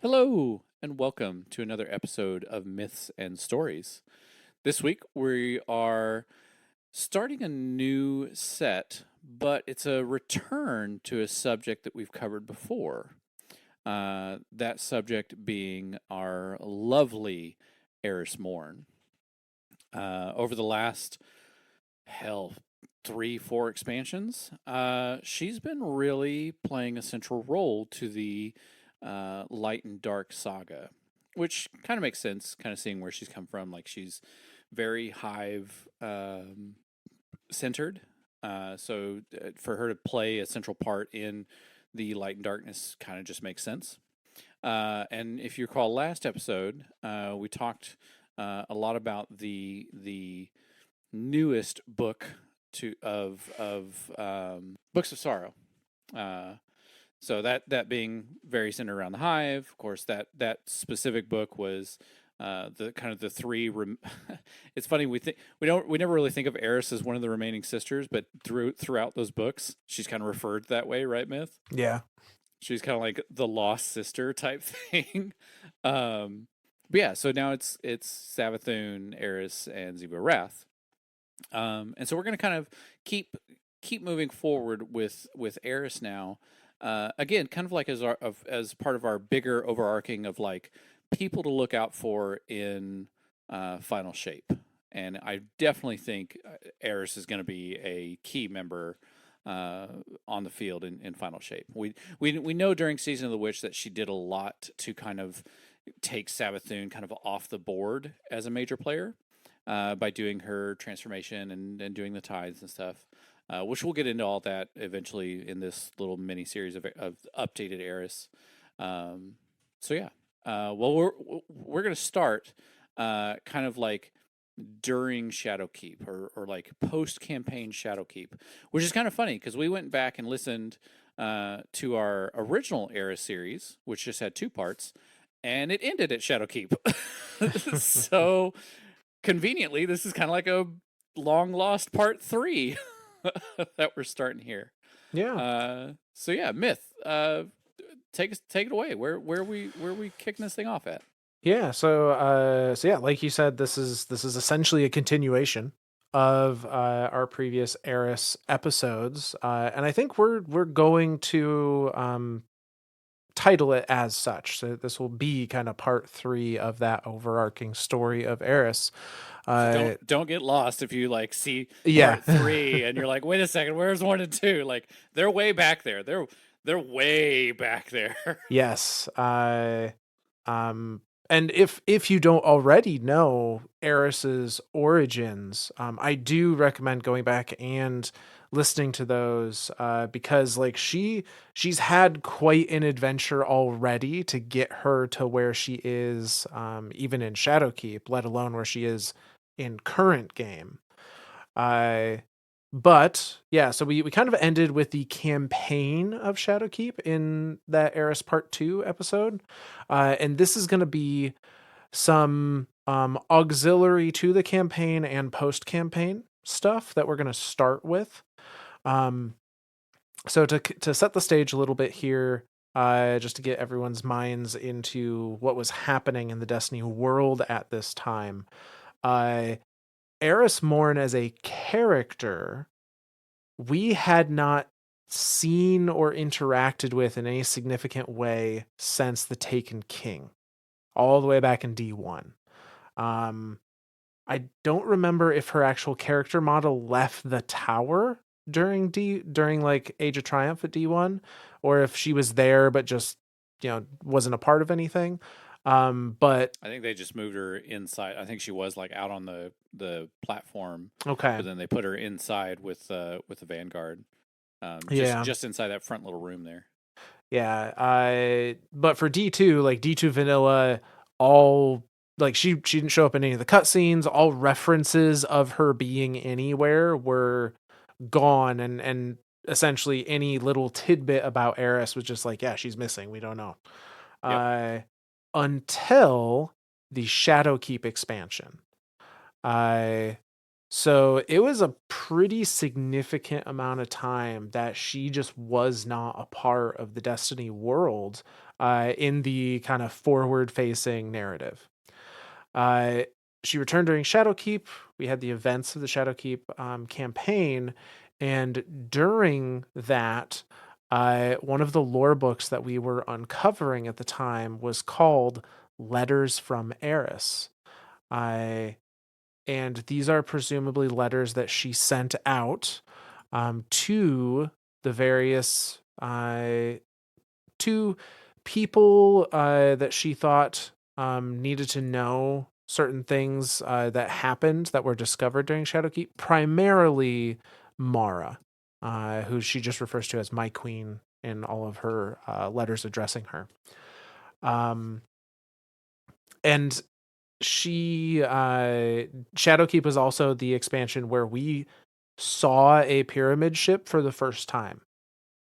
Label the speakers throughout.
Speaker 1: Hello, and welcome to another episode of Myths and Stories. This week we are starting a new set, but it's a return to a subject that we've covered before. That subject being our lovely Eris Mourn. Over the last, hell, 3, 4 expansions, she's been really playing a central role to the Light and Dark saga, which kind of makes sense, kind of seeing where she's come from. Like, she's very hive centered. So for her to play a central part in the Light and Darkness kind of just makes sense. And if you recall last episode, we talked a lot about the newest book of Books of Sorrow. Uh, so that being very centered around the hive. Of course, that specific book was the kind of the three. It's funny, we never really think of Eris as one of the remaining sisters, but throughout those books, she's kind of referred that way, right? Myth.
Speaker 2: Yeah.
Speaker 1: She's kind of like the lost sister type thing. But yeah, so now it's Savathun, Eris, and Zebo Wrath. And so we're going to kind of keep moving forward with Eris now. Again, kind of like as part of our bigger overarching of like people to look out for in Final Shape. And I definitely think Eris is going to be a key member on the field in Final Shape. We know during Season of the Witch that she did a lot to kind of take Savathun kind of off the board as a major player by doing her transformation and doing the tithes and stuff, which we'll get into all that eventually in this little mini series of updated Eris. So yeah, well we're gonna start kind of like during Shadowkeep or like post campaign Shadowkeep, which is kind of funny because we went back and listened to our original Eris series, which just had 2 parts, and it ended at Shadowkeep. So conveniently, this is kind of like a long lost part 3 that we're starting here.
Speaker 2: Yeah.
Speaker 1: So yeah, Myth. Take it away. Where are we kicking this thing off at?
Speaker 2: Yeah. So yeah, like you said, this is essentially a continuation of our previous Eris episodes. And I think we're going to title it as such. So this will be kind of part 3 of that overarching story of Eris.
Speaker 1: So
Speaker 2: Uh
Speaker 1: don't get lost if you like see
Speaker 2: yeah.
Speaker 1: part 3 and you're like, wait a second, where's 1 and 2? Like they're way back there. They're way back there.
Speaker 2: Yes. Um and if you don't already know Eris's origins, I do recommend going back and listening to those because like she's had quite an adventure already to get her to where she is, even in Shadowkeep, let alone where she is in current game. Uh but yeah, so we kind of ended with the campaign of Shadowkeep in that Eris Part 2 episode. And this is going to be some auxiliary to the campaign and post campaign stuff that we're going to start with. Um, so to set the stage a little bit here, just to get everyone's minds into what was happening in the Destiny world at this time, uh, Eris Morn as a character we had not seen or interacted with in any significant way since the Taken King, all the way back in D1. Um, I don't remember if her actual character model left the tower during like Age of Triumph at D1, or if she was there but just wasn't a part of anything. But
Speaker 1: I think they just moved her inside. I think she was like out on the platform,
Speaker 2: okay,
Speaker 1: but then they put her inside with the Vanguard,
Speaker 2: yeah.
Speaker 1: just inside that front little room there.
Speaker 2: Yeah, but for D2, like D2 vanilla, all like she didn't show up in any of the cutscenes. All references of her being anywhere were gone, and essentially any little tidbit about Eris was just like, yeah, she's missing. We don't know.
Speaker 1: Yep.
Speaker 2: Uh, until the Shadowkeep expansion. I so it was a pretty significant amount of time that she just was not a part of the Destiny world in the kind of forward-facing narrative. Uh, she returned during Shadowkeep. We had the events of the Shadowkeep campaign, and during that, one of the lore books that we were uncovering at the time was called Letters from Eris. I and these are presumably letters that she sent out to the various to people that she thought needed to know certain things that happened that were discovered during Shadowkeep, primarily Mara, who she just refers to as my queen in all of her letters addressing her. And she Shadowkeep is also the expansion where we saw a pyramid ship for the first time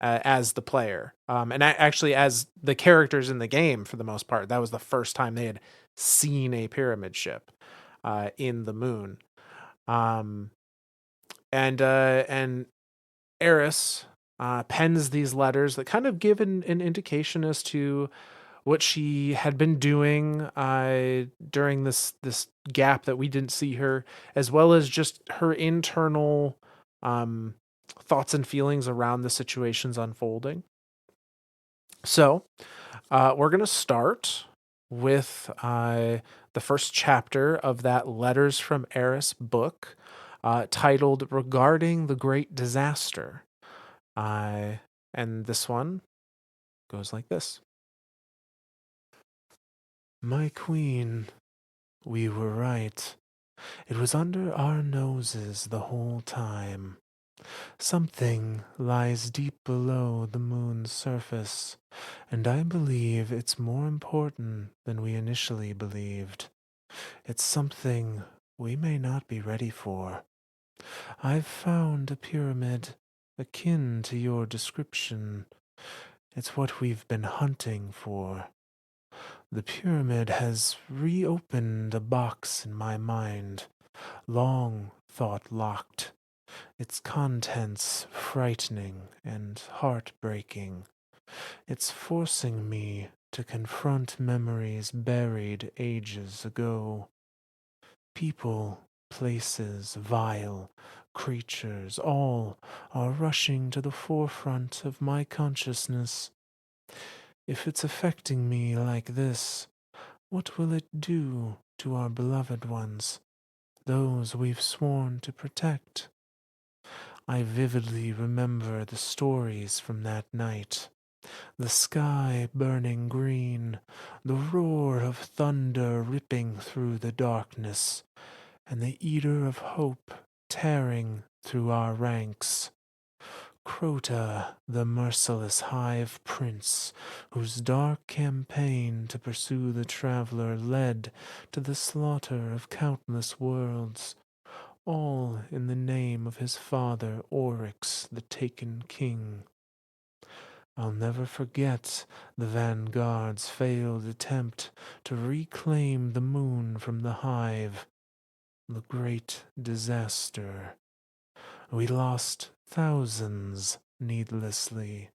Speaker 2: as the player, and actually as the characters in the game for the most part. That was the first time they had seen a pyramid ship in the moon. um, and Eris pens these letters that kind of give an indication as to what she had been doing during this gap that we didn't see her, as well as just her internal um, thoughts and feelings around the situations unfolding. So we're gonna start with the first chapter of that Letters from Eris book, titled "Regarding the Great Disaster." And this one goes like this. My queen, we were right. It was under our noses the whole time. Something lies deep below the moon's surface, and I believe it's more important than we initially believed. It's something we may not be ready for. I've found a pyramid akin to your description. It's what we've been hunting for. The pyramid has reopened a box in my mind, long thought locked, its contents frightening and heartbreaking. It's forcing me to confront memories buried ages ago. People, places, vile creatures, all are rushing to the forefront of my consciousness. If it's affecting me like this, what will it do to our beloved ones, those we've sworn to protect? I vividly remember the stories from that night. The sky burning green, the roar of thunder ripping through the darkness, and the Eater of Hope tearing through our ranks. Crota, the merciless Hive Prince, whose dark campaign to pursue the traveler led to the slaughter of countless worlds, all in the name of his father Oryx, the Taken King. I'll never forget the Vanguard's failed attempt to reclaim the moon from the Hive, the great disaster. We lost thousands needlessly.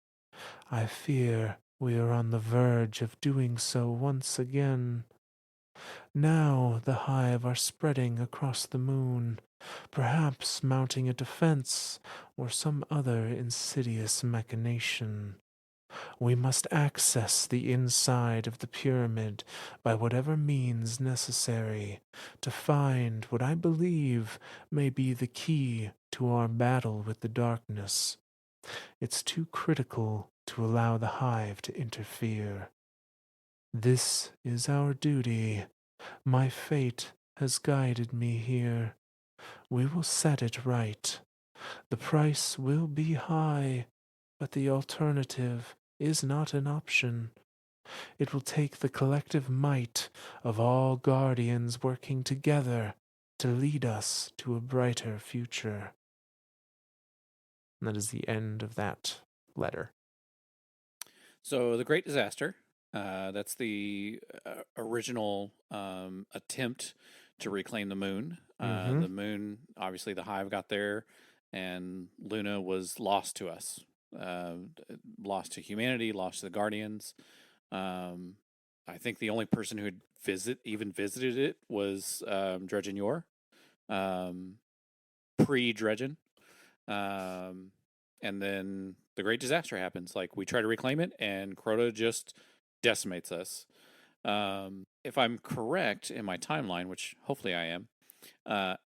Speaker 2: I fear we are on the verge of doing so once again. Now the Hive are spreading across the moon, perhaps mounting a defense or some other insidious machination. We must access the inside of the pyramid by whatever means necessary to find what I believe may be the key to our battle with the darkness. It's too critical to allow the Hive to interfere. This is our duty. My fate has guided me here. We will set it right. The price will be high, but the alternative is not an option. It will take the collective might of all guardians working together to lead us to a brighter future. And that is the end of that letter.
Speaker 1: So the Great Disaster. That's the original attempt to reclaim the moon.
Speaker 2: Mm-hmm.
Speaker 1: The moon, obviously, the Hive got there, and Luna was lost to us, lost to humanity, lost to the Guardians. Um, I think the only person who had even visited it was Dredgen Yor, um, pre Dredgen. Um, and then the great disaster happens. Like we try to reclaim it, and Crota just decimates us. If I'm correct in my timeline, which hopefully I am,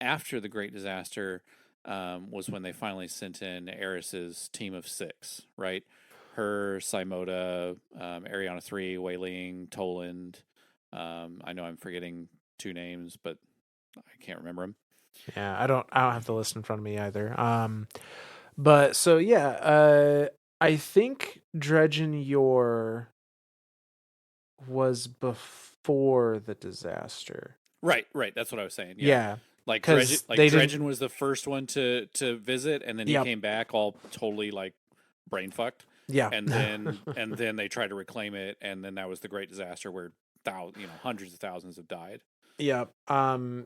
Speaker 1: after the great disaster was when they finally sent in Eris's team of 6, right? Her, Simoda, Ariana 3, Wei Ling, Toland. I know I'm forgetting 2 names, but I can't remember them.
Speaker 2: Yeah, I don't have the list in front of me either. But so yeah, I think Dredgen Yor was before the disaster.
Speaker 1: Right, right. That's what I was saying. Yeah,
Speaker 2: Yeah,
Speaker 1: Dredgen,
Speaker 2: because they didn't.
Speaker 1: Dredgen was the first one to visit, and then he
Speaker 2: Yep.
Speaker 1: came back all totally like brain fucked,
Speaker 2: Yeah.
Speaker 1: and then they tried to reclaim it, and then that was the great disaster where hundreds of thousands have died.
Speaker 2: Yep.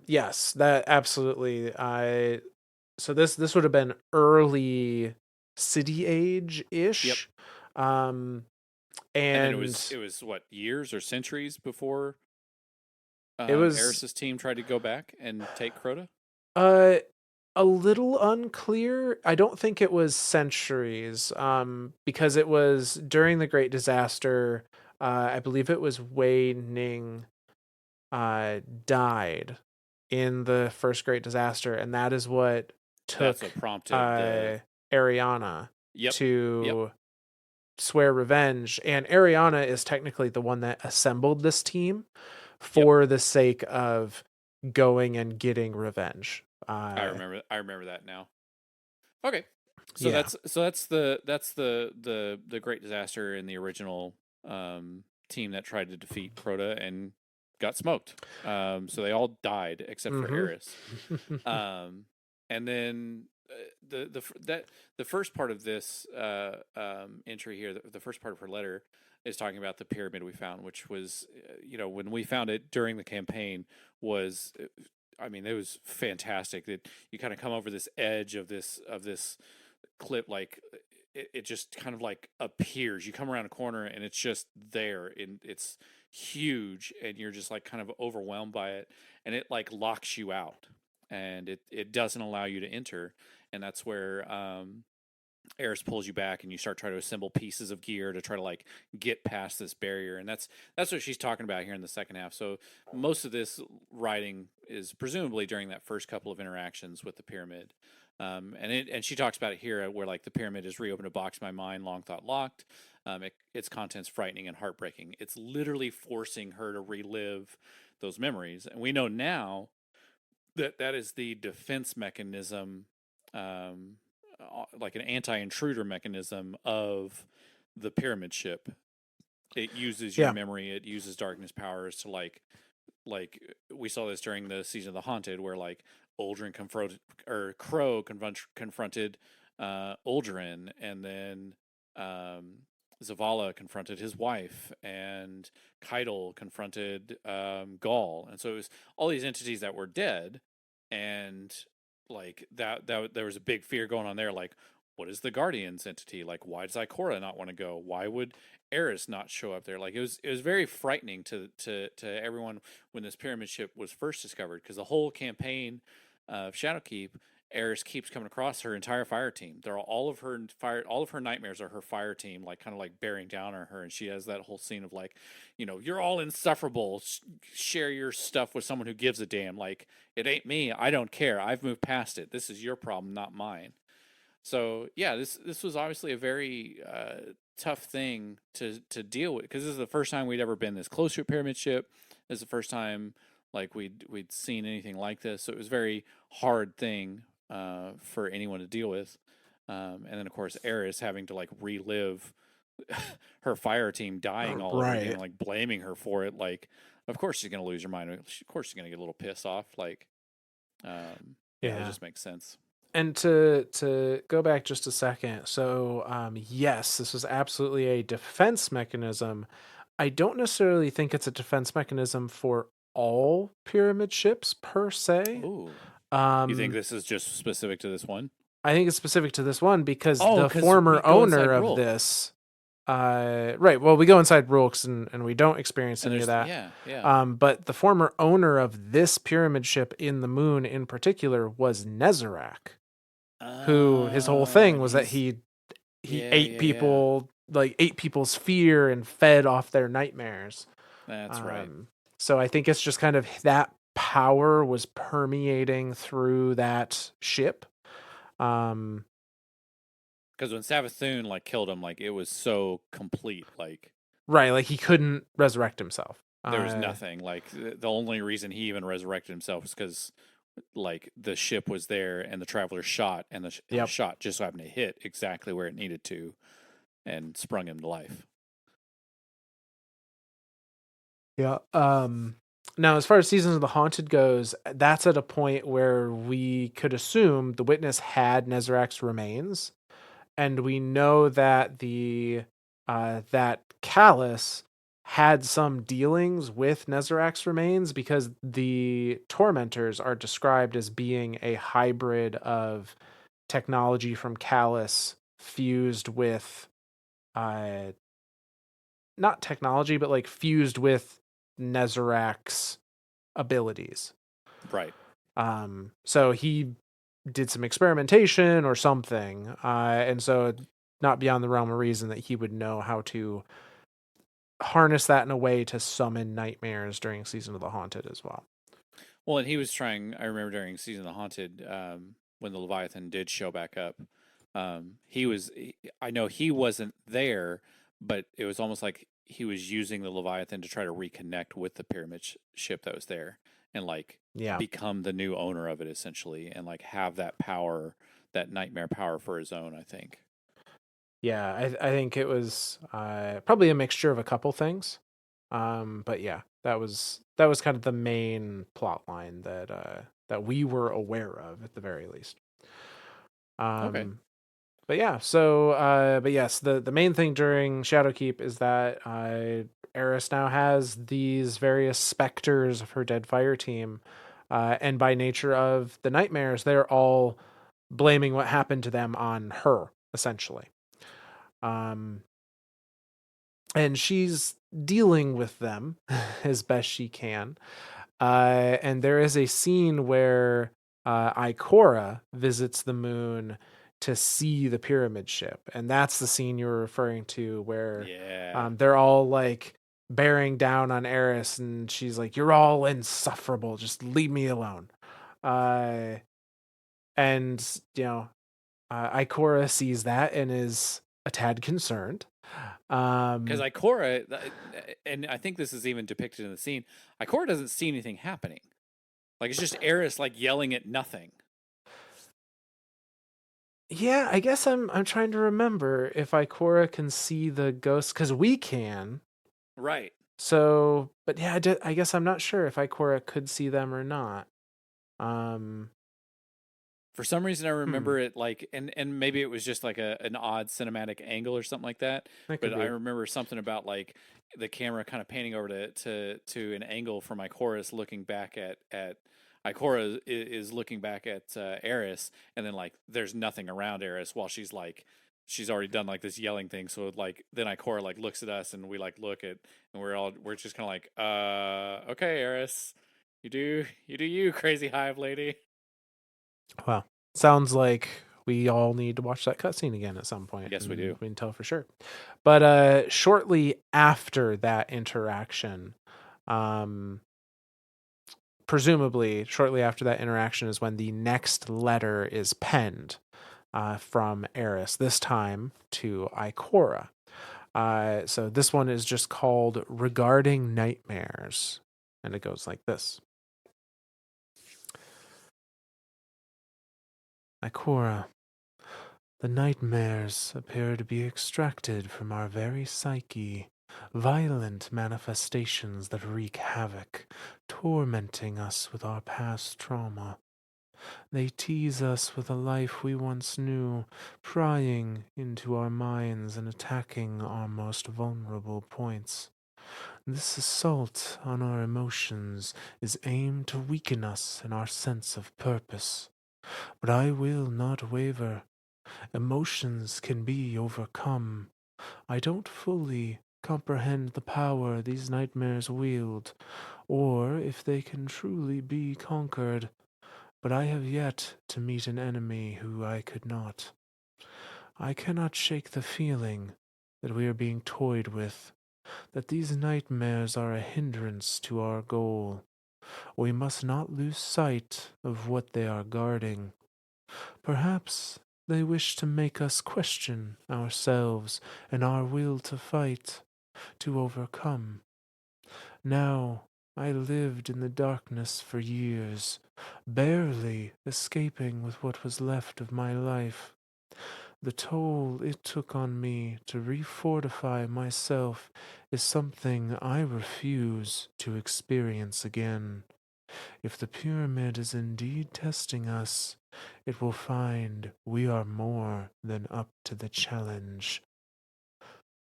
Speaker 2: Yes, that absolutely. I So this would have been early city age
Speaker 1: Yep.
Speaker 2: ish. Um,
Speaker 1: And then
Speaker 2: and
Speaker 1: it was what, years or centuries before
Speaker 2: it was
Speaker 1: Eris's team tried to go back and take Crota.
Speaker 2: uh a little unclear. I don't think it was centuries, because it was during the Great Disaster. I believe it was Wei Ning died in the first Great Disaster, and that is what
Speaker 1: That's
Speaker 2: took
Speaker 1: what prompted the.
Speaker 2: uh Ariana
Speaker 1: Yep. Yep.
Speaker 2: to swear revenge. And Ariana is technically the one that assembled this team
Speaker 1: Yep.
Speaker 2: for the sake of going and getting revenge.
Speaker 1: I remember that now. Okay. So
Speaker 2: Yeah.
Speaker 1: that's the great disaster in the original team that tried to defeat Crota and got smoked. So they all died except for
Speaker 2: Mm-hmm.
Speaker 1: Eris. And then the first part of this entry here, the first part of her letter is talking about the pyramid we found, which was, when we found it during the campaign, was, I mean, it was fantastic. That you kind of come over this edge of this clip, like it just kind of like appears. You come around a corner and it's just there, and it's huge, and you're just like kind of overwhelmed by it, and it like locks you out, and it doesn't allow you to enter, and that's where Eris pulls you back, and you start trying to assemble pieces of gear to try to like get past this barrier, and that's what she's talking about here in the second half. So most of this writing is presumably during that first couple of interactions with the pyramid, and she talks about it here where like the pyramid has reopened a box in my mind, long thought locked. Its contents frightening and heartbreaking. It's literally forcing her to relive those memories, and we know now that is the defense mechanism, um, like an anti-intruder mechanism of the pyramid ship. It uses your
Speaker 2: Yeah.
Speaker 1: memory. It uses darkness powers to like we saw this during the season of the Haunted, where like Uldren confronted, or Crow confronted Uldren, and then Zavala confronted his wife, and Keitel confronted Gaul, and so it was all these entities that were dead, and like that there was a big fear going on there, like what is the Guardians entity, like why does Ikora not want to go, why would Eris not show up there, like it was very frightening to everyone when this pyramid ship was first discovered, because the whole campaign of Shadowkeep, Eris keeps coming across her entire fire team. They're all of her nightmares are her fire team, like kind of like bearing down on her, and she has that whole scene of like, you're all insufferable. Share your stuff with someone who gives a damn. Like it ain't me. I don't care. I've moved past it. This is your problem, not mine. So yeah, this was obviously a very tough thing to deal with, because this is the first time we'd ever been this close to a pyramid ship. This is the first time like we'd seen anything like this. So it was a very hard thing for anyone to deal with. And then of course Eris having to like relive her fire team dying all over again,
Speaker 2: Right.
Speaker 1: and like blaming her for it. Like, of course she's gonna lose her mind. Of course she's gonna get a little pissed off. Like, yeah, that
Speaker 2: Yeah.
Speaker 1: just makes sense.
Speaker 2: And to go back just a second, so yes, this was absolutely a defense mechanism. I don't necessarily think it's a defense mechanism for all pyramid ships per se.
Speaker 1: Ooh, you think
Speaker 2: Um,
Speaker 1: this is just specific to this one?
Speaker 2: I think it's specific to this one because
Speaker 1: Oh,
Speaker 2: the
Speaker 1: because we
Speaker 2: former
Speaker 1: go
Speaker 2: owner
Speaker 1: inside
Speaker 2: of
Speaker 1: rule.
Speaker 2: this Right. Well, we go inside Rulks and we don't experience
Speaker 1: And
Speaker 2: any of
Speaker 1: there's
Speaker 2: that.
Speaker 1: yeah.
Speaker 2: But the former owner of this pyramid ship in the moon in particular was Nezarak, who his whole
Speaker 1: Oh,
Speaker 2: thing
Speaker 1: and
Speaker 2: was that
Speaker 1: he's
Speaker 2: he
Speaker 1: yeah,
Speaker 2: ate
Speaker 1: yeah, yeah.
Speaker 2: people, like ate people's fear and fed off their nightmares.
Speaker 1: That's right.
Speaker 2: Um, so I think it's just kind of that power was permeating through that ship. Um,
Speaker 1: Because when Savathun like killed him, like it was so complete. Like
Speaker 2: right, like he couldn't resurrect himself.
Speaker 1: there was nothing. Like the only reason he even resurrected himself was because like the ship was there and the traveler shot, and the
Speaker 2: Yep.
Speaker 1: shot just so happened to hit exactly where it needed to, and sprung him to life.
Speaker 2: Yeah. Now, as far as Seasons of the Haunted goes, that's at a point where we could assume the witness had Nezarek's remains, and we know that the that Callus had some dealings with Nezarek's remains because the tormentors are described as being a hybrid of technology from Callus fused with uh not technology, but like fused with Nezarek's abilities.
Speaker 1: Right.
Speaker 2: So he did some experimentation or something, and so not beyond the realm of reason that he would know how to harness that in a way to summon nightmares during Season of the Haunted as well.
Speaker 1: Well, and he was trying. I remember during Season of the Haunted, when the Leviathan did show back up, he was. I know he wasn't there, but it was almost like he was using the Leviathan to try to reconnect with the pyramid ship that was there, and like
Speaker 2: Yeah,
Speaker 1: become the new owner of it essentially, and like have that power, that nightmare power for his own. I think.
Speaker 2: yeah, I think it was probably a mixture of a couple things, but yeah, that was kind of the main plot line that that we were aware of at the very least.
Speaker 1: Okay.
Speaker 2: Um, but yeah, so but yes, the main thing during Shadowkeep is that Eris now has these various specters of her dead fire team, and by nature of the nightmares, they're all blaming what happened to them on her, essentially. Um, and she's dealing with them as best she can. And there is a scene where Ikora visits the moon to see the pyramid ship, and that's the scene you're referring to, where
Speaker 1: Yeah.
Speaker 2: they're all like bearing down on Eris, and she's like, "You're all insufferable. Just leave me alone." Uh, and you know, Ikora sees that and is a tad concerned.
Speaker 1: Because
Speaker 2: Um,
Speaker 1: Ikora, and I think this is even depicted in the scene, Ikora doesn't see anything happening. Like it's just Eris like yelling at nothing.
Speaker 2: Yeah, I guess I'm trying to remember if Ikora can see the ghosts because we can.
Speaker 1: Right.
Speaker 2: So, but yeah, I guess I'm not sure if Ikora could see them or not. Um,
Speaker 1: For some reason, I
Speaker 2: hmm,
Speaker 1: remember it like, and maybe it was just like an odd cinematic angle or something like that.
Speaker 2: that could
Speaker 1: But I
Speaker 2: be.
Speaker 1: remember something about like the camera kind of panning over to an angle from Ikora's looking back at Ikora is looking back at Eris, and then like there's nothing around Eris while she's already done like this yelling thing. So like then Ikora like looks at us and we like look at and we're just kind of like okay, Eris, you do you crazy hive lady.
Speaker 2: Well, sounds like we all need to watch that cutscene again at some point,
Speaker 1: Yes, we
Speaker 2: and
Speaker 1: do.
Speaker 2: we can tell for sure. But shortly after that interaction, um, presumably shortly after that interaction is when the next letter is penned from Eris, this time to Ikora. So this one is just called Regarding Nightmares. And it goes like this: Ikora, the nightmares appear to be extracted from our very psyche. Violent manifestations that wreak havoc, tormenting us with our past trauma. They tease us with a life we once knew, prying into our minds and attacking our most vulnerable points. This assault on our emotions is aimed to weaken us in our sense of purpose. But I will not waver. Emotions can be overcome. I don't fully comprehend the power these nightmares wield, or if they can truly be conquered, but I have yet to meet an enemy who I could not. I cannot shake the feeling that we are being toyed with, that these nightmares are a hindrance to our goal. We must not lose sight of what they are guarding. Perhaps they wish to make us question ourselves and our will to fight, to overcome. Now, I lived in the darkness for years, barely escaping with what was left of my life. The toll it took on me to refortify myself is something I refuse to experience again. If the pyramid is indeed testing us, it will find we are more than up to the challenge.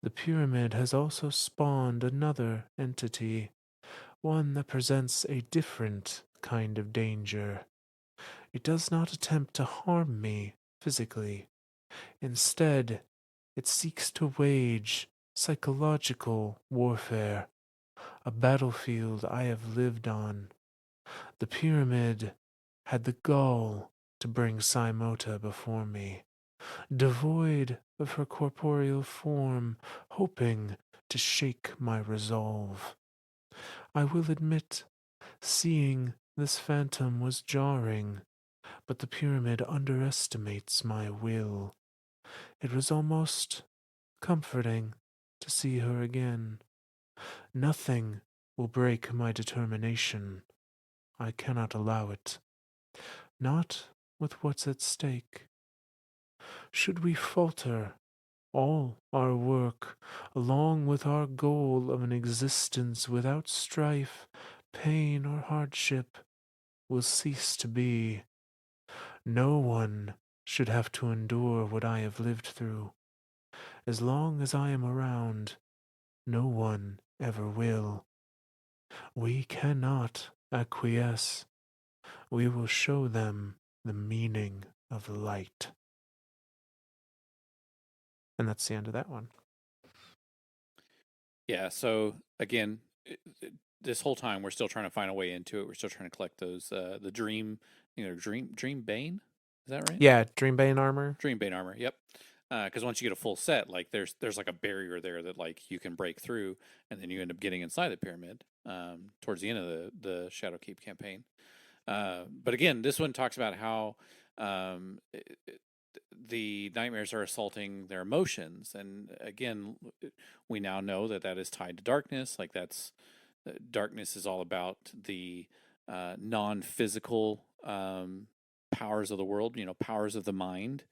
Speaker 2: The pyramid has also spawned another entity, one that presents a different kind of danger. It does not attempt to harm me physically. Instead, it seeks to wage psychological warfare, a battlefield I have lived on. The pyramid had the gall to bring Simota before me, devoid of her corporeal form, hoping to shake my resolve. I will admit, seeing this phantom was jarring, but the pyramid underestimates my will. It was almost comforting to see her again. Nothing will break my determination. I cannot allow it. Not with what's at stake. Should we falter, all our work, along with our goal of an existence without strife, pain, or hardship, will cease to be. No one should have to endure what I have lived through. As long as I am around, no one ever will. We cannot acquiesce. We will show them the meaning of light. And that's the end of that one.
Speaker 1: Yeah. So again, this whole time we're still trying to find a way into it. We're still trying to collect those the dream, dream bane. Is that right?
Speaker 2: Yeah, Dreambane armor.
Speaker 1: Dream bane armor. Yep. Because once you get a full set, like there's like a barrier there that like you can break through, and then you end up getting inside the pyramid towards the end of the Shadowkeep campaign. But again, this one talks about how um, the nightmares are assaulting their emotions, and again, we now know that that is tied to darkness. Like that's darkness is all about the non-physical powers of the world. Powers of the mind.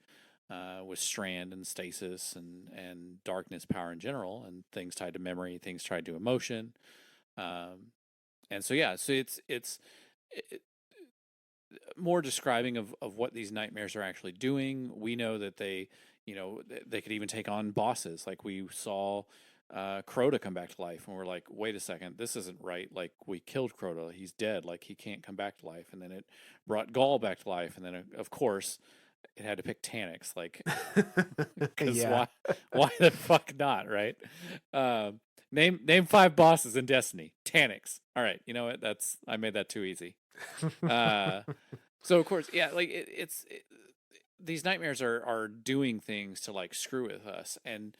Speaker 1: With strand and stasis and darkness power in general, and things tied to memory, things tied to emotion, and so yeah, so it's it, more describing of what these nightmares are actually doing. We know that they could even take on bosses. Like we saw Crota come back to life, and we're like, wait a second, this isn't right. Like we killed Crota, he's dead. Like he can't come back to life. And then it brought Gaul back to life, and then of course it had to pick Taniks. Like because
Speaker 2: Yeah.
Speaker 1: why the fuck not, right? Name five bosses in Destiny. Taniks. All right, you know what? I made that too easy. Uh, so of course, yeah, like these nightmares are doing things to like screw with us, and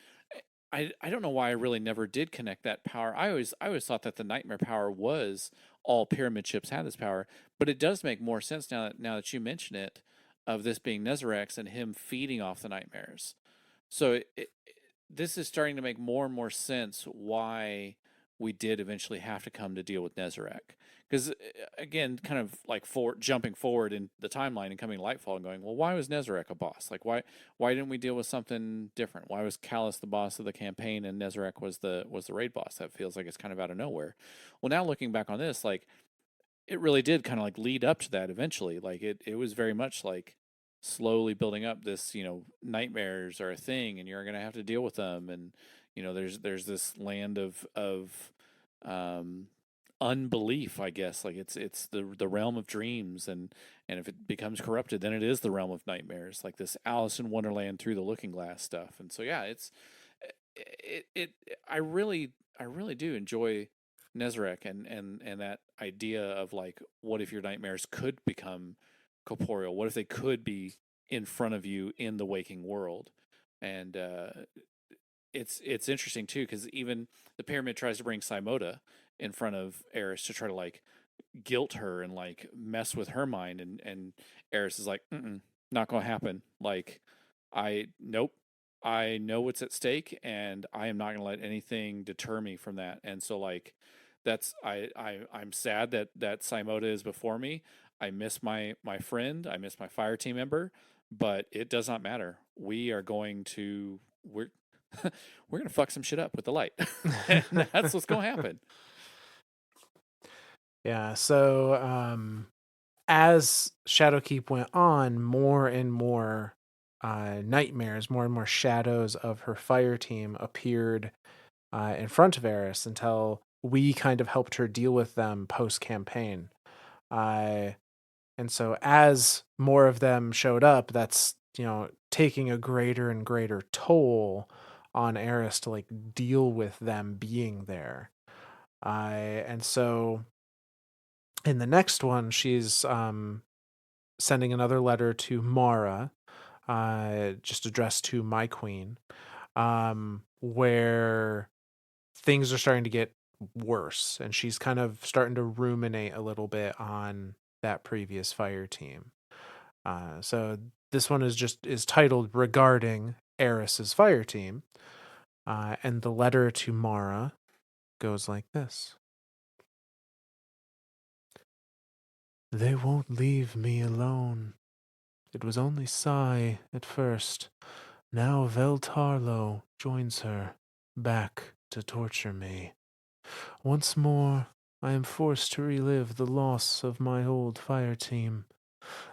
Speaker 1: I don't know why I really never did connect that power. I always thought that the nightmare power was all pyramid ships had this power, but it does make more sense now that you mention it, of this being Nezarex and him feeding off the nightmares. So this is starting to make more and more sense why we did eventually have to come to deal with Nezarek. Because again, kind of like jumping forward in the timeline and coming to Lightfall and going, well, why was Nezarek a boss? Like, why didn't we deal with something different? Why was Callus the boss of the campaign and Nezarek was the raid boss? That feels like it's kind of out of nowhere. Well, now looking back on this, like it really did kind of like lead up to that eventually. Like it was very much like slowly building up this, nightmares are a thing and you're going to have to deal with them. And, there's this land of, um, unbelief, I guess. Like it's the realm of dreams. And if it becomes corrupted, then it is the realm of nightmares, like this Alice in Wonderland through the looking glass stuff. And so, yeah, it I really do enjoy Nezarek and that idea of like, what if your nightmares could become corporeal? What if they could be in front of you in the waking world? And it's interesting too, because even the pyramid tries to bring Simota in front of Eris to try to like guilt her and like mess with her mind, and Eris is like, not gonna happen. Like, nope. I know what's at stake, and I am not gonna let anything deter me from that. And so like, that's I'm sad that Simota is before me. I miss my friend. I miss my fire team member, but it does not matter. We are going to we're gonna fuck some shit up with the light, and that's what's gonna happen.
Speaker 2: Yeah, so as Shadowkeep went on, more and more nightmares, more and more shadows of her fire team appeared in front of Eris until we kind of helped her deal with them post campaign. Uh, and so as more of them showed up, that's, taking a greater and greater toll on Eris to like deal with them being there. And so in the next one, she's sending another letter to Mara, just addressed to my queen, where things are starting to get worse, and she's kind of starting to ruminate a little bit on that previous fire team. So this one is titled regarding Eris's fire team, and the letter to Mara goes like this. They won't leave me alone. It was only Sai at first. Now Veltarlo joins her, back to torture me. Once more, I am forced to relive the loss of my old fire team.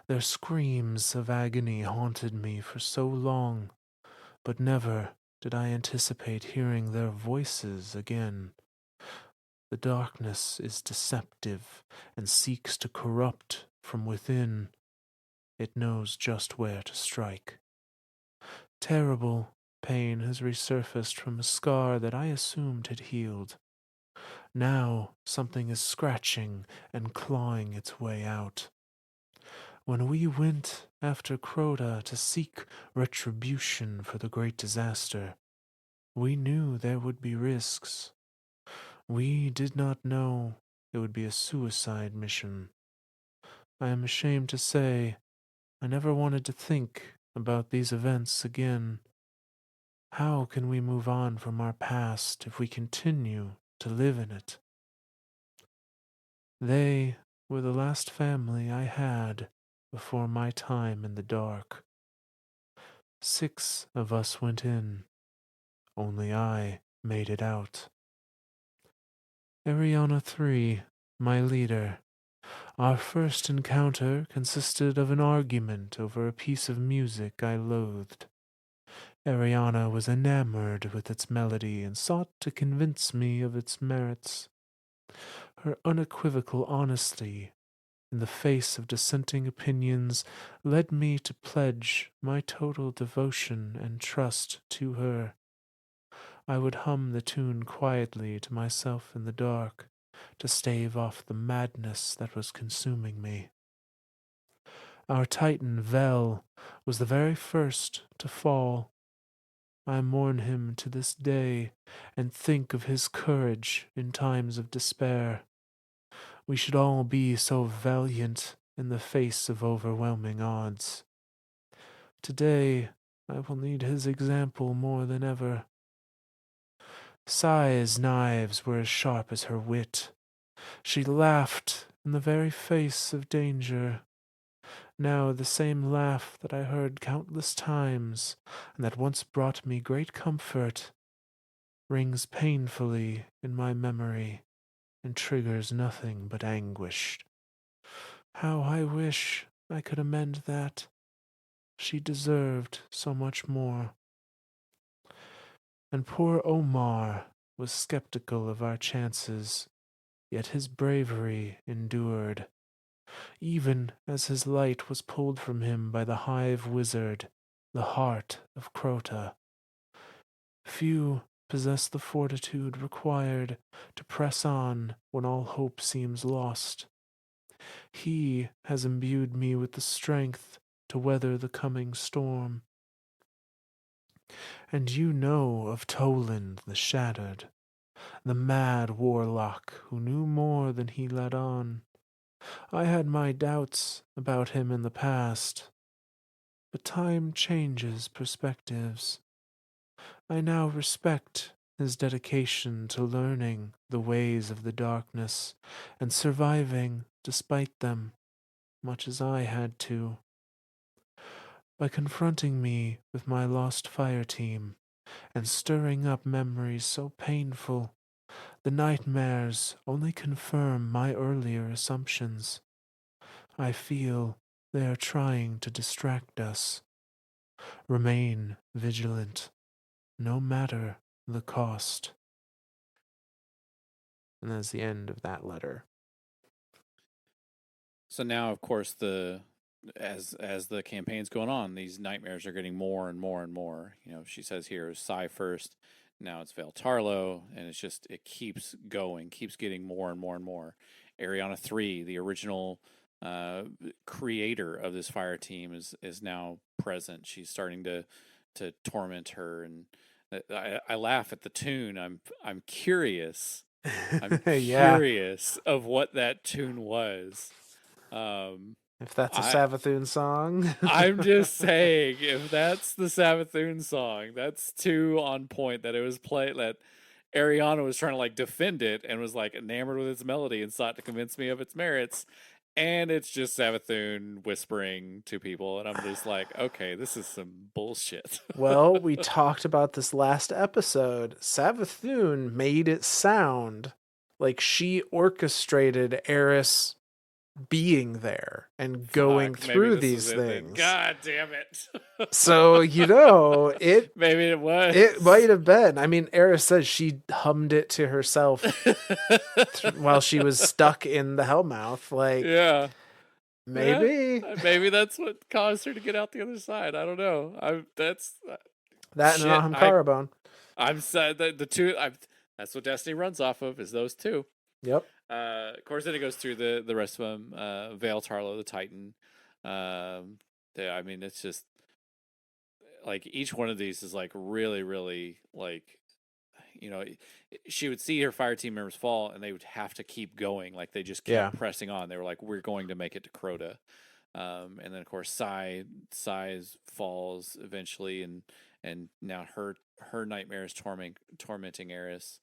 Speaker 2: Their screams of agony haunted me for so long, but never did I anticipate hearing their voices again. The darkness is deceptive and seeks to corrupt from within. It knows just where to strike. Terrible pain has resurfaced from a scar that I assumed had healed. Now something is scratching and clawing its way out. When we went after Crota to seek retribution for the great disaster, we knew there would be risks. We did not know it would be a suicide mission. I am ashamed to say I never wanted to think about these events again. How can we move on from our past if we continue to live in it? They were the last family I had before my time in the dark. 6 of us went in. Only I made it out. Pt.3, my leader. Our first encounter consisted of an argument over a piece of music I loathed. Ariana was enamored with its melody and sought to convince me of its merits. Her unequivocal honesty in the face of dissenting opinions led me to pledge my total devotion and trust to her. I would hum the tune quietly to myself in the dark to stave off the madness that was consuming me. Our Titan Vel was the very first to fall. I mourn him to this day and think of his courage in times of despair. We should all be so valiant in the face of overwhelming odds. Today, I will need his example more than ever. Sai's knives were as sharp as her wit. She laughed in the very face of danger. Now the same laugh that I heard countless times, and that once brought me great comfort, rings painfully in my memory and triggers nothing but anguish. How I wish I could amend that. She deserved so much more. And poor Omar was skeptical of our chances, yet his bravery endured, even as his light was pulled from him by the hive wizard, the heart of Crota. Few possess the fortitude required to press on when all hope seems lost. He has imbued me with the strength to weather the coming storm. And you know of Toland the Shattered, the mad warlock who knew more than he let on. I had my doubts about him in the past, but time changes perspectives. I now respect his dedication to learning the ways of the darkness and surviving despite them, much as I had to. By confronting me with my lost fire team and stirring up memories so painful, the nightmares only confirm my earlier assumptions. I feel they are trying to distract us. Remain vigilant, no matter the cost. And that's the end of that letter.
Speaker 1: So now, of course, as the campaign's going on, these nightmares are getting more and more and more. You know, she says here is Psy first, now it's Vale Tarlo, and it keeps going, keeps getting more and more and more. Ariana 3, the original creator of this fire team, is now present. She's starting to torment her, and I laugh at the tune. I'm curious. I'm
Speaker 2: Yeah,
Speaker 1: curious of what that tune was.
Speaker 2: if that's a
Speaker 1: I
Speaker 2: Savathun song.
Speaker 1: I'm just saying, if that's the Savathun song, that's too on point that it was played that Ariana was trying to like defend it and was like enamored with its melody and sought to convince me of its merits. And it's just Savathun whispering to people, and I'm just like, okay, this is some bullshit.
Speaker 2: Well, we talked about this last episode. Savathun made it sound like she orchestrated Eris being there and going
Speaker 1: Fuck, maybe
Speaker 2: through
Speaker 1: this is
Speaker 2: these
Speaker 1: it then.
Speaker 2: things.
Speaker 1: God damn it.
Speaker 2: So,
Speaker 1: Maybe it
Speaker 2: it
Speaker 1: was.
Speaker 2: might have been. I mean, Eris says she hummed it to herself while she was stuck in the Hellmouth. Like,
Speaker 1: Yeah. Yeah,
Speaker 2: maybe
Speaker 1: maybe that's what caused her to get out the other side. I don't know. I'm that's
Speaker 2: that and
Speaker 1: shit.
Speaker 2: Ahamkara bone.
Speaker 1: I'm sad that the two. That's what Destiny runs off of is those two.
Speaker 2: Yep.
Speaker 1: Of course, then it goes through the rest of them. Vale Tarlo, the Titan. I mean, it's just like each one of these is like really, really like you know, she would see her fire team members fall, and they would have to keep going. Like they just
Speaker 2: Yeah.
Speaker 1: kept pressing on. They were like, "We're going to make it to Crota." And then of course Psy's falls eventually, and now her nightmares tormenting Eris.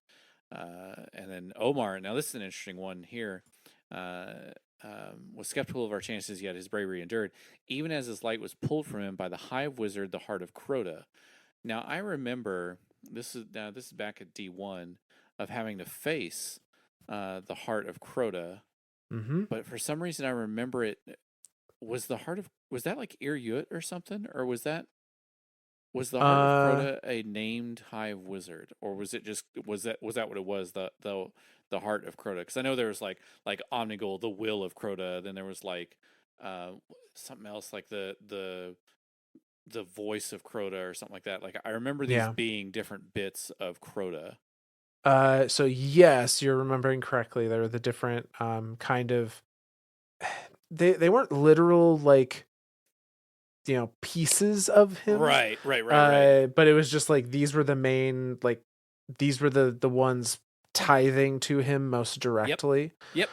Speaker 1: And then Omar. Now this is an interesting one here. Was skeptical of our chances, yet his bravery endured, even as his light was pulled from him by the Hive Wizard, the Heart of Crota. Now I remember this is back at D1 of having to face the Heart of Crota,
Speaker 2: Mm-hmm.
Speaker 1: but for some reason I remember it was that like Ir or something, or was the Heart of Crota a named Hive Wizard, or was it just was that what it was, the Heart of Crota? Because I know there was like Omnigul, the Will of Crota. Then there was like uh, something else like the Voice of Crota or something like that. Like I remember these
Speaker 2: Yeah.
Speaker 1: being different bits of Crota.
Speaker 2: So yes, you're remembering correctly. There were the different kind of they weren't literal like pieces of him.
Speaker 1: Right.
Speaker 2: But it was just like these were the main like these were the ones tithing to him most
Speaker 1: Yep.
Speaker 2: directly.
Speaker 1: Yep.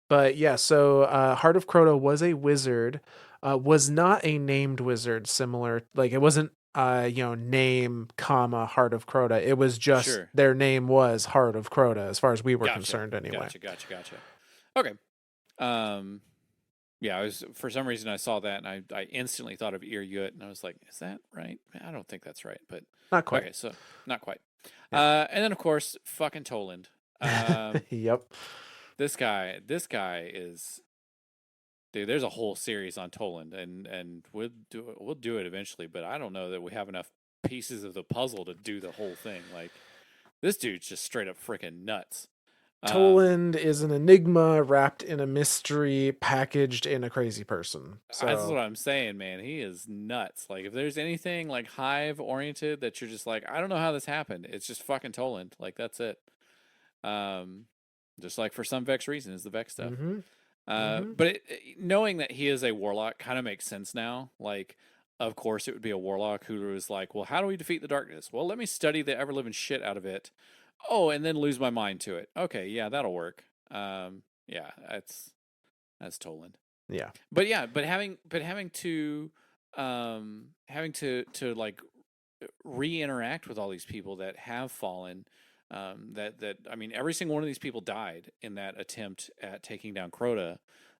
Speaker 2: But yeah, so Heart of Crota was a wizard, was not a named wizard similar like it wasn't name comma Heart of Crota. It was just
Speaker 1: Sure.
Speaker 2: their name was Heart of Crota as far as we were
Speaker 1: Gotcha.
Speaker 2: concerned anyway.
Speaker 1: Gotcha. Okay. Um. Yeah, I was for some reason I saw that and I instantly thought of Ir and I was like, is that right? I don't think that's right, but
Speaker 2: Not quite.
Speaker 1: okay, so not quite.
Speaker 2: Yeah.
Speaker 1: And then of course, fucking Toland.
Speaker 2: Yep.
Speaker 1: This guy is dude. There's a whole series on Toland, and we'll do it eventually. But I don't know that we have enough pieces of the puzzle to do the whole thing. Like this dude's just straight up freaking nuts.
Speaker 2: Toland is an enigma wrapped in a mystery, packaged in a crazy person.
Speaker 1: That's
Speaker 2: So,
Speaker 1: what I'm saying, man. He is nuts. Like, if there's anything like hive oriented that you're just like, I don't know how this happened. It's just fucking Toland. Like, that's it. Um, just like for some Vex reason is the Vex stuff.
Speaker 2: mm-hmm, mm-hmm.
Speaker 1: But knowing that he is a warlock kind of makes sense now. Like, of course, it would be a warlock who was like, well, how do we defeat the darkness? Well, let me study the ever living shit out of it. Oh, and then lose my mind to it. Okay, yeah, that'll work. Yeah, that's Toland.
Speaker 2: Yeah.
Speaker 1: But yeah, having to like re-interact with all these people that have fallen. That I mean, every single one of these people died in that attempt at taking down Crota,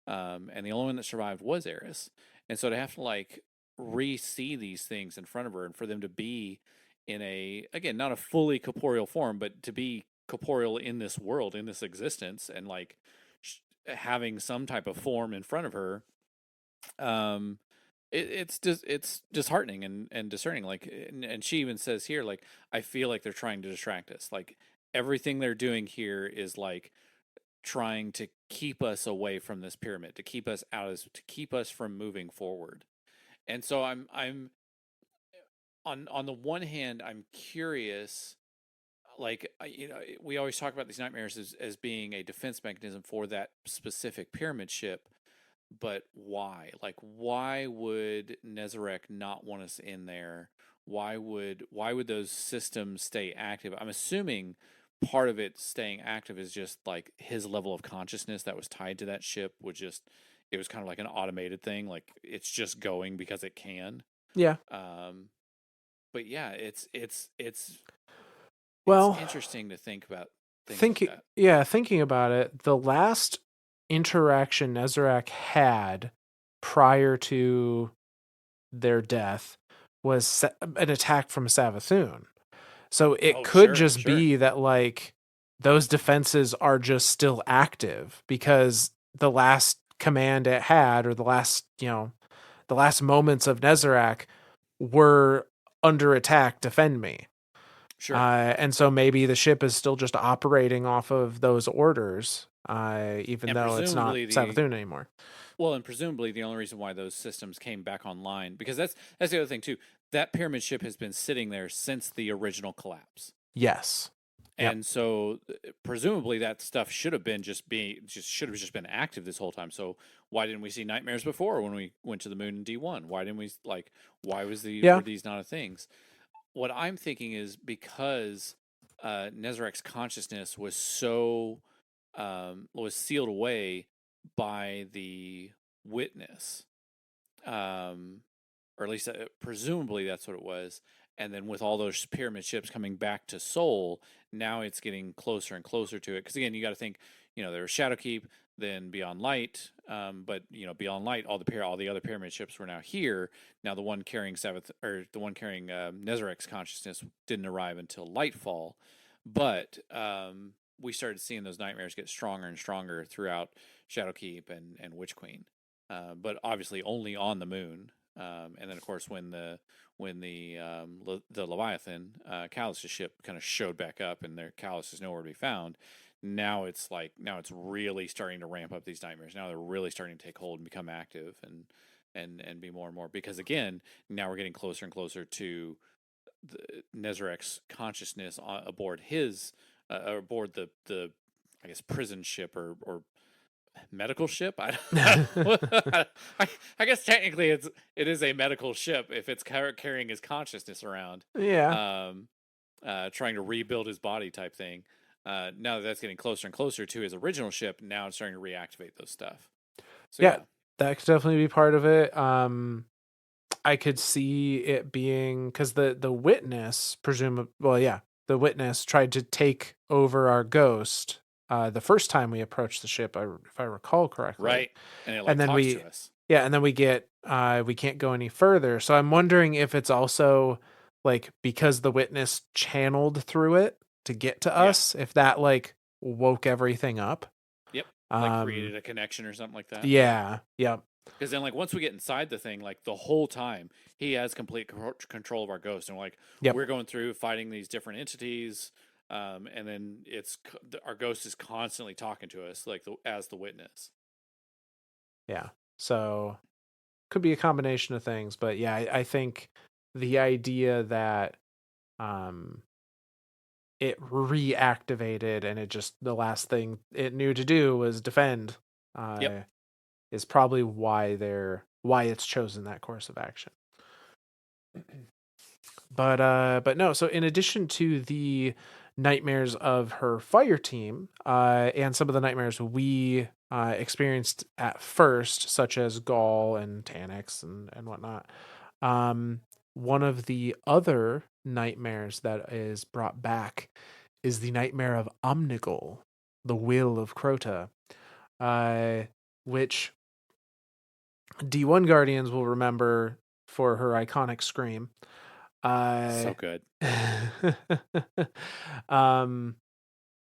Speaker 1: and the only one that survived was Eris. And so to have to like re-see these things in front of her, and for them to be in a, again, not a fully corporeal form, but to be corporeal in this world, in this existence, and like having some type of form in front of her, um it's disheartening and discerning, like, and she even says here, like, I feel like they're trying to distract us, like everything they're doing here is like trying to keep us away from this pyramid, to keep us to keep us from moving forward. And so I'm on the one hand, I'm curious, like, we always talk about these nightmares as being a defense mechanism for that specific pyramid ship. But why? Like, why would Nezarek not want us in there? Why would those systems stay active? I'm assuming part of it staying active is just like his level of consciousness that was tied to that ship was just, it was kind of like an automated thing, like it's just going because it can.
Speaker 2: Yeah.
Speaker 1: Um but yeah, it's
Speaker 2: Well,
Speaker 1: interesting to think about things like that.
Speaker 2: thinking about it, the last interaction Nezarek had prior to their death was an attack from Savathun. So it
Speaker 1: Oh,
Speaker 2: could
Speaker 1: sure,
Speaker 2: just
Speaker 1: sure.
Speaker 2: be that like those defenses are just still active because the last command it had, or the last, the last moments of Nezarek were under attack, defend me.
Speaker 1: Sure.
Speaker 2: And so maybe the ship is still just operating off of those orders, even
Speaker 1: And
Speaker 2: though it's not
Speaker 1: presumably the
Speaker 2: Savathun anymore.
Speaker 1: Well, and presumably the only reason why those systems came back online, because that's the other thing too. That pyramid ship has been sitting there since the original collapse,
Speaker 2: Yes. Yep.
Speaker 1: and so presumably that stuff should have just been active this whole time. So why didn't we see nightmares before when we went to the moon in D1? Why didn't we, like,
Speaker 2: Yeah.
Speaker 1: were these not a things? What I'm thinking is because Nezarek's consciousness was so was sealed away by the witness, um, or at least presumably that's what it was. And then with all those pyramid ships coming back to Seoul, now it's getting closer and closer to it. Because again, you got to think, there was Shadowkeep, then Beyond Light, but Beyond Light, all the other pyramid ships were now here. Now the one carrying Nezarek's consciousness didn't arrive until Lightfall, but we started seeing those nightmares get stronger and stronger throughout Shadowkeep and Witch Queen, but obviously only on the moon. And then of course when the Leviathan, Callus's ship, kind of showed back up, and their Callus is nowhere to be found. Now it's really starting to ramp up these nightmares. Now they're really starting to take hold and become active and be more and more, because again, now we're getting closer and closer to the Nezarek's consciousness aboard aboard the I guess prison ship or medical ship. I guess technically it is a medical ship if it's carrying his consciousness around,
Speaker 2: Yeah.
Speaker 1: um, trying to rebuild his body type thing. Now that that's getting closer and closer to his original ship, now it's starting to reactivate those stuff. So
Speaker 2: Yeah.
Speaker 1: yeah,
Speaker 2: That could definitely be part of it. I could see it being because the witness, the witness tried to take over our ghost the first time we approached the ship, if I recall correctly.
Speaker 1: right. And it like
Speaker 2: And then
Speaker 1: talks to
Speaker 2: we,
Speaker 1: us.
Speaker 2: yeah, and then we can't go any further. So I'm wondering if it's also like because the witness channeled through it to get to
Speaker 1: Yeah.
Speaker 2: us, if that like woke everything up.
Speaker 1: Yep. Like
Speaker 2: Um,
Speaker 1: created a connection or something like that. Yeah.
Speaker 2: yeah, yep,
Speaker 1: Because then, like, once we get inside the thing, like the whole time he has complete control of our ghost, and like
Speaker 2: yep,
Speaker 1: we're going through fighting these different entities. and then our ghost is constantly talking to us, like as the witness.
Speaker 2: Yeah. So could be a combination of things, but yeah, I think the idea that um it reactivated and it just the last thing it knew to do was defend
Speaker 1: Yep.
Speaker 2: uh is probably why it's chosen that course of action. But no, so in addition to the nightmares of her fire team, and some of the nightmares we experienced at first, such as Gaul and Tanix and whatnot, um, one of the other nightmares that is brought back is the nightmare of Omnigul, the will of Crota, uh, which D1 Guardians will remember for her iconic scream. Uh,
Speaker 1: So good.
Speaker 2: um,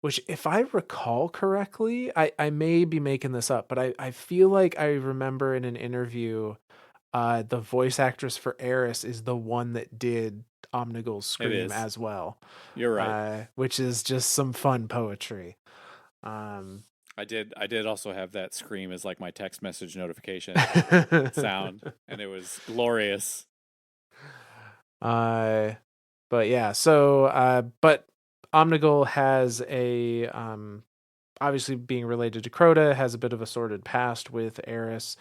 Speaker 2: which, if I recall correctly, I may be making this up, but I feel like I remember in an interview, the voice actress for Eris is the one that did Omnigul's
Speaker 1: It
Speaker 2: scream
Speaker 1: is.
Speaker 2: as well,
Speaker 1: You're right.
Speaker 2: which is just some fun poetry. Um,
Speaker 1: I did also have that scream as like my text message notification sound, and it was glorious.
Speaker 2: uh, but yeah, so but Omnigul has a obviously being related to Crota, has a bit of a sordid past with Eris,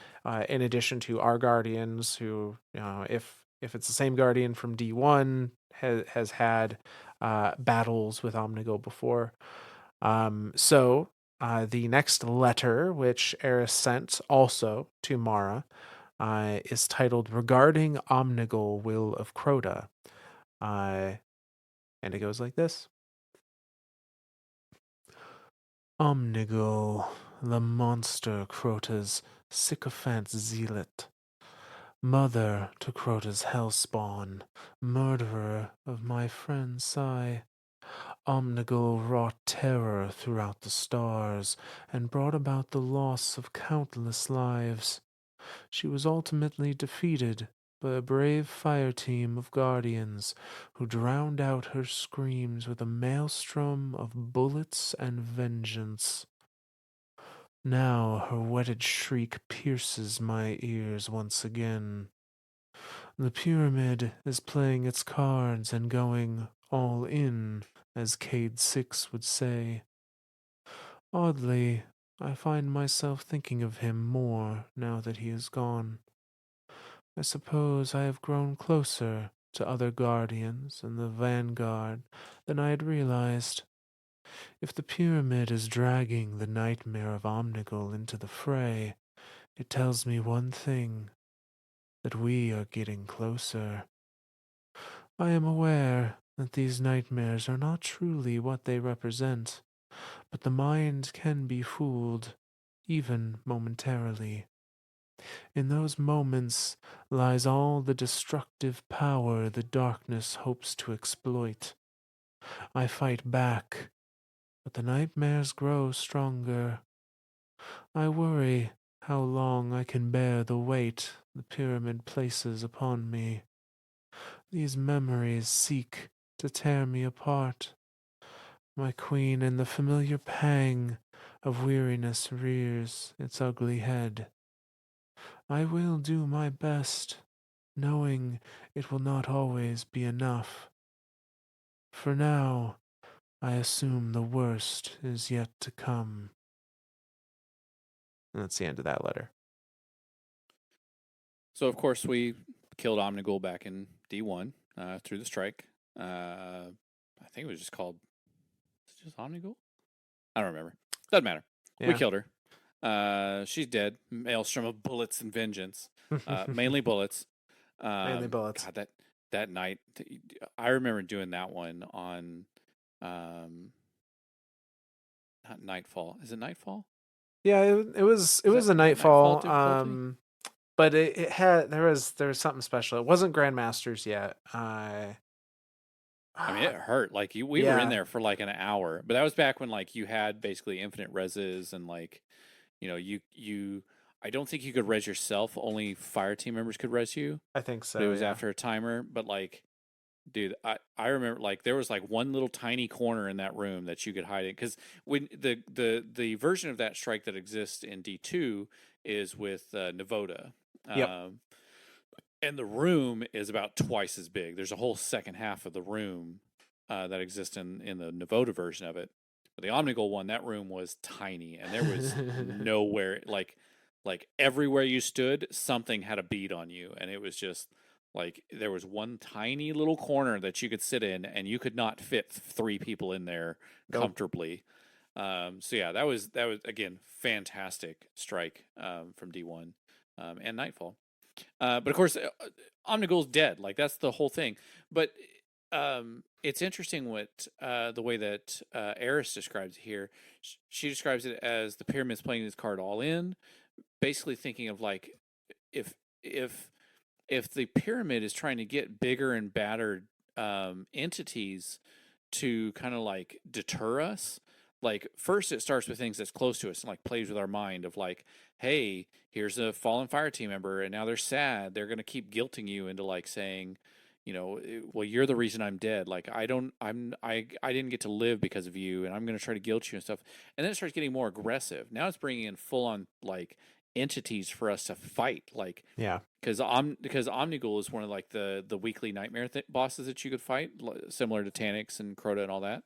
Speaker 2: in addition to our guardians, who, if it's the same guardian from D1, has had battles with Omnigul before. So the next letter, which Eris sent also to Mara, is titled "Regarding Omnigul, Will of Crota," uh, and it goes like this. Omnigul, the monster Crota's sycophant zealot, mother to Crota's hellspawn, murderer of my friend Sai. Omnigul wrought terror throughout the stars and brought about the loss of countless lives. She was ultimately defeated by a brave fire team of guardians who drowned out her screams with a maelstrom of bullets and vengeance. Now her whetted shriek pierces my ears once again. The pyramid is playing its cards and going all in, as Cade 6 would say. Oddly, I find myself thinking of him more now that he is gone. I suppose I have grown closer to other guardians in the vanguard than I had realized. If the pyramid is dragging the nightmare of Omnigul into the fray, it tells me one thing, that we are getting closer. I am aware that these nightmares are not truly what they represent, but the mind can be fooled, even momentarily. In those moments lies all the destructive power the darkness hopes to exploit. I fight back, but the nightmares grow stronger. I worry how long I can bear the weight the pyramid places upon me. These memories seek to tear me apart. My queen, and the familiar pang of weariness rears its ugly head. I will do my best, knowing it will not always be enough. For now, I assume the worst is yet to come. And that's the end of that letter.
Speaker 1: So of course we killed Omnigul back in D1 through the strike. I think it was just called just Omnigul. I don't remember. Doesn't matter. We
Speaker 2: Yeah.
Speaker 1: killed her. She's dead. Maelstrom of bullets and vengeance. Mainly bullets.
Speaker 2: Mainly bullets.
Speaker 1: God, that night, I remember doing that one on, not Nightfall. Is it Nightfall?
Speaker 2: Yeah, it
Speaker 1: Is
Speaker 2: was a
Speaker 1: that Nightfall
Speaker 2: nightfall.
Speaker 1: difficulty?
Speaker 2: But it had there was something special. It wasn't Grandmasters yet.
Speaker 1: I mean, it hurt. Like we were in
Speaker 2: Yeah,
Speaker 1: there for like an hour, but that was back when like you had basically infinite reses and like you. I don't think you could res yourself. Only fire team members could res you,
Speaker 2: I think
Speaker 1: but it
Speaker 2: so.
Speaker 1: was
Speaker 2: Yeah.
Speaker 1: after a timer. But like Dude, I remember like there was like one little tiny corner in that room that you could hide in because when the version of that strike that exists in D2 is with Navoda,
Speaker 2: Yep.
Speaker 1: um, and the room is about twice as big. There's a whole second half of the room that exists in the Navoda version of it. But the Omnigul one, that room was tiny, and there was nowhere like everywhere you stood, something had a bead on you, and it was just like there was one tiny little corner that you could sit in, and you could not fit three people in there
Speaker 2: Nope.
Speaker 1: comfortably. So yeah, that was again fantastic strike from D1 and Nightfall. But of course, Omnigul's dead. Like that's the whole thing. But it's interesting what the way that Eris describes it here. She describes it as the pyramids playing this card all in, basically thinking of like if if if the pyramid is trying to get bigger and badder entities to kind of like deter us, like first it starts with things that's close to us and like plays with our mind of like, hey, here's a fallen fire team member and now they're sad, they're going to keep guilting you into like saying, well, you're the reason I'm dead, like I didn't get to live because of you and I'm going to try to guilt you and stuff. And then it starts getting more aggressive. Now it's bringing in full on like entities for us to fight, like
Speaker 2: Yeah.
Speaker 1: because Omnigul is one of like the weekly nightmare bosses that you could fight, similar to Taniks and Crota and all that.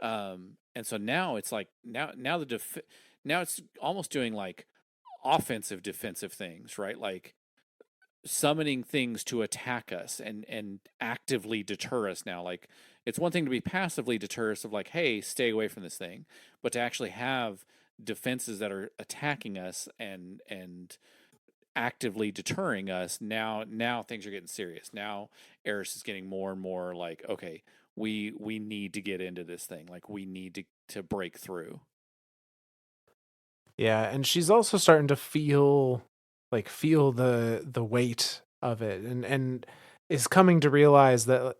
Speaker 1: And so now it's like now it's almost doing like offensive defensive things, right? Like summoning things to attack us and actively deter us now. Like it's one thing to be passively deter us of like, hey, stay away from this thing, but to actually have defenses that are attacking us and actively deterring us. Now things are getting serious. Now Eris is getting more and more like, okay, we need to get into this thing, like we need to break through.
Speaker 2: Yeah, and she's also starting to feel the weight of it, and is coming to realize that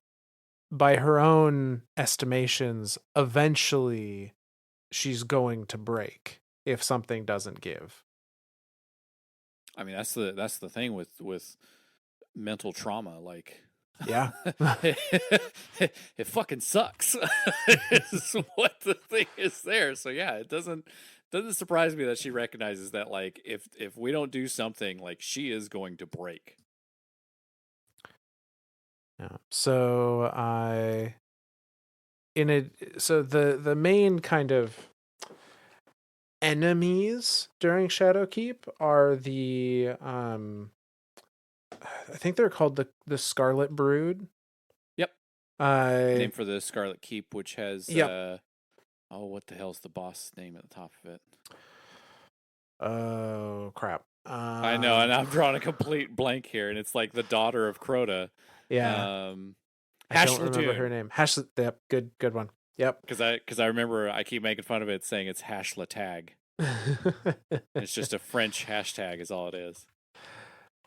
Speaker 2: by her own estimations, eventually she's going to break if something doesn't give.
Speaker 1: I mean, that's the thing with mental trauma, like
Speaker 2: Yeah.
Speaker 1: it fucking sucks. Is what the thing is there. So yeah, it doesn't surprise me that she recognizes that like if we don't do something, like she is going to break.
Speaker 2: Yeah. So I in it so the main kind of enemies during Shadowkeep are the I think they're called the Scarlet Brood.
Speaker 1: Yep.
Speaker 2: Uh
Speaker 1: Name for the Scarlet Keep, which has
Speaker 2: yep.
Speaker 1: oh, what the hell's the boss's name at the top of it?
Speaker 2: Oh crap.
Speaker 1: I know, and I'm drawing a complete blank here, and it's like the daughter of Crota.
Speaker 2: Yeah.
Speaker 1: Um
Speaker 2: I
Speaker 1: Hash
Speaker 2: don't remember her
Speaker 1: Ladoon.
Speaker 2: name. Yep, good one. Yep.
Speaker 1: Because I remember I keep making fun of it saying it's hash la tag. It's just a French hashtag is all it is.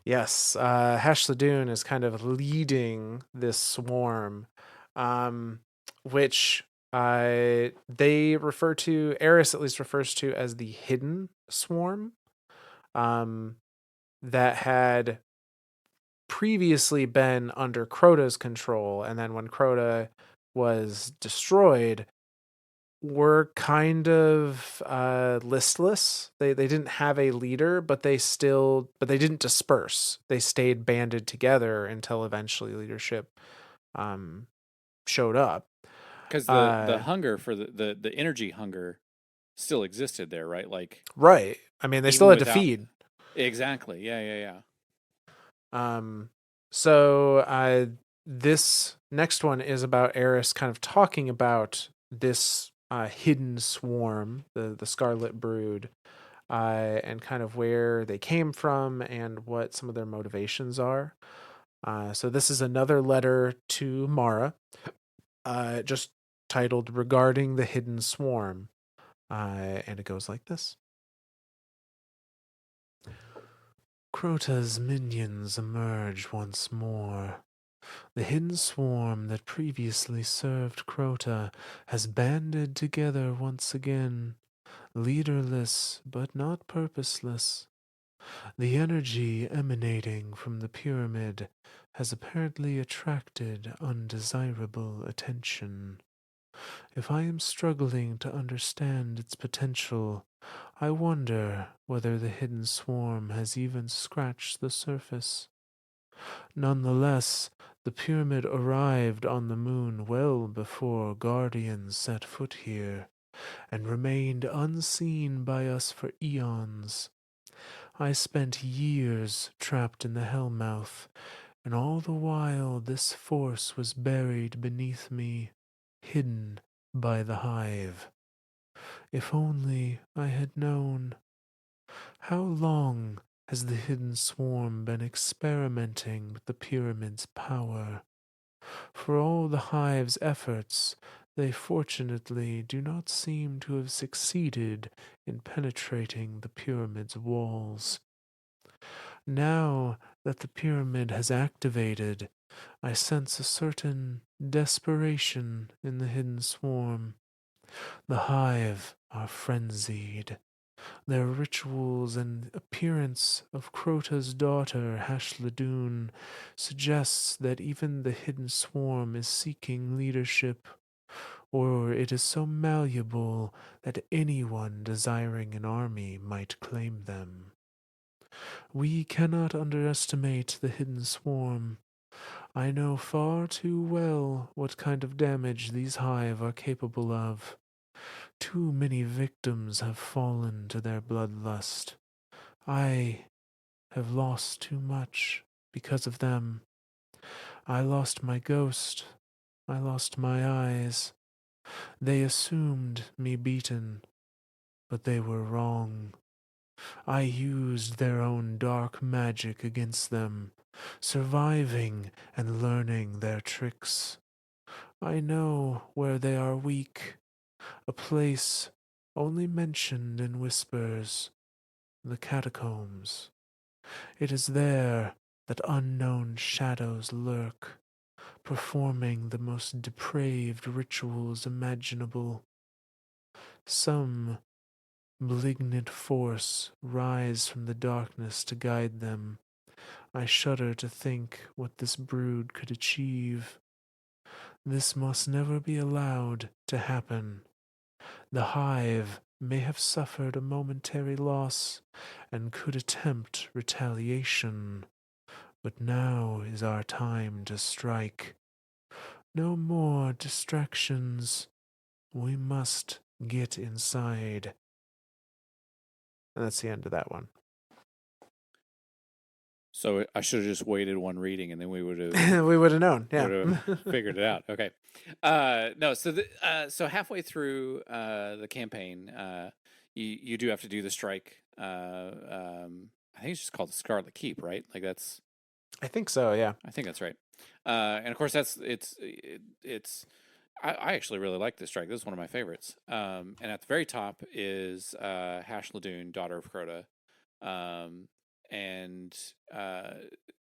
Speaker 2: Yes, Hash Ladoon is kind of leading this swarm, um, which they refer to, Eris at least refers to as the hidden swarm, um, that had previously been under Crota's control, and then when Crota was destroyed, were kind of listless. They didn't have a leader, but they didn't disperse. They stayed banded together until eventually leadership um showed up.
Speaker 1: Because the
Speaker 2: Uh
Speaker 1: hunger for the energy hunger still existed there, right? Like
Speaker 2: right. I mean, they still
Speaker 1: even
Speaker 2: had to
Speaker 1: without
Speaker 2: feed.
Speaker 1: exactly. Yeah, yeah, yeah.
Speaker 2: Um so this next one is about Eris kind of talking about this hidden swarm, the Scarlet Brood, and kind of where they came from and what some of their motivations are. So this is another letter to Mara, just titled "Regarding the Hidden Swarm," and it goes like this: Crota's minions emerge once more. The hidden swarm that previously served Crota has banded together once again, leaderless but not purposeless. The energy emanating from the pyramid has apparently attracted undesirable attention. If I am struggling to understand its potential, I wonder whether the hidden swarm has even scratched the surface. Nonetheless, the pyramid arrived on the moon well before guardians set foot here, and remained unseen by us for eons. I spent years trapped in the Hellmouth, and all the while this force was buried beneath me, hidden by the hive. If only I had known. How long has the hidden swarm been experimenting with the pyramid's power? For all the hive's efforts, they fortunately do not seem to have succeeded in penetrating the pyramid's walls. Now that the pyramid has activated, I sense a certain desperation in the hidden swarm. The hive are frenzied. Their rituals and appearance of Crota's daughter, Hashladun, suggests that even the hidden swarm is seeking leadership, or it is so malleable that anyone desiring an army might claim them. We cannot underestimate the hidden swarm. I know far too well what kind of damage these hive are capable of. Too many victims have fallen to their bloodlust. I have lost too much because of them. I lost my ghost. I lost my eyes. They assumed me beaten, but they were wrong. I used their own dark magic against them, surviving and learning their tricks. I know where they are weak, a place only mentioned in whispers, the catacombs. It is there that unknown shadows lurk, performing the most depraved rituals imaginable. Some malignant force rise from the darkness to guide them. I shudder to think what this brood could achieve. This must never be allowed to happen. The hive may have suffered a momentary loss and could attempt retaliation, but now is our time to strike. No more distractions. We must get inside. And that's the end of that one.
Speaker 1: So I should have just waited one reading, and then we would have
Speaker 2: We would have known, yeah.
Speaker 1: figured it out. Okay. No. So halfway through the campaign, you do have to do the strike. I think it's just called the Scarlet Keep, right? Like that's.
Speaker 2: I think so, yeah.
Speaker 1: I think that's right. And of course, it's. I actually really like this strike. This is one of my favorites. And at the very top is Hashladun, daughter of Crota. Um, and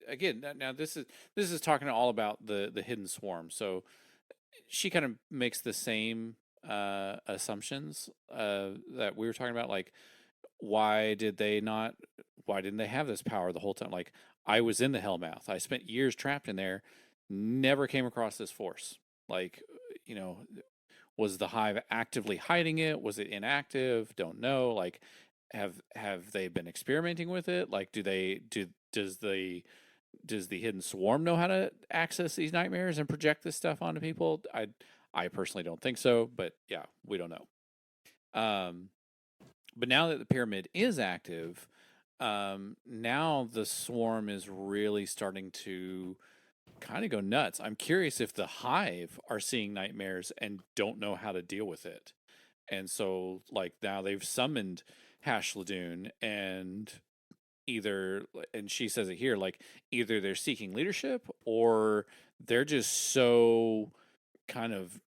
Speaker 1: again, now this is talking all about the hidden swarm. So she kind of makes the same assumptions that we were talking about. Like, why did they not? Why didn't they have this power the whole time? Like, I was in the Hellmouth. I spent years trapped in there. Never came across this force. Like, you know, was the hive actively hiding it? Was it inactive? Don't know. Like, have they been experimenting with it? Like, does the hidden swarm know how to access these nightmares and project this stuff onto people? I personally don't think so, but yeah, we don't know. But now that the pyramid is active, now the swarm is really starting to kind of go nuts. I'm curious if the hive are seeing nightmares and don't know how to deal with it. And so, like, now they've summoned Hashladun, and and she says it here, like, either they're seeking leadership or they're just so kind of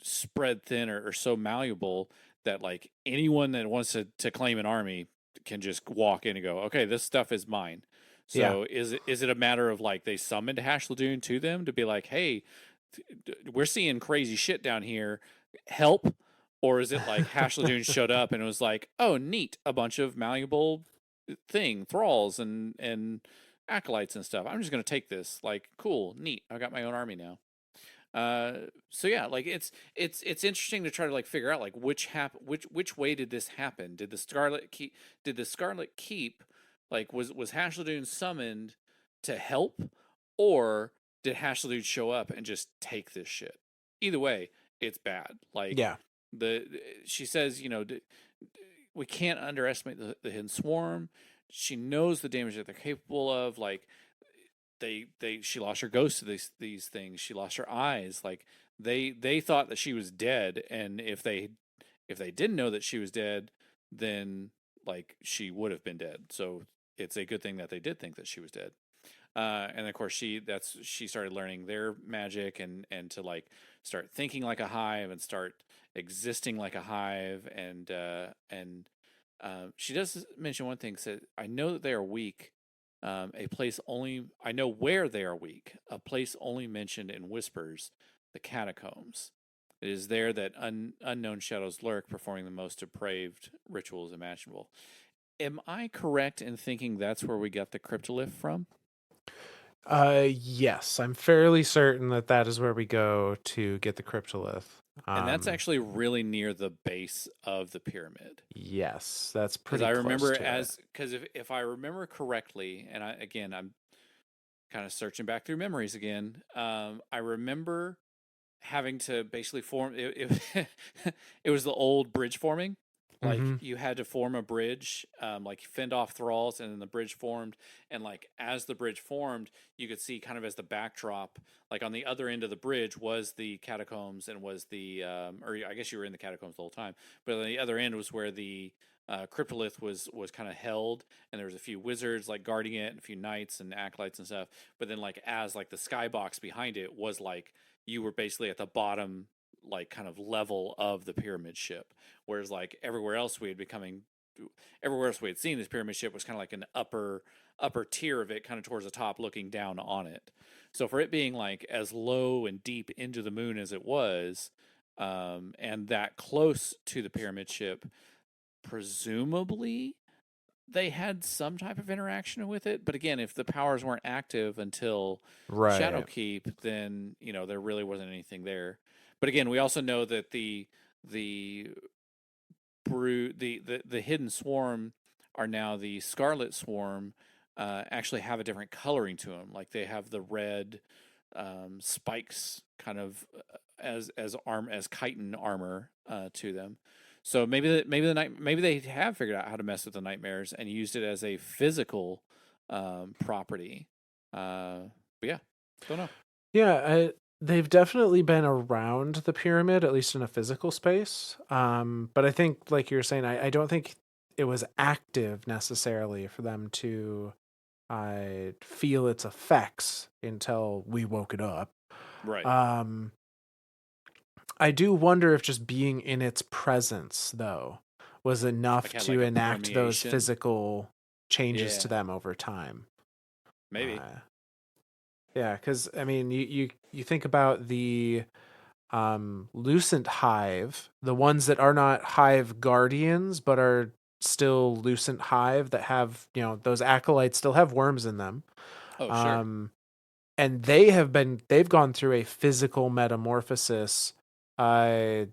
Speaker 1: spread thin or so malleable that, like, anyone that wants to claim an army can just walk in and go, okay, this stuff is mine.
Speaker 2: Yeah.
Speaker 1: So is it a matter of, like, they summoned Hashladun to them to be like, hey, we're seeing crazy shit down here, help? Or is it like Hashladun showed up and it was like, oh, neat, a bunch of malleable thralls and acolytes and stuff. I'm just gonna take this. Like, cool, neat. I got my own army now. So yeah, like it's interesting to try to like figure out like which way did this happen? Did the Scarlet Keep like was Hasheldoon summoned to help, or did Hasheldoon show up and just take this shit? Either way, it's bad. Like
Speaker 2: Yeah.
Speaker 1: the she says, we can't underestimate the hidden swarm. She knows the damage that they're capable of. Like she lost her ghost to these things. She lost her eyes. Like they thought that she was dead, and if they didn't know that she was dead, then like she would have been dead. So it's a good thing that they did think that she was dead. And of course she started learning their magic and to like start thinking like a hive and start existing like a hive and she does mention one thing. Said, I know that they are weak. A place only I know where they are weak. A place only mentioned in whispers, the catacombs. It is there that unknown shadows lurk, performing the most depraved rituals imaginable. Am I correct in thinking that's where we got the cryptolith from?
Speaker 2: Yes, I'm fairly certain that that is where we go to get the cryptolith.
Speaker 1: And that's actually really near the base of the pyramid.
Speaker 2: Yes, that's
Speaker 1: Because
Speaker 2: pretty
Speaker 1: I
Speaker 2: close
Speaker 1: remember
Speaker 2: to it.
Speaker 1: because if I remember correctly, and I'm kind of searching back through memories again. I remember having to basically form it. It was the old bridge forming. Like
Speaker 2: Mm-hmm.
Speaker 1: you had to form a bridge, like fend off thralls, and then the bridge formed. And like as the bridge formed, you could see kind of as the backdrop, like on the other end of the bridge was the catacombs, and was the or I guess you were in the catacombs the whole time, but on the other end was where the cryptolith was kind of held, and there was a few wizards like guarding it, and a few knights and acolytes and stuff. But then like as like the skybox behind it was like you were basically at the bottom like kind of level of the pyramid ship, whereas like everywhere else we had seen this pyramid ship was kind of like an upper tier of it, kind of towards the top looking down on it. So for it being like as low and deep into the moon as it was, and that close to the pyramid ship, presumably they had some type of interaction with it. But again, if the powers weren't active until
Speaker 2: Right.
Speaker 1: Shadowkeep, then there really wasn't anything there. But again, we also know that the the hidden swarm are now the Scarlet Swarm. Actually, have a different coloring to them. Like they have the red spikes, kind of as chitin armor to them. So maybe they have figured out how to mess with the nightmares and used it as a physical property. But yeah, don't know.
Speaker 2: Yeah, they've definitely been around the pyramid, at least in a physical space. But I think, like you were saying, I don't think it was active necessarily for them to feel its effects until we woke it up.
Speaker 1: Right.
Speaker 2: Um, I do wonder if just being in its presence, though, was
Speaker 1: Like
Speaker 2: enough
Speaker 1: had
Speaker 2: to
Speaker 1: like a
Speaker 2: enact those
Speaker 1: permeation.
Speaker 2: physical changes to
Speaker 1: Yeah,
Speaker 2: them over time.
Speaker 1: maybe.
Speaker 2: Uh, yeah, because I mean, you think about the Lucent Hive, the ones that are not Hive Guardians but are still Lucent Hive that have, those acolytes still have worms in them.
Speaker 1: Oh, sure.
Speaker 2: Um, and they've gone through a physical metamorphosis uh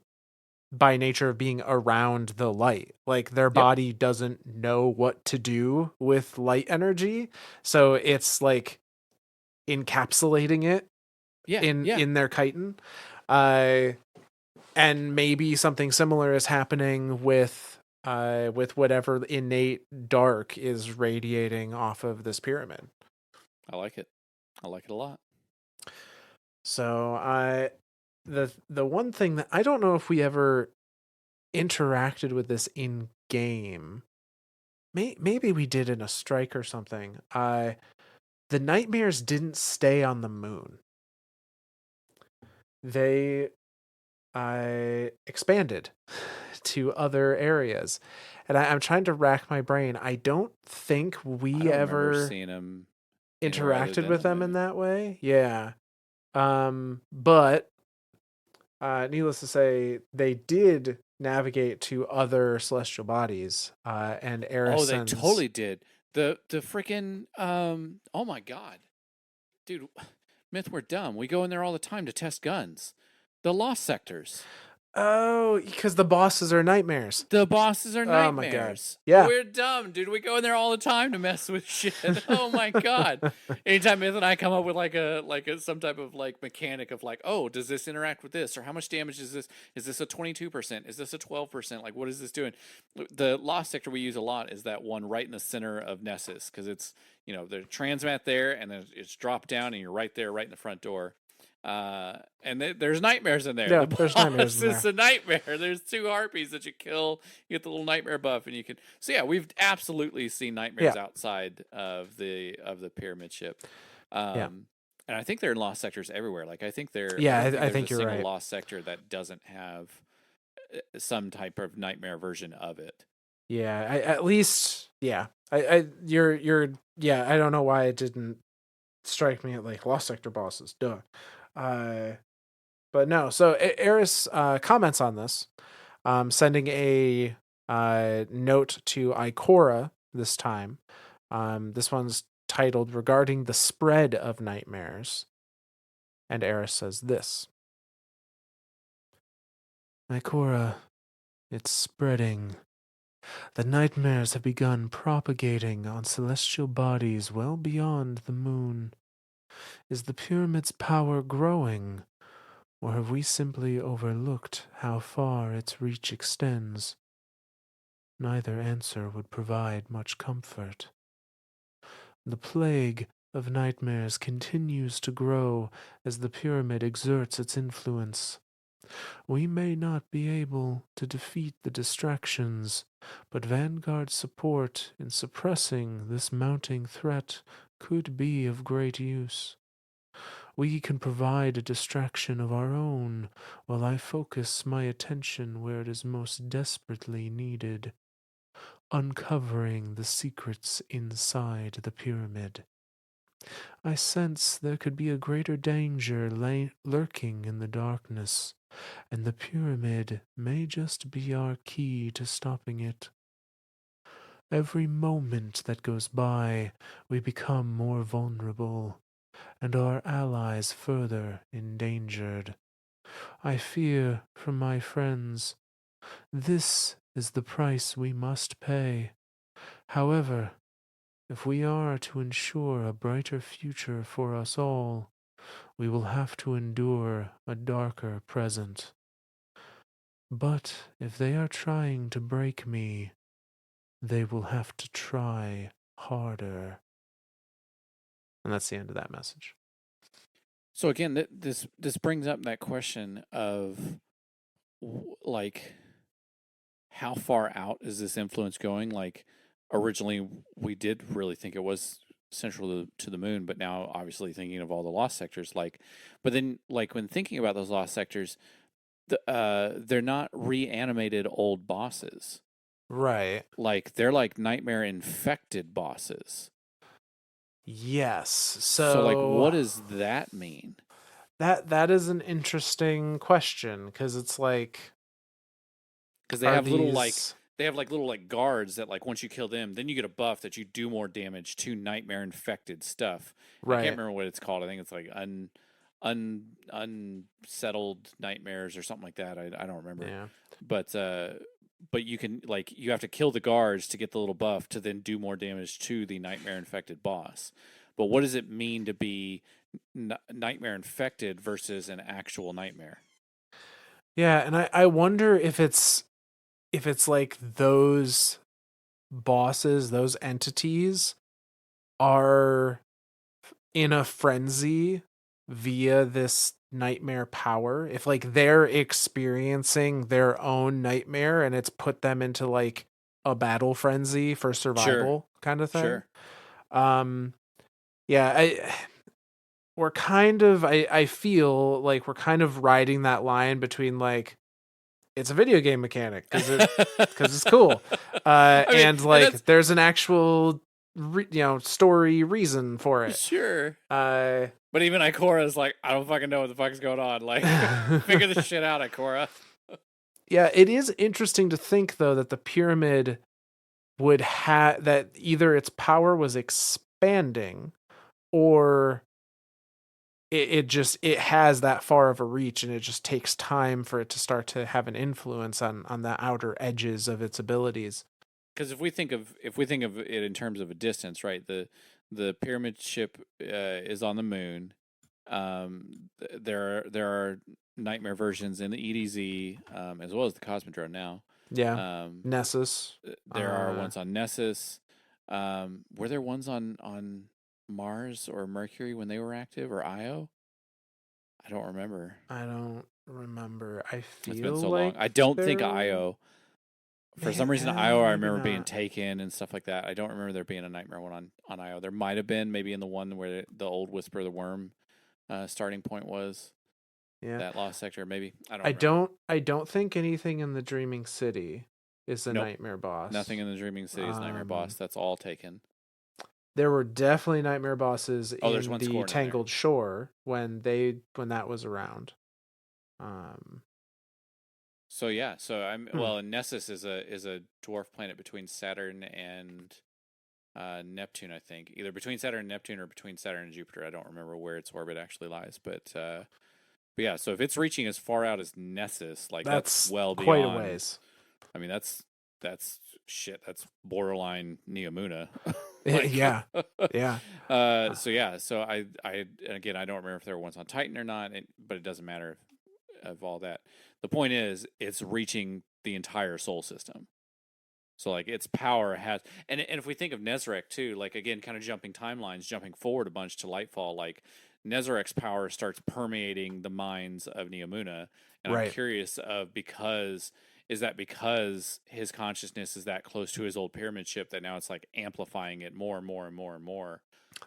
Speaker 2: by nature of being around the light. Like their
Speaker 1: Yep.
Speaker 2: body doesn't know what to do with light energy. So it's like encapsulating it
Speaker 1: Yeah.
Speaker 2: in
Speaker 1: Yeah.
Speaker 2: in their chitin. Uh and maybe something similar is happening with whatever innate dark is radiating off of this pyramid.
Speaker 1: I like it. I like it a lot.
Speaker 2: So the one thing that I don't know if we ever interacted with this in game. Maybe we did in a strike or something. The nightmares didn't stay on the moon. They expanded to other areas. And I'm trying to rack my brain. I don't think
Speaker 1: I
Speaker 2: we
Speaker 1: don't remember
Speaker 2: ever
Speaker 1: seeing him anywhere other
Speaker 2: interacted
Speaker 1: than
Speaker 2: with
Speaker 1: the
Speaker 2: them in
Speaker 1: moon.
Speaker 2: that way. Yeah. But needless to say, they did navigate to other celestial bodies. And
Speaker 1: Oh,
Speaker 2: Eris
Speaker 1: they
Speaker 2: sends
Speaker 1: totally did. The freaking oh my god, dude, Myth, we're dumb. We go in there all the time to test guns. The lost sectors.
Speaker 2: Oh, because the bosses are nightmares.
Speaker 1: The bosses are
Speaker 2: Oh my god.
Speaker 1: nightmares.
Speaker 2: Yeah.
Speaker 1: We're dumb, dude. We go in there all the time to mess with shit. Oh my god. Anytime Myth and I come up with some type of like mechanic of like, oh, does this interact with this? Or how much damage is this? Is this a 22%? Is this a 12%? Like, what is this doing? The lost sector we use a lot is that one right in the center of Nessus, because it's, the transmat there, and then it's dropped down, and you're right there, right in the front door. And there's nightmares in there.
Speaker 2: Yeah,
Speaker 1: The
Speaker 2: there's nightmares
Speaker 1: boss
Speaker 2: in
Speaker 1: is a nightmare. There's 2 harpies that you kill. You get the little nightmare buff, and you can. So yeah, we've absolutely seen nightmares
Speaker 2: Yeah.
Speaker 1: outside of the pyramid ship.
Speaker 2: Yeah.
Speaker 1: And I think they're in lost sectors everywhere. Like I think they're.
Speaker 2: Yeah,
Speaker 1: I don't think
Speaker 2: I
Speaker 1: there's
Speaker 2: think
Speaker 1: a
Speaker 2: you're
Speaker 1: single
Speaker 2: right.
Speaker 1: lost sector that doesn't have some type of nightmare version of it.
Speaker 2: Yeah, at least yeah. You're yeah, I don't know why it didn't strike me at like Lost Sector bosses. Duh. But no, so Eris comments on this, sending a note to Ikora this time. This one's titled Regarding the Spread of Nightmares. And Eris says this: Ikora, it's spreading. The nightmares have begun propagating on celestial bodies well beyond the moon. Is the pyramid's power growing, or have we simply overlooked how far its reach extends? Neither answer would provide much comfort. The plague of nightmares continues to grow as the pyramid exerts its influence. We may not be able to defeat the distractions, but Vanguard's support in suppressing this mounting threat could be of great use. We can provide a distraction of our own while I focus my attention where it is most desperately needed, uncovering the secrets inside the pyramid. I sense there could be a greater danger lurking in the darkness, and the pyramid may just be our key to stopping it. Every moment that goes by, we become more vulnerable, and our allies further endangered. I fear for my friends. This is the price we must pay. However, if we are to ensure a brighter future for us all, we will have to endure a darker present. But if they are trying to break me, they will have to try harder. And that's the end of that message.
Speaker 1: So again, this brings up that question of like, how far out is this influence going? Like, originally we did really think it was central to the moon, but now obviously thinking of all the lost sectors, but then like when thinking about those lost sectors, they're not reanimated old bosses.
Speaker 2: Right.
Speaker 1: Like they're like nightmare infected bosses.
Speaker 2: Yes.
Speaker 1: So like, what does that mean?
Speaker 2: That is an interesting question, because it's like,
Speaker 1: because they have little like guards that like once you kill them, then you get a buff that you do more damage to nightmare infected stuff. I can't remember what it's called. I think it's like unsettled nightmares or something like that. I don't remember.
Speaker 2: Yeah.
Speaker 1: But you can you have to kill the guards to get the little buff to then do more damage to the nightmare infected boss. But what does it mean to be nightmare infected versus an actual nightmare?
Speaker 2: Yeah, and I wonder if it's like those bosses, those entities are in a frenzy via this nightmare power. If like they're experiencing their own nightmare and it's put them into like a battle frenzy for survival kind of thing.
Speaker 1: Sure.
Speaker 2: Yeah, we're kind of I feel like we're kind of riding that line between like it's a video game mechanic because it's cool, and like there's an actual story reason for it.
Speaker 1: Sure. But even Ikora is like, I don't fucking know what the fuck is going on. Like, figure this shit out, Ikora.
Speaker 2: Yeah, it is interesting to think though that the pyramid would have that either its power was expanding or it has that far of a reach and it just takes time for it to start to have an influence on the outer edges of its abilities.
Speaker 1: Because if we think of it in terms of a distance, right? The pyramid ship is on the moon. There are nightmare versions in the EDZ, as well as the Cosmodrome now.
Speaker 2: Yeah.
Speaker 1: Um,
Speaker 2: Nessus.
Speaker 1: there are ones on Nessus. Were there ones on Mars or Mercury when they were active, or Io? I don't remember.
Speaker 2: I don't remember. I
Speaker 1: It's been
Speaker 2: feel
Speaker 1: so long.
Speaker 2: like
Speaker 1: I don't think
Speaker 2: there
Speaker 1: Io. For some reason, Io I
Speaker 2: maybe
Speaker 1: remember being
Speaker 2: not.
Speaker 1: taken and stuff like that. I don't remember there being a nightmare one on Io. There might have been, maybe in the one where the old Whisper of the Worm starting point was
Speaker 2: Yeah.
Speaker 1: that lost sector. Maybe I don't
Speaker 2: I
Speaker 1: remember.
Speaker 2: don't think anything in the Dreaming City is a
Speaker 1: Nope,
Speaker 2: nightmare
Speaker 1: nothing
Speaker 2: boss.
Speaker 1: in the Dreaming City is nightmare boss.
Speaker 2: Um
Speaker 1: That's all taken.
Speaker 2: there were definitely nightmare bosses
Speaker 1: Oh, there's
Speaker 2: in
Speaker 1: one
Speaker 2: the
Speaker 1: scorn in there.
Speaker 2: Tangled Shore when that was around. Um
Speaker 1: So yeah, so I'm
Speaker 2: hmm.
Speaker 1: well. And Nessus is a dwarf planet between Saturn and Neptune. I think either between Saturn and Neptune or between Saturn and Jupiter. I don't remember where its orbit actually lies, but yeah, so if it's reaching as far out as Nessus, like that's
Speaker 2: That's
Speaker 1: well
Speaker 2: quite a
Speaker 1: beyond.
Speaker 2: ways.
Speaker 1: I mean, that's shit. That's borderline Neomuna. like,
Speaker 2: Yeah. Yeah. Uh,
Speaker 1: so yeah, so I again, I don't remember if there were ones on Titan or not, but it doesn't matter of all that. The point is, it's reaching the entire soul system. So like its power has, and if we think of Nezarec too, like again, kind of jumping timelines, jumping forward a bunch to Lightfall, like Nezarec's power starts permeating the minds of Neomuna, and I'm
Speaker 2: right.
Speaker 1: curious of because is that because his consciousness is that close to his old pyramid ship that now it's like amplifying it more and more and more and more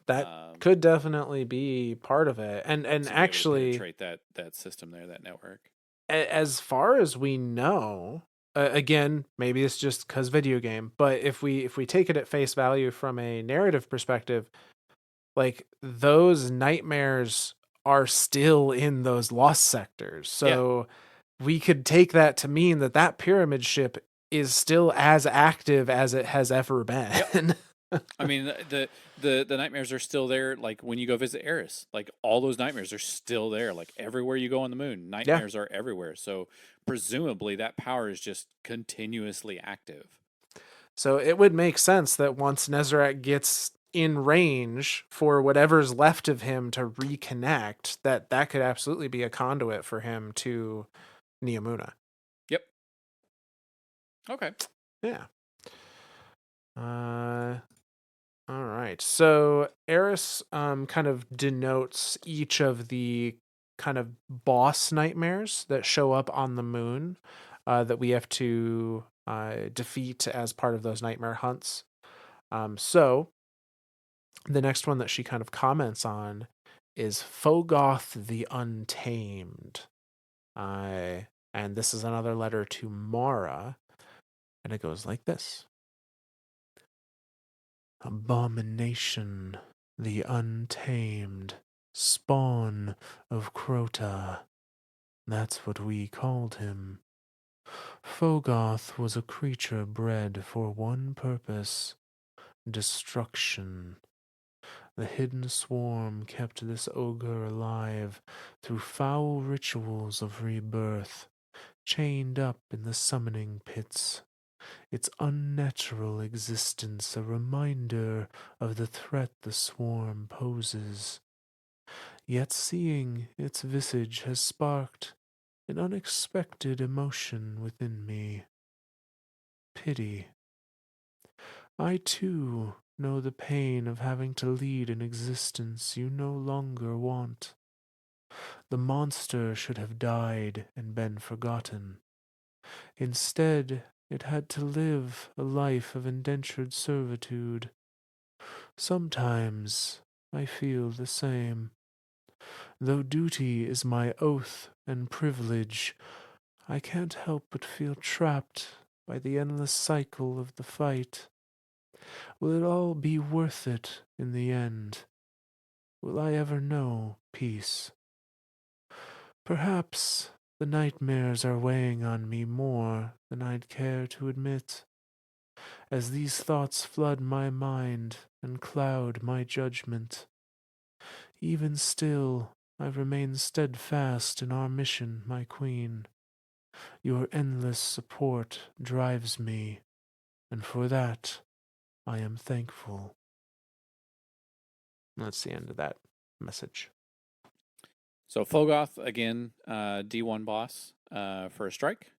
Speaker 2: That
Speaker 1: um,
Speaker 2: could definitely be part of it. And
Speaker 1: to be able to
Speaker 2: actually,
Speaker 1: penetrate that system there, that network.
Speaker 2: as far as we know, again, maybe it's just cuz video game, but if we take it at face value from a narrative perspective, like those nightmares are still in those lost sectors.
Speaker 1: Yeah.
Speaker 2: So we could take that to mean that that pyramid ship is still as active as it has ever
Speaker 1: Yep.
Speaker 2: been.
Speaker 1: I mean, the nightmares are still there. Like when you go visit Eris, like all those nightmares are still there. Like everywhere you go on the moon,
Speaker 2: Yeah.
Speaker 1: nightmares are everywhere. So presumably that power is just continuously active.
Speaker 2: So it would make sense that once Nezarek gets in range for whatever's left of him to reconnect, that could absolutely be a conduit for him to Neomuna.
Speaker 1: Yep. Okay.
Speaker 2: Yeah. Uh all right. So Eris kind of denotes each of the kind of boss nightmares that show up on the moon that we have to defeat as part of those nightmare hunts. So the next one that she kind of comments on is Fogoth the Untamed. And this is another letter to Mara, and it goes like this: Abomination the Untamed, spawn of Crota. That's what we called him. Fogoth was a creature bred for one purpose: destruction. The hidden swarm kept this ogre alive through foul rituals of rebirth, chained up in the summoning pits, its unnatural existence a reminder of the threat the swarm poses. Yet seeing its visage has sparked an unexpected emotion within me: pity. I too know the pain of having to lead an existence you no longer want. The monster should have died and been forgotten. Instead, it had to live a life of indentured servitude. Sometimes I feel the same. Though duty is my oath and privilege, I can't help but feel trapped by the endless cycle of the fight. Will it all be worth it in the end? Will I ever know peace? Perhaps the nightmares are weighing on me more than I'd care to admit. as these thoughts flood my mind and cloud my judgment. Even still, I remain steadfast in our mission, my queen. Your endless support drives me, and for that I am thankful. That's the end of that message.
Speaker 1: So Fogoth again, D1 boss for a strike.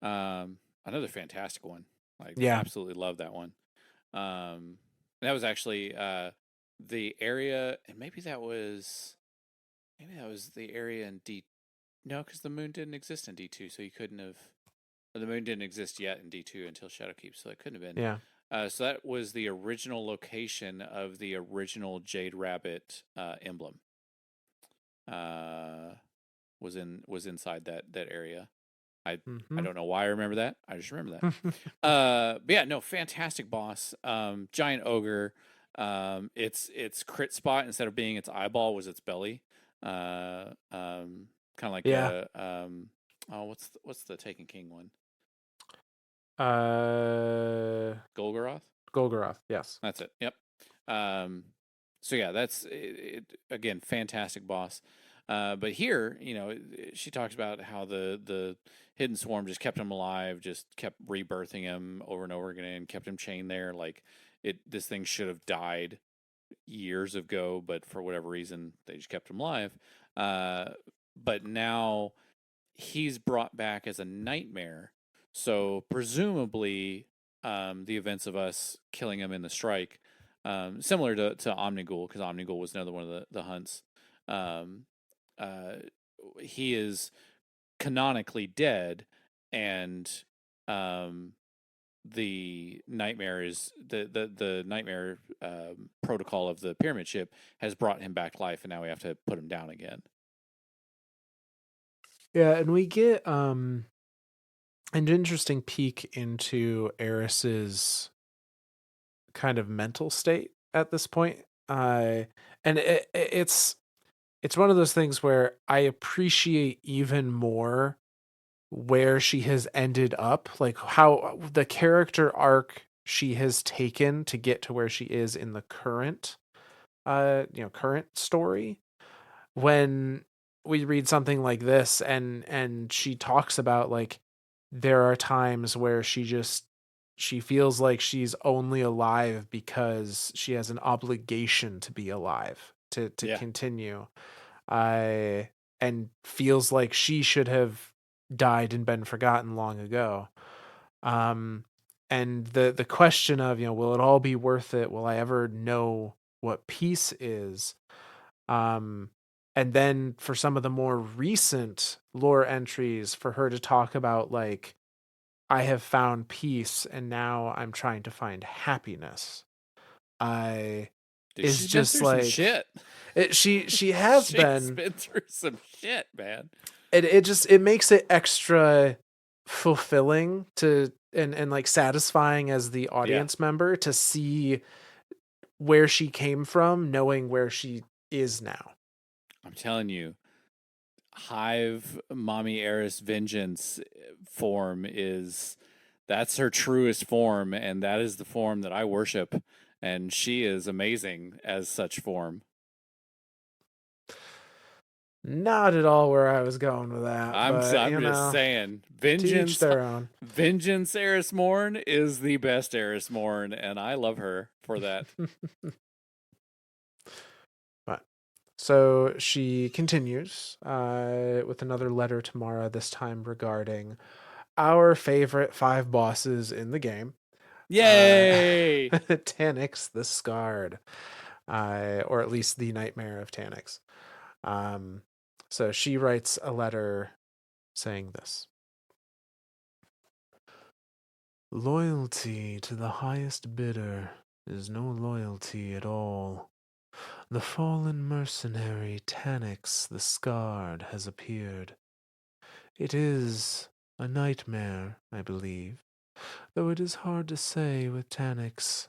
Speaker 1: Another fantastic one. Like
Speaker 2: Yeah.
Speaker 1: absolutely love that one. That was actually the area, and maybe that was the area in D. No, because the moon didn't exist in D2, so you couldn't have. Or the moon didn't exist yet in D2 until Shadowkeep, so it couldn't have been.
Speaker 2: Yeah.
Speaker 1: So that was the original location of the original Jade Rabbit emblem. Was inside that area. I don't know why I remember that. I just remember that. But yeah, no, fantastic boss. Giant ogre. Its crit spot instead of being its eyeball was its belly. Kind of like
Speaker 2: Yeah.
Speaker 1: a oh, what's the Taken King one? Golgoroth.
Speaker 2: Golgoroth, yes.
Speaker 1: That's it. Yep. So yeah, that's again, fantastic boss. But here, she talks about how the hidden swarm just kept him alive, just kept rebirthing him over and over again, and kept him chained there. Like this thing should have died years ago, but for whatever reason, they just kept him alive. But now he's brought back as a nightmare. So presumably, the events of us killing him in the strike, similar to Omnigul, because Omnigul was another one of the hunts. Um, uh, he is canonically dead, and um, the nightmare is the nightmare protocol of the pyramid ship has brought him back to life, and now we have to put him down again.
Speaker 2: Yeah, and we get an interesting peek into Eris's kind of mental state at this point. And it's one of those things where I appreciate even more where she has ended up, like how the character arc she has taken to get to where she is in the current current story. When we read something like this and she talks about like there are times where she feels like she's only alive because she has an obligation to be alive to
Speaker 1: Yeah.
Speaker 2: continue, I and feels like she should have died and been forgotten long ago. um and the question of, will it all be worth it, will I ever know what peace is? um and then for some of the more recent lore entries, for her to talk about like, I have found peace and now I'm trying to find happiness, I
Speaker 1: Dude,
Speaker 2: is
Speaker 1: she's been
Speaker 2: just
Speaker 1: through some
Speaker 2: like
Speaker 1: shit.
Speaker 2: she has
Speaker 1: She's
Speaker 2: been.
Speaker 1: been through some shit, man.
Speaker 2: It makes it extra fulfilling to and like satisfying as the
Speaker 1: Yeah,
Speaker 2: audience member to see where she came from, knowing where she is now.
Speaker 1: I'm telling you, Hive Mommy Eris Vengeance form is that's her truest form, and that is the form that I worship. And she is amazing as such form.
Speaker 2: Not at all where I was going with that, but
Speaker 1: I'm just saying,
Speaker 2: to each their own.
Speaker 1: Vengeance Eris Mourn is the best Eris Mourn, and I love her for that.
Speaker 2: But so she continues with another letter to Mara, this time regarding our favorite 5 bosses in the game.
Speaker 1: Yay!
Speaker 2: Tanyx the Scarred, or at least the Nightmare of Tanyx. So she writes a letter saying this: Loyalty to the highest bidder is no loyalty at all. The fallen mercenary Tanyx the Scarred has appeared. It is a nightmare, I believe, though it is hard to say with Tanyx.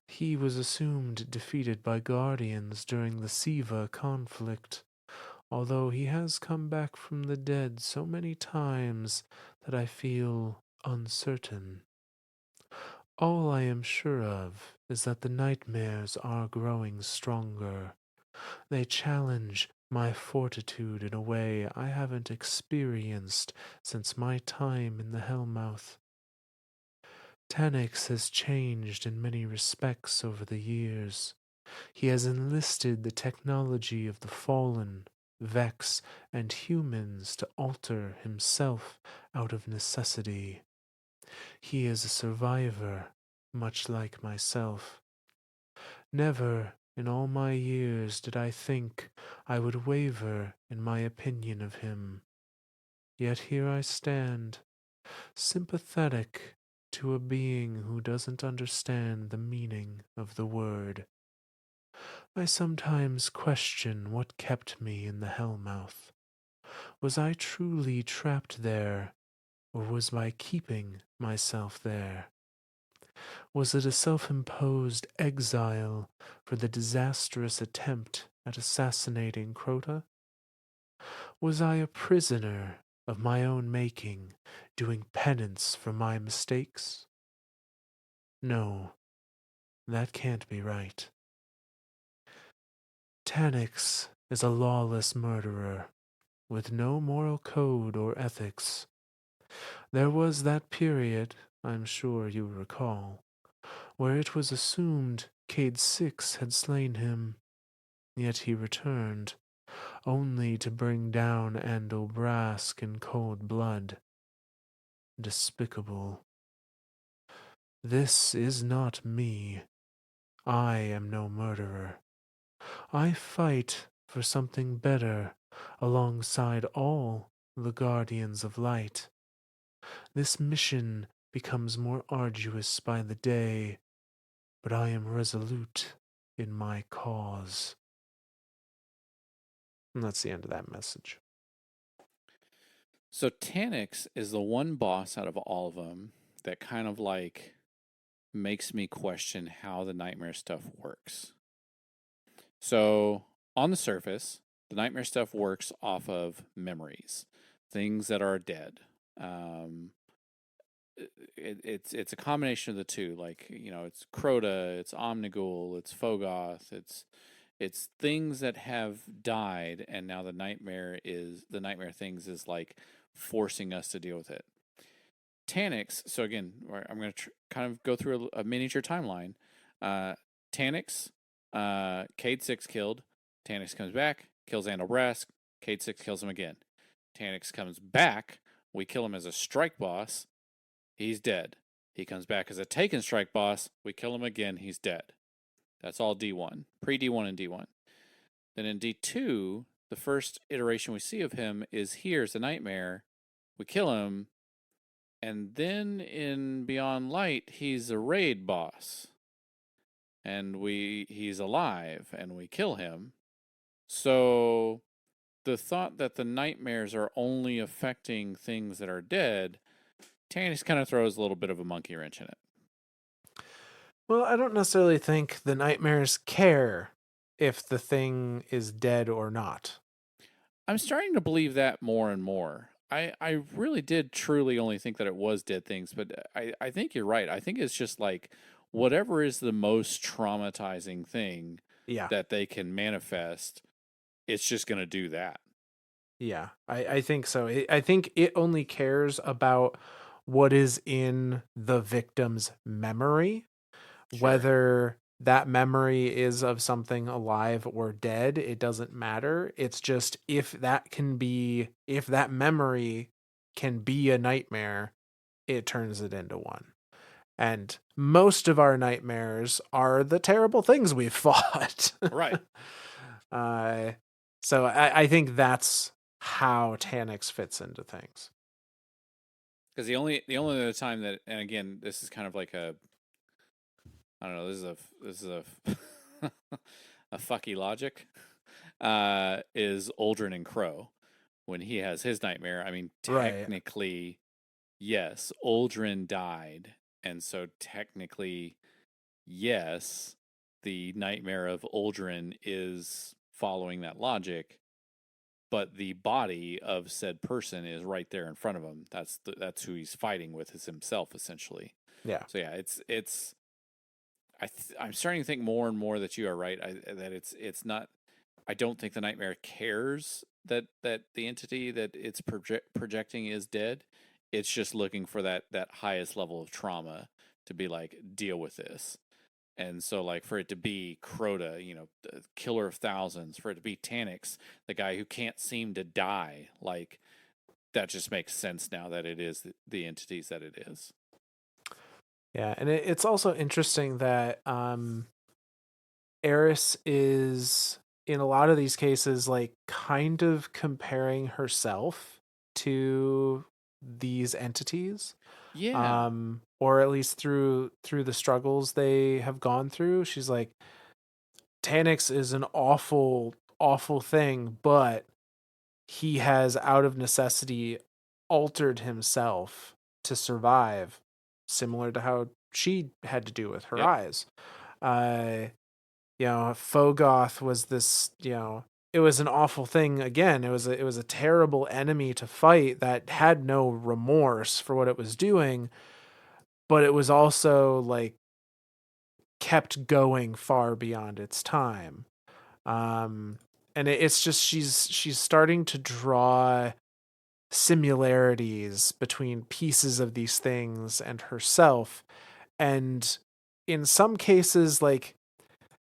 Speaker 2: He was assumed defeated by Guardians during the Siva conflict, although he has come back from the dead so many times that I feel uncertain. All I am sure of is that the nightmares are growing stronger. They challenge my fortitude in a way I haven't experienced since my time in the Hellmouth. Tanix has changed in many respects over the years. He has enlisted the technology of the Fallen, Vex, and humans to alter himself out of necessity. He is a survivor, much like myself. Never in all my years did I think I would waver in my opinion of him. Yet here I stand, sympathetic to a being who doesn't understand the meaning of the word. I sometimes question what kept me in the Hellmouth. Was I truly trapped there, or was my keeping myself there? Was it a self-imposed exile for the disastrous attempt at assassinating Crota? Was I a prisoner of my own making, doing penance for my mistakes? No, that can't be right. Tanix is a lawless murderer, with no moral code or ethics. There was that period, I'm sure you recall, where it was assumed Cade 6 had slain him, yet he returned, only to bring down Andal Brask in cold blood. Despicable. This is not me. I am no murderer. I fight for something better alongside all the Guardians of Light. This mission becomes more arduous by the day, but I am resolute in my cause. And that's the end of that message.
Speaker 1: So Tanix is the one boss out of all of them that kind of like makes me question how the nightmare stuff works. So on the surface, the nightmare stuff works off of memories, things that are dead. Um, it's a combination of the two. Like it's Crota, it's Omnigul, it's Fogoth, it's things that have died, and now the nightmare things is like forcing us to deal with it. Tanix. So again, I'm going to kind of go through a miniature timeline. Uh, Tanix, Cade 6 killed. Tanix comes back, kills Andal Brask. Cade 6 kills him again. Tanix comes back. We kill him as a strike boss. He's dead. He comes back as a Taken strike boss. We kill him again. He's dead. That's all D1, pre D1 and D1. Then in D2, the first iteration we see of him is here's the nightmare. We kill him, and then in Beyond Light, he's a raid boss. And he's alive and we kill him. So the thought that the nightmares are only affecting things that are dead, Tannis kind of throws a little bit of a monkey wrench in it.
Speaker 2: Well, I don't necessarily think the nightmares care if the thing is dead or not.
Speaker 1: I'm starting to believe that more and more. I really did truly only think that it was dead things, but I think you're right. I think it's just like whatever is the most traumatizing thing
Speaker 2: Yeah.
Speaker 1: that they can manifest, it's just going to do that.
Speaker 2: Yeah, I think so. I think it only cares about what is in the victim's memory,
Speaker 1: Sure.
Speaker 2: whether that memory is of something alive or dead. It doesn't matter. It's just if that memory can be a nightmare, it turns it into one. And most of our nightmares are the terrible things we've fought.
Speaker 1: Right.
Speaker 2: uh, so I think that's how Tanix fits into things.
Speaker 1: Because the only other time that, and again, this is kind of like a, I don't know, this is a a fucky logic. Is Uldren and Crow when he has his nightmare? I mean,
Speaker 2: Right.
Speaker 1: technically, yes, Uldren died, and so technically, yes, the nightmare of Uldren is following that logic, but the body of said person is right there in front of him. That's who he's fighting with, is himself essentially.
Speaker 2: Yeah.
Speaker 1: So yeah, it's I'm starting to think more and more that you are right. That it's not. I don't think the nightmare cares that the entity that it's projecting is dead. It's just looking for that highest level of trauma to be like, deal with this. And so, like, for it to be Crota, the killer of thousands, for it to be Tanix, the guy who can't seem to die, like, that just makes sense now that it is the entities that it is.
Speaker 2: Yeah, and it's also interesting that Eris is in a lot of these cases like kind of comparing herself to these entities,
Speaker 1: Yeah.
Speaker 2: or at least through the struggles they have gone through. She's like, Tanix is an awful thing, but he has out of necessity altered himself to survive, similar to how she had to do with her
Speaker 1: Yep.
Speaker 2: eyes. uh Fogoth was this, it was an awful thing. Again, it was a terrible enemy to fight that had no remorse for what it was doing, but it was also like kept going far beyond its time. And it's just she's starting to draw similarities between pieces of these things and herself. And in some cases, like,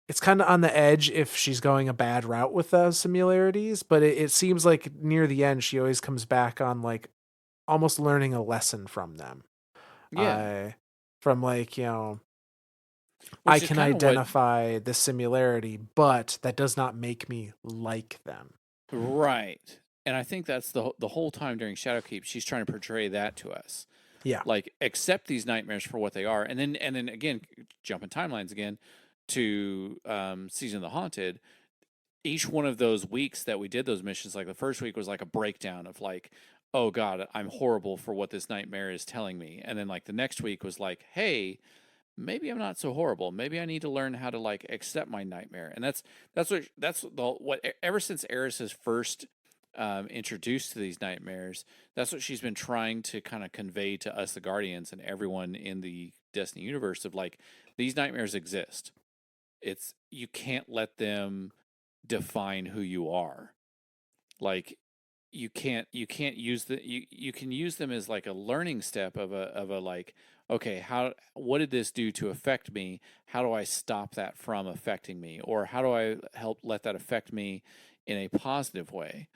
Speaker 2: it's kind of on the edge if she's going a bad route with those similarities, but it seems like near the end she always comes back on like almost learning a lesson from them.
Speaker 1: Yeah.
Speaker 2: uh from like, I
Speaker 1: Which is
Speaker 2: can
Speaker 1: kind of what.
Speaker 2: identify the similarity, but that does not make me like them.
Speaker 1: Right. And I think that's the whole time during Shadowkeep, she's trying to portray that to us.
Speaker 2: Yeah.
Speaker 1: Like, accept these nightmares for what they are, and then again, jumping timelines again to Season of the Haunted. Each one of those weeks that we did those missions, like the first week was like a breakdown of like, oh god, I'm horrible for what this nightmare is telling me, and then like the next week was like, hey, maybe I'm not so horrible. Maybe I need to learn how to like accept my nightmare. And that's what ever since Eris is first introduced to these nightmares, that's what she's been trying to kind of convey to us, the Guardians, and everyone in the Destiny universe of like, these nightmares exist. It's you can't let them define who you are. Like, you can't use you can use them as like a learning step of a like, okay, how what did this do to affect me? How do I stop that from affecting me? Or how do I help let that affect me in a positive way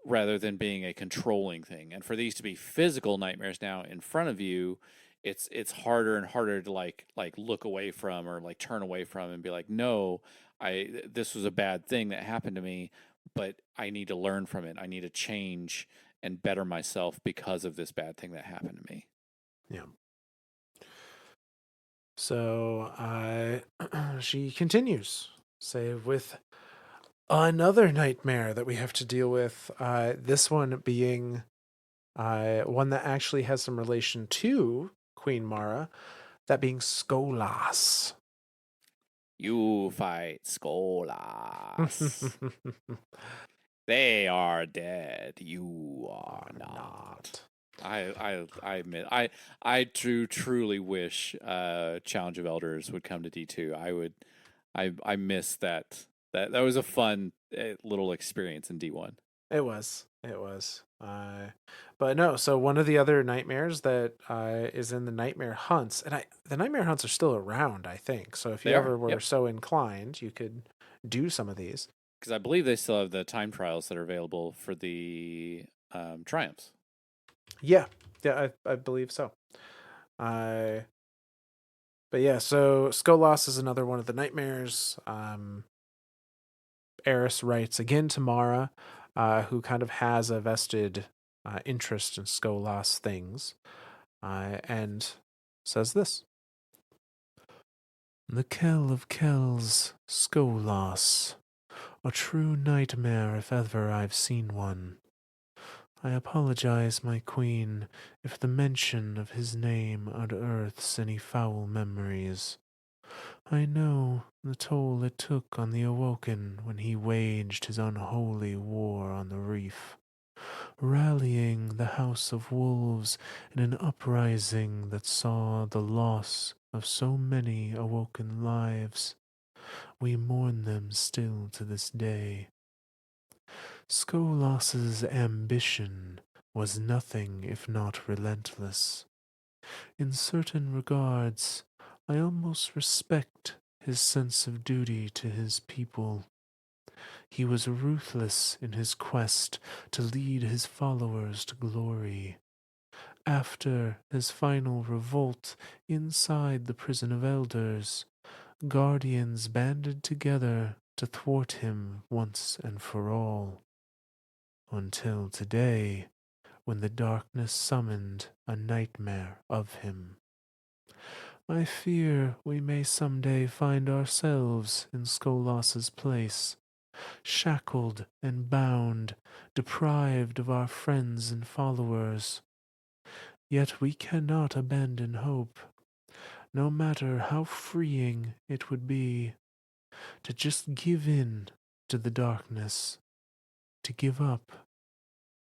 Speaker 1: rather than being a controlling thing? And for these to be physical nightmares now in front of you, it's harder and harder to like look away from or like turn away from and be like, no, I this was a bad thing that happened to me, but I need to learn from it. I need to change and better myself because of this bad thing that happened to me.
Speaker 2: Yeah. So she continues, say, with another nightmare that we have to deal with. This one being one that actually has some relation to Queen Mara, that being Skolas.
Speaker 1: You fight Skolas. They are dead. You are
Speaker 2: Are
Speaker 1: not.
Speaker 2: not.
Speaker 1: I admit I truly wish Challenge of Elders would come to D2. I miss that was a fun little experience in D1.
Speaker 2: It was. It was. But no. So one of the other nightmares that is in the nightmare hunts, and the nightmare hunts are still around, I think. So if
Speaker 1: They
Speaker 2: you
Speaker 1: are.
Speaker 2: ever were
Speaker 1: Yep.
Speaker 2: so inclined, you could do some of these.
Speaker 1: Because I believe they still have the time trials that are available for the triumphs.
Speaker 2: Yeah, yeah, I believe so. Uh, but yeah, so Skolas is another one of the nightmares. Eris writes again to Mara, who kind of has a vested interest in Skolas things, and says this: "The Kell of Kells, Skolas, a true nightmare if ever I've seen one. I apologize, my queen, if the mention of his name unearths any foul memories. I know the toll it took on the Awoken when he waged his unholy war on the reef. rallying the House of Wolves in an uprising that saw the loss of so many awoken lives. We mourn them still to this day. Skolas's ambition was nothing if not relentless. In certain regards, I almost respect his sense of duty to his people. He was ruthless in his quest to lead his followers to glory. After his final revolt inside the prison of elders, guardians banded together to thwart him once and for all. Until today, when the darkness summoned a nightmare of him. I fear we may someday find ourselves in Skolas's place, shackled and bound, deprived of our friends and followers. Yet we cannot abandon hope, no matter how freeing it would be to just give in to the darkness, to give up,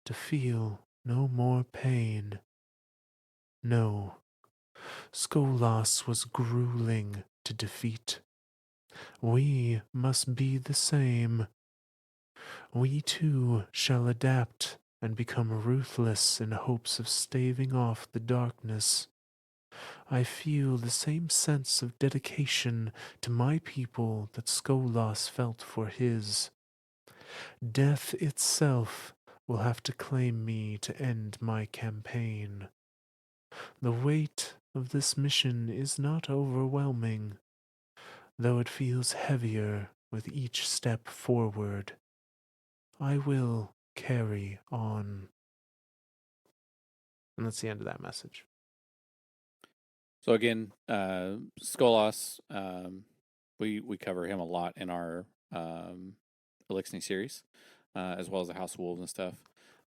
Speaker 2: to feel no more pain. No, Skolas was grueling to defeat. We must be the same. We too shall adapt and become ruthless in hopes of staving off the darkness. I feel the same sense of dedication to my people that Skolas felt for his. Death itself will have to claim me to end my campaign. The weight of this mission is not overwhelming, though it feels heavier with each step forward. I will carry on. And that's the end of that message.
Speaker 1: So again, Skolas, we cover him a lot in our Elixir series, as well as the House of Wolves and stuff.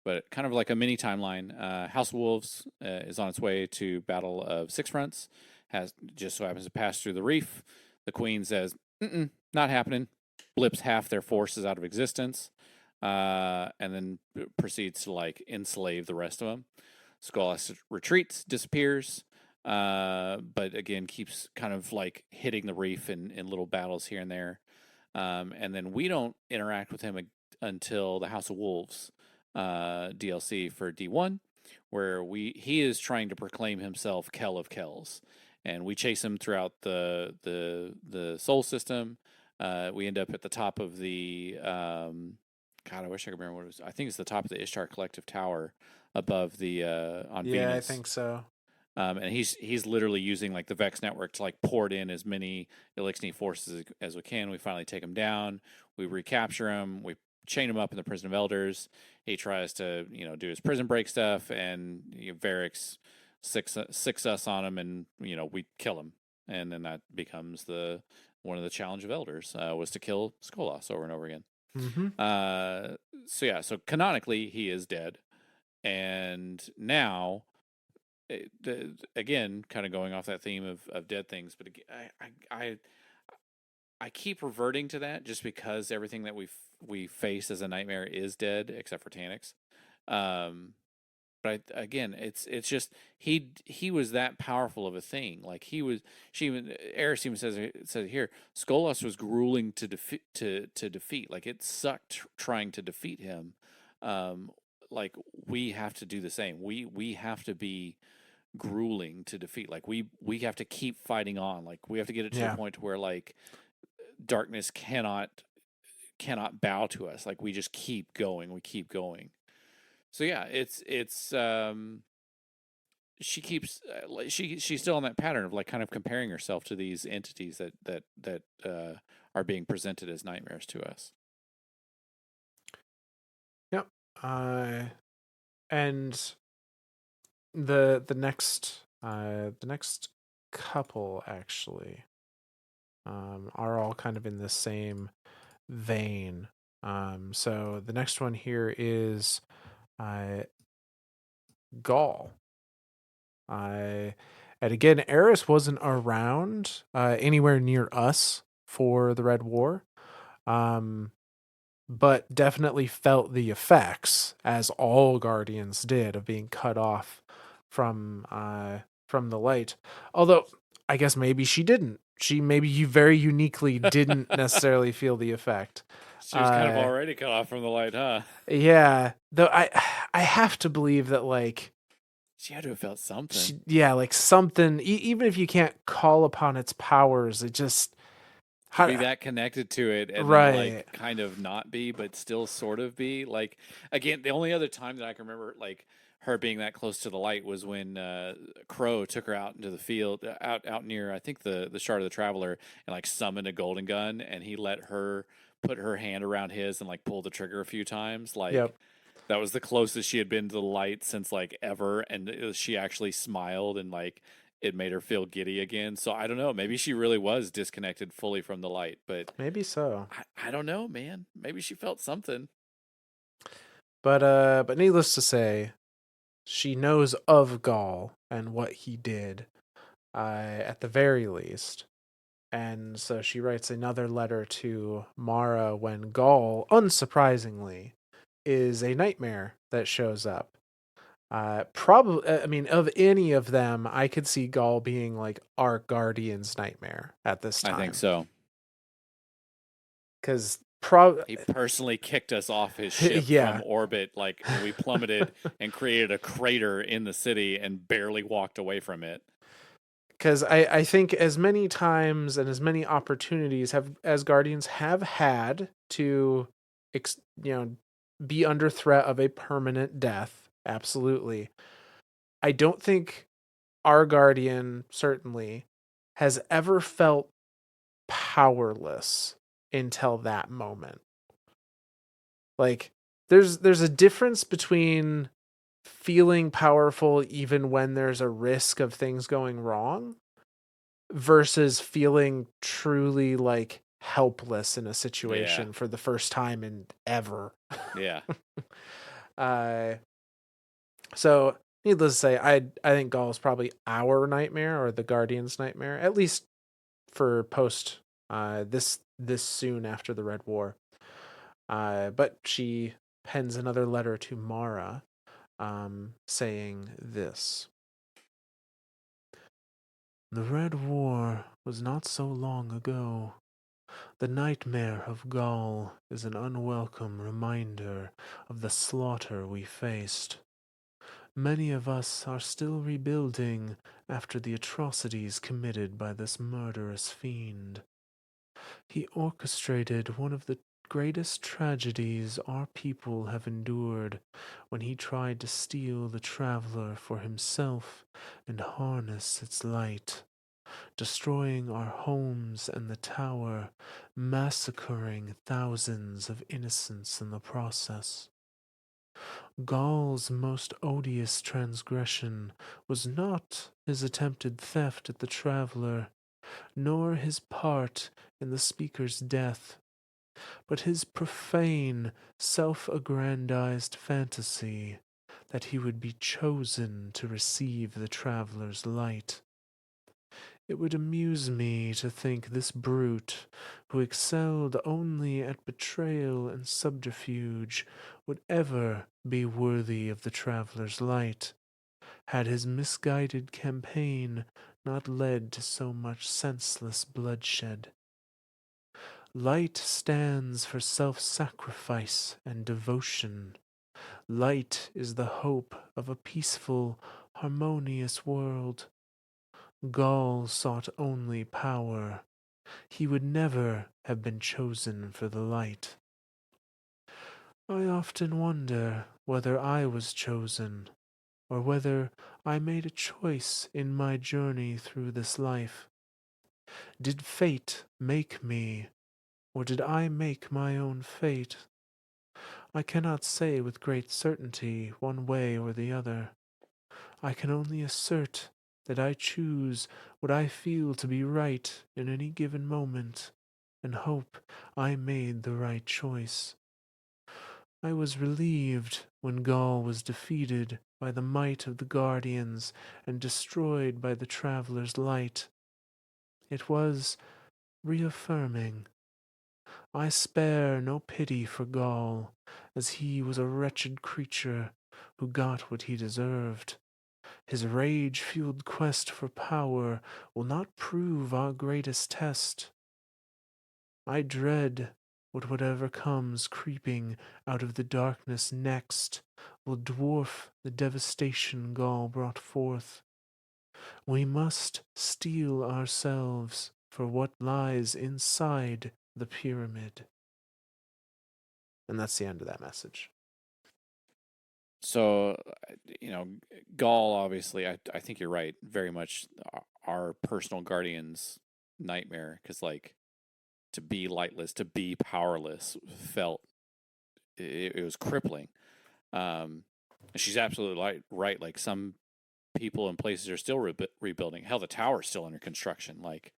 Speaker 1: But kind of like a mini timeline, House of Wolves is on its way to Battle of Six Fronts. Has just so happens to pass through the reef. The Queen says, "Not happening." Blips half their forces out of existence, and then proceeds to like enslave the rest of them. Skolas retreats, disappears, but again keeps kind of like hitting the reef in little battles here and there. And then we don't interact with him until the House of Wolves DLC for D1, where he is trying to proclaim himself Kell of Kells, and we chase him throughout the Soul System. We end up at the top of the God, I wish I could remember what it was. I think it's the top of the Ishtar Collective Tower above the on
Speaker 2: Yeah, I
Speaker 1: Venus.
Speaker 2: think so.
Speaker 1: And he's literally using like the Vex network to like port in as many Elixir forces as we can. We finally take him down. We recapture him. We chain him up in the prison of elders. He tries to do his prison break stuff, and Varix six us on him, and we kill him. And then that becomes the one of the challenge of elders was to kill Skolas over and over again.
Speaker 2: Mm-hmm.
Speaker 1: So canonically he is dead, and now again, kind of going off that theme of dead things, but again, I keep reverting to that just because everything that we face as a nightmare is dead, except for Tanix. But again, it's just he was that powerful of a thing. Like Eris even says it here. Skolas was grueling to defeat. Like it sucked trying to defeat him. Like we have to do the same. We have to be grueling to defeat. Like we have to keep fighting on. Like we have to get it to a point where like darkness cannot bow to us. Like we just keep going. We keep going. So yeah, it's she keeps she's still on that pattern of like kind of comparing herself to these entities that are being presented as nightmares to us.
Speaker 2: Yep. And the next couple actually are all kind of in the same vein. So the next one here is Gaul. And again, Eris wasn't around anywhere near us for the Red War. but definitely felt the effects, as all guardians did, of being cut off from the light. Although I guess maybe she didn't. She maybe you very uniquely didn't necessarily feel the effect.
Speaker 1: She was kind of
Speaker 2: Uh
Speaker 1: already cut off from the light, huh?
Speaker 2: yeah, though I have to believe that like
Speaker 1: She had to have felt something.
Speaker 2: yeah, like something even if you can't call upon its powers, it just
Speaker 1: To be
Speaker 2: how
Speaker 1: that connected to it and then
Speaker 2: right.
Speaker 1: like kind of not be, but still sort of be. Like again, the only other time that I can remember like her being that close to the light was when Crow took her out into the field, out near I think the Shard of the Traveler, and like summoned a golden gun, and he let her put her hand around his and like pull the trigger a few times. Like
Speaker 2: Yep.
Speaker 1: that was the closest she had been to the light since like ever, and she actually smiled and like it made her feel giddy again. So I don't know. Maybe she really was disconnected fully from the light, but
Speaker 2: Maybe so.
Speaker 1: I don't know, man. Maybe she felt something.
Speaker 2: But needless to say, she knows of Gaul and what he did, at the very least. And so she writes another letter to Mara when Gaul, unsurprisingly, is a nightmare that shows up. Probably, I mean, of any of them, I could see Gaul being like our guardian's nightmare at this
Speaker 1: I think
Speaker 2: time.
Speaker 1: so.
Speaker 2: Because,
Speaker 1: He personally kicked us off his ship from
Speaker 2: yeah.
Speaker 1: orbit, like when we plummeted and created a crater in the city and barely walked away from it.
Speaker 2: Because I think as many times and as many opportunities have as guardians have had to you know be under threat of a permanent death, absolutely, I don't think our guardian certainly has ever felt powerless until that moment. Like there's a difference between feeling powerful even when there's a risk of things going wrong versus feeling truly like helpless in a
Speaker 1: Yeah.
Speaker 2: situation for the first time in ever.
Speaker 1: Yeah.
Speaker 2: uh so needless to say, I think Gaul is probably our nightmare or the Guardian's nightmare, at least for post this soon after the Red War. But she pens another letter to Mara, saying this: The Red War was not so long ago. The nightmare of Gaul is an unwelcome reminder of the slaughter we faced. Many of us are still rebuilding after the atrocities committed by this murderous fiend. He orchestrated one of the greatest tragedies our people have endured when he tried to steal the traveler for himself and harness its light, destroying our homes and the tower, massacring thousands of innocents in the process. Gaul's most odious transgression was not his attempted theft at the traveler, nor his part in the speaker's death, but his profane, self-aggrandized fantasy that he would be chosen to receive the traveler's light. It would amuse me to think this brute, who excelled only at betrayal and subterfuge, would ever be worthy of the traveler's light, had his misguided campaign not led to so much senseless bloodshed. Light stands for self-sacrifice and devotion. Light is the hope of a peaceful, harmonious world. Gaul sought only power. He would never have been chosen for the light. I often wonder whether I was chosen, or whether I made a choice in my journey through this life. Did fate make me, or did I make my own fate? I cannot say with great certainty one way or the other. I can only assert that I choose what I feel to be right in any given moment, and hope I made the right choice. I was relieved when Gaul was defeated by the might of the Guardians and destroyed by the Traveler's light. It was reaffirming. I spare no pity for Gaul, as he was a wretched creature who got what he deserved. His rage-fueled quest for power will not prove our greatest test. I dread what whatever comes creeping out of the darkness next will dwarf the devastation Gaul brought forth. We must steel ourselves for what lies inside the pyramid. And that's the end of that message.
Speaker 1: So, Gaul, obviously, I think you're right. Very much our personal guardian's nightmare. Because, like, to be lightless, to be powerless, felt it was crippling. And she's absolutely right. Like, some people and places are still rebuilding. Hell, the tower's still under construction. Like,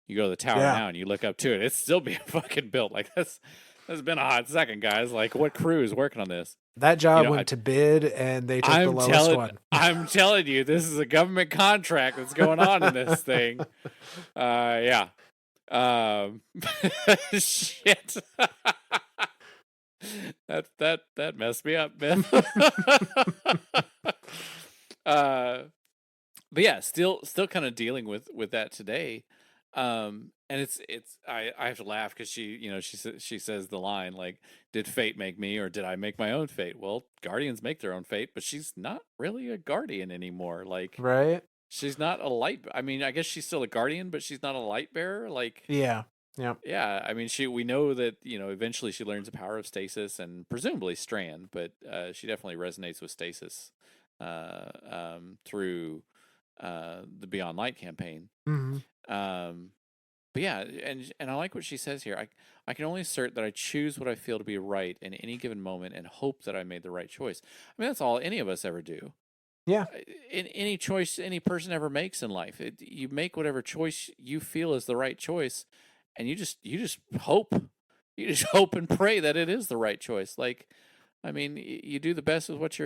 Speaker 1: you go to the tower
Speaker 2: Yeah.
Speaker 1: now and you look up to it, it's still being fucking built. Like, that's been a hot second, guys. Like, what crew is working on this?
Speaker 2: That job went to bid and they took the lowest one.
Speaker 1: I'm telling you, this is a government contract that's going on in this thing. Yeah. Shit. that messed me up, man. But yeah, still kind of dealing with that today. And I have to laugh because she says the line like, "Did fate make me, or did I make my own fate?" Well, guardians make their own fate, but she's not really a guardian anymore. Like,
Speaker 2: Right?
Speaker 1: she's not a light. I mean, I guess she's still a guardian, but she's not a light bearer. Like,
Speaker 2: Yeah. Yeah.
Speaker 1: yeah, I mean, we know that eventually she learns the power of stasis and presumably strand, but she definitely resonates with stasis through the Beyond Light campaign.
Speaker 2: Mm-hmm.
Speaker 1: But yeah, and I like what she says here. I can only assert that I choose what I feel to be right in any given moment and hope that I made the right choice. I mean, that's all any of us ever do.
Speaker 2: Yeah.
Speaker 1: In any choice any person ever makes in life, you make whatever choice you feel is the right choice, and you just hope, you just hope and pray that it is the right choice. Like, I mean, you do the best with what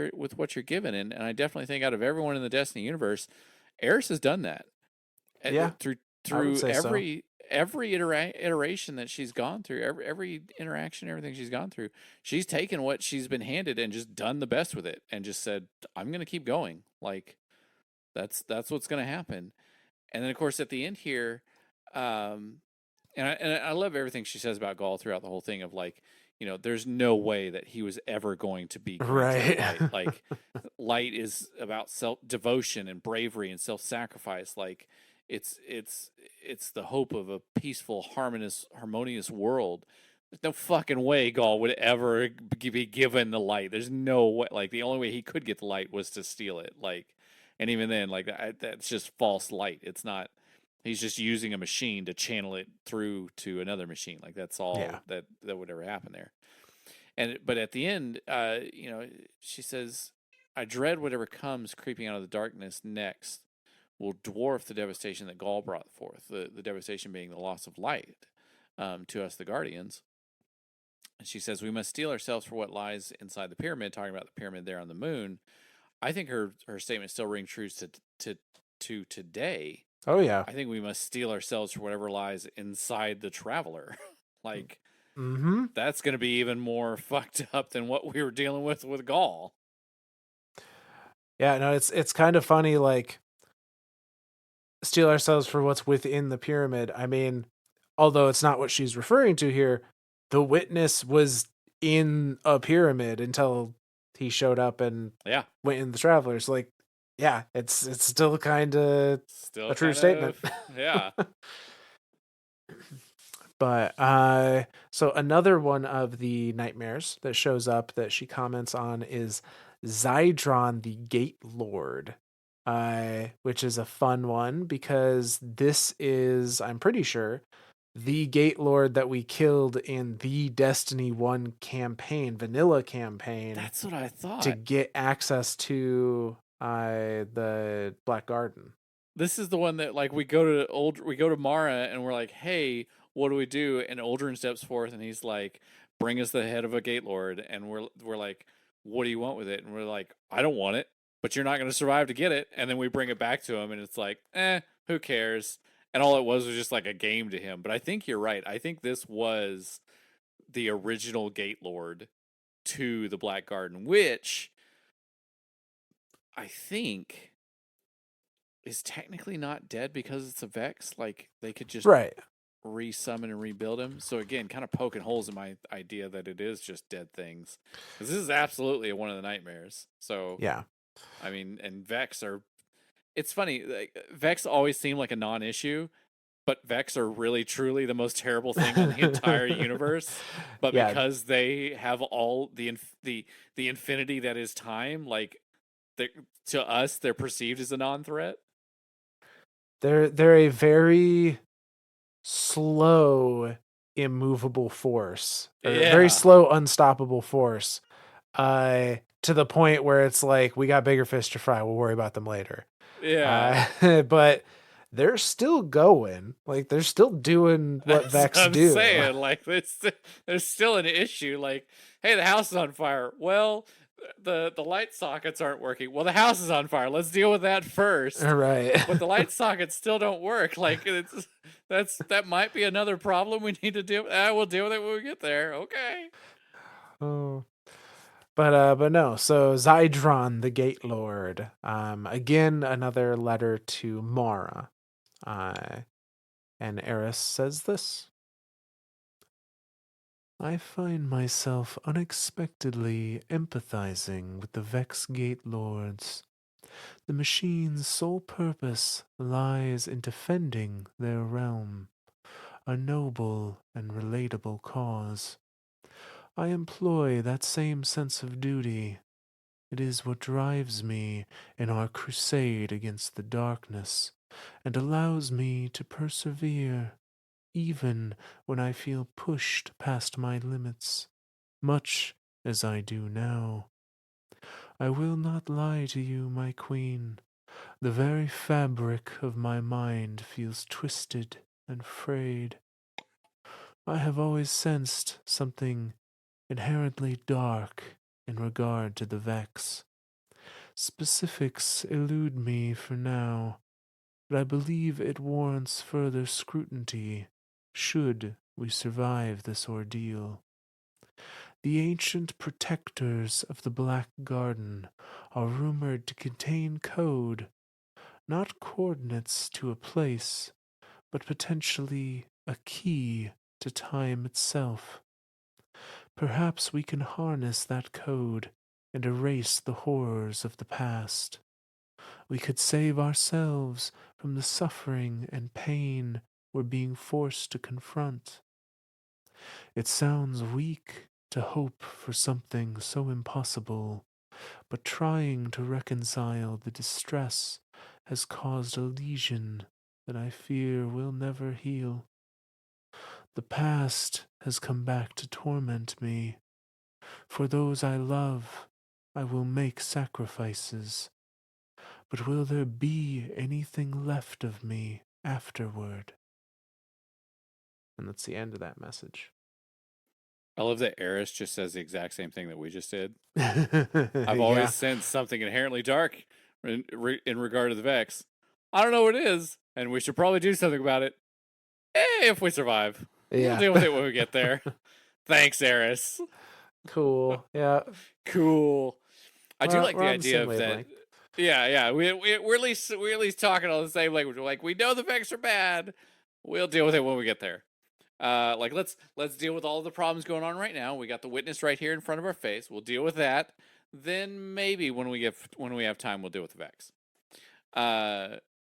Speaker 1: you're given, and I definitely think out of everyone in the Destiny universe, Eris has done that.
Speaker 2: Yeah.
Speaker 1: Through
Speaker 2: I would say so.
Speaker 1: every iteration that she's gone through, every interaction, everything she's gone through, she's taken what she's been handed and just done the best with it, and just said, "I'm going to keep going." Like, that's what's going to happen. And then, of course, at the end here, um, and I love everything she says about Gaul throughout the whole thing of like, there's no way that he was ever going to be granted
Speaker 2: Right.
Speaker 1: light. Like, light is about self devotion and bravery and self sacrifice. Like, it's the hope of a peaceful, harmonious world. There's no fucking way Gaul would ever be given the light. There's no way. Like, the only way he could get the light was to steal it. Like, and even then, like, that's just false light. It's not. He's just using a machine to channel it through to another machine. Like, that's all
Speaker 2: Yeah.
Speaker 1: that would ever happen there. But at the end, she says, "I dread whatever comes creeping out of the darkness next will dwarf the devastation that Gaul brought forth. The devastation being the loss of light to us, the Guardians." And she says, "We must steel ourselves for what lies inside the pyramid," talking about the pyramid there on the moon. I think her statement still rings true to today.
Speaker 2: Oh yeah.
Speaker 1: I think we must steel ourselves for whatever lies inside the Traveler. Like,
Speaker 2: Mm-hmm.
Speaker 1: that's going to be even more fucked up than what we were dealing with Gaul.
Speaker 2: Yeah, no, it's kind of funny, like, steel ourselves for what's within the pyramid. I mean, although it's not what she's referring to here, the witness was in a pyramid until he showed up and
Speaker 1: Yeah,
Speaker 2: went in the travelers. Like, yeah, it's still kind of
Speaker 1: still
Speaker 2: a true
Speaker 1: kind
Speaker 2: statement.
Speaker 1: of, yeah.
Speaker 2: But so another one of the nightmares that shows up that she comments on is Zydron the Gate Lord, which is a fun one because this is, I'm pretty sure, the Gate Lord that we killed in the Destiny 1 campaign, vanilla campaign,
Speaker 1: That's what I thought.
Speaker 2: to get access to the Black Garden.
Speaker 1: This is the one that, like, we go to Mara and we're like, "Hey, what do we do?" And Uldren steps forth and he's like, "Bring us the head of a Gate Lord." And we're like, "What do you want with it?" And we're like, "I don't want it, but you're not going to survive to get it." And then we bring it back to him and it's like, who cares? And all it was just like a game to him. But I think you're right. I think this was the original Gate Lord to the Black Garden, which I think is technically not dead because it's a Vex. Like, they could just
Speaker 2: Right.
Speaker 1: resummon and rebuild him. So again, kind of poking holes in my idea that it is just dead things, because this is absolutely one of the nightmares. So
Speaker 2: Yeah.
Speaker 1: I mean, and Vex are. It's funny. Like, Vex always seem like a non-issue, but Vex are really truly the most terrible thing on the entire universe. But
Speaker 2: Yeah.
Speaker 1: because they have all the infinity that is time, like, to us, they're perceived as a non-threat.
Speaker 2: They're a very slow, immovable force, or very
Speaker 1: Yeah,
Speaker 2: slow, unstoppable force. To the point where it's like, we got bigger fish to fry. We'll worry about them later.
Speaker 1: yeah.
Speaker 2: But they're still going. Like, they're still doing what
Speaker 1: That's what
Speaker 2: Vex
Speaker 1: I'm
Speaker 2: do.
Speaker 1: saying. Like, there's still an issue. Like, hey, the house is on fire. Well, the light sockets aren't working. Well, the house is on fire. Let's deal with that first.
Speaker 2: All right.
Speaker 1: But the light sockets still don't work. Like, that might be another problem we need to deal with. We'll deal with it when we get there. Okay.
Speaker 2: Oh. But no. So Zydron, the Gate Lord. Again, another letter to Mara. And Eris says this: I find myself unexpectedly empathizing with the Vex Gate Lords. The machine's sole purpose lies in defending their realm, a noble and relatable cause. I employ that same sense of duty. It is what drives me in our crusade against the darkness, and allows me to persevere, even when I feel pushed past my limits, much as I do now. I will not lie to you, my queen. The very fabric of my mind feels twisted and frayed. I have always sensed something inherently dark in regard to the Vex. Specifics elude me for now, but I believe it warrants further scrutiny should we survive this ordeal. The ancient protectors of the Black Garden are rumored to contain code, not coordinates to a place, but potentially a key to time itself. Perhaps we can harness that code and erase the horrors of the past. We could save ourselves from the suffering and pain we're being forced to confront. It sounds weak to hope for something so impossible, but trying to reconcile the distress has caused a lesion that I fear will never heal. The past has come back to torment me. For those I love, I will make sacrifices. But will there be anything left of me afterward? And that's the end of that message.
Speaker 1: I love that Eris just says the exact same thing that we just did. I've
Speaker 2: Yeah.
Speaker 1: always sensed something inherently dark in regard to the Vex. I don't know what it is, and we should probably do something about it. If we survive, we'll
Speaker 2: Yeah.
Speaker 1: deal with it when we get there. Thanks, Eris.
Speaker 2: Cool. Yeah.
Speaker 1: Cool. I do like
Speaker 2: We're
Speaker 1: the
Speaker 2: on the
Speaker 1: idea
Speaker 2: same
Speaker 1: of that.
Speaker 2: wavelength.
Speaker 1: Yeah, yeah. We're at least talking all the same language. We're like, we know the Vex are bad. We'll deal with it when we get there. Like, let's deal with all the problems going on right now. We got the witness right here in front of our face. We'll deal with that. Then maybe when we have time, we'll deal with the Vex.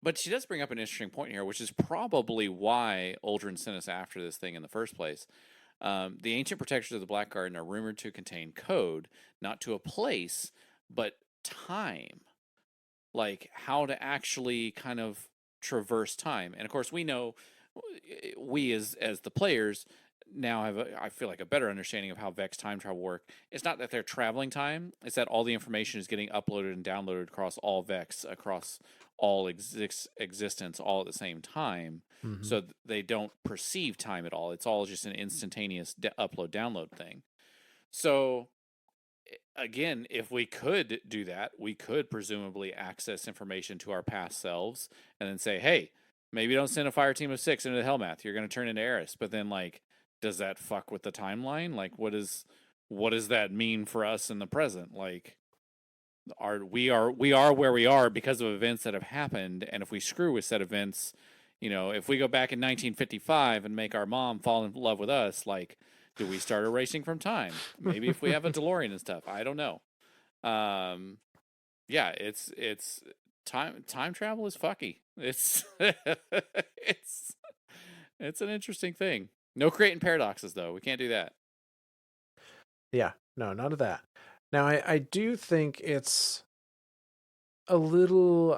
Speaker 1: But she does bring up an interesting point here, which is probably why Uldren sent us after this thing in the first place. The ancient protectors of the Black Garden are rumored to contain code, not to a place, but time. Like, how to actually kind of traverse time. And of course, we know, we as the players now have I feel like a better understanding of how Vex time travel work. It's not that they're traveling time; it's that all the information is getting uploaded and downloaded across all Vex, across all existence, all at the same time.
Speaker 2: Mm-hmm.
Speaker 1: So they don't perceive time at all. It's all just an instantaneous upload download thing. So again, if we could do that, we could presumably access information to our past selves and then say, hey, maybe don't send a fire team of 6 into the Hellmouth. You're going to turn into Eris. But then, like, does that fuck with the timeline? Like, what does that mean for us in the present? Like, we are where we are because of events that have happened, and if we screw with said events, if we go back in 1955 and make our mom fall in love with us, like, do we start erasing from time? Maybe if we have a DeLorean and stuff. I don't know. Um, yeah, it's time travel is fucky. It's it's it's an interesting thing. No creating paradoxes though. We can't do that.
Speaker 2: Yeah, no, none of that. Now, I do think it's a little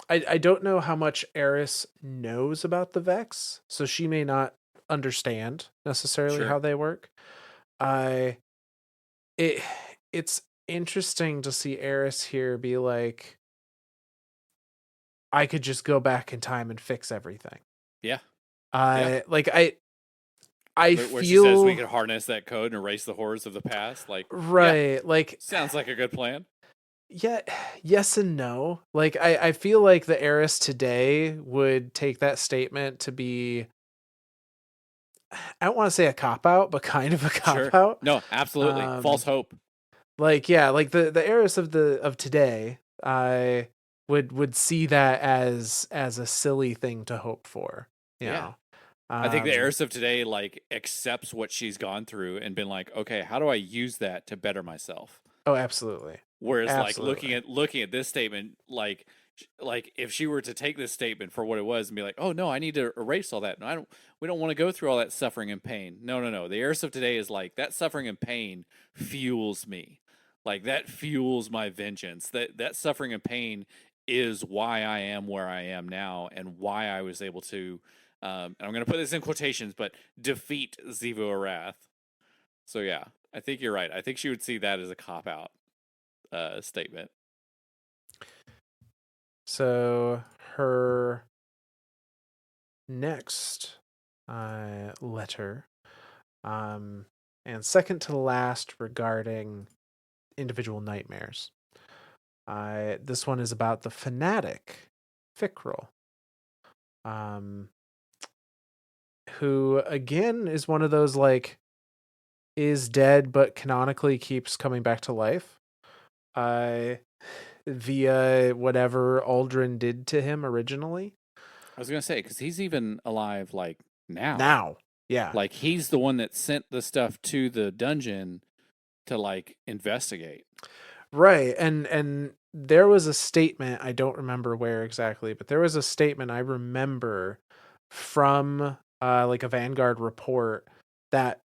Speaker 2: I don't know how much Eris knows about the Vex, so she may not understand necessarily
Speaker 1: Sure.
Speaker 2: how they work. I it it's interesting to see Eris here be like, I could just go back in time and fix everything.
Speaker 1: Yeah. Yeah.
Speaker 2: I
Speaker 1: Where she says we
Speaker 2: feel
Speaker 1: could harness that code and erase the horrors of the past. Like, yeah,
Speaker 2: right, like
Speaker 1: sounds like a good plan.
Speaker 2: yeah, yes and no. Like I feel like the Eris today would take that statement to be, I don't want to say a cop out, but kind of a cop
Speaker 1: Sure.
Speaker 2: out.
Speaker 1: No, absolutely.
Speaker 2: Um,
Speaker 1: False hope.
Speaker 2: like yeah, like the Eris of today, I would see that as a silly thing to hope for. You
Speaker 1: Yeah.
Speaker 2: know,
Speaker 1: I think the
Speaker 2: um,
Speaker 1: heiress of today like accepts what she's gone through and been like, okay, how do I use that to better myself?
Speaker 2: oh, absolutely,
Speaker 1: Whereas like looking
Speaker 2: absolutely.
Speaker 1: at this statement, like if she were to take this statement for what it was and be like, oh no, I need to erase all that. No, I don't. We don't want to go through all that suffering and pain. No, no, no. The heiress of today is like that suffering and pain fuels me. Like that fuels my vengeance. That suffering and pain is why I am where I am now and why I was able to. And I'm going to put this in quotations, but defeat Zivu Arath. So yeah, I think you're right. I think she would see that as a cop out statement.
Speaker 2: So her next letter, um, and second to last regarding individual nightmares. This one is about the fanatic Fickrel, um, who again is one of those like is dead but canonically keeps coming back to life. Uh, via whatever Aldrin did to him originally.
Speaker 1: I was gonna say because he's even alive like now.
Speaker 2: Now, yeah,
Speaker 1: Like he's the one that sent the stuff to the dungeon to like investigate.
Speaker 2: right. And there was a statement, I don't remember where exactly, but there was a statement I remember from like a Vanguard report that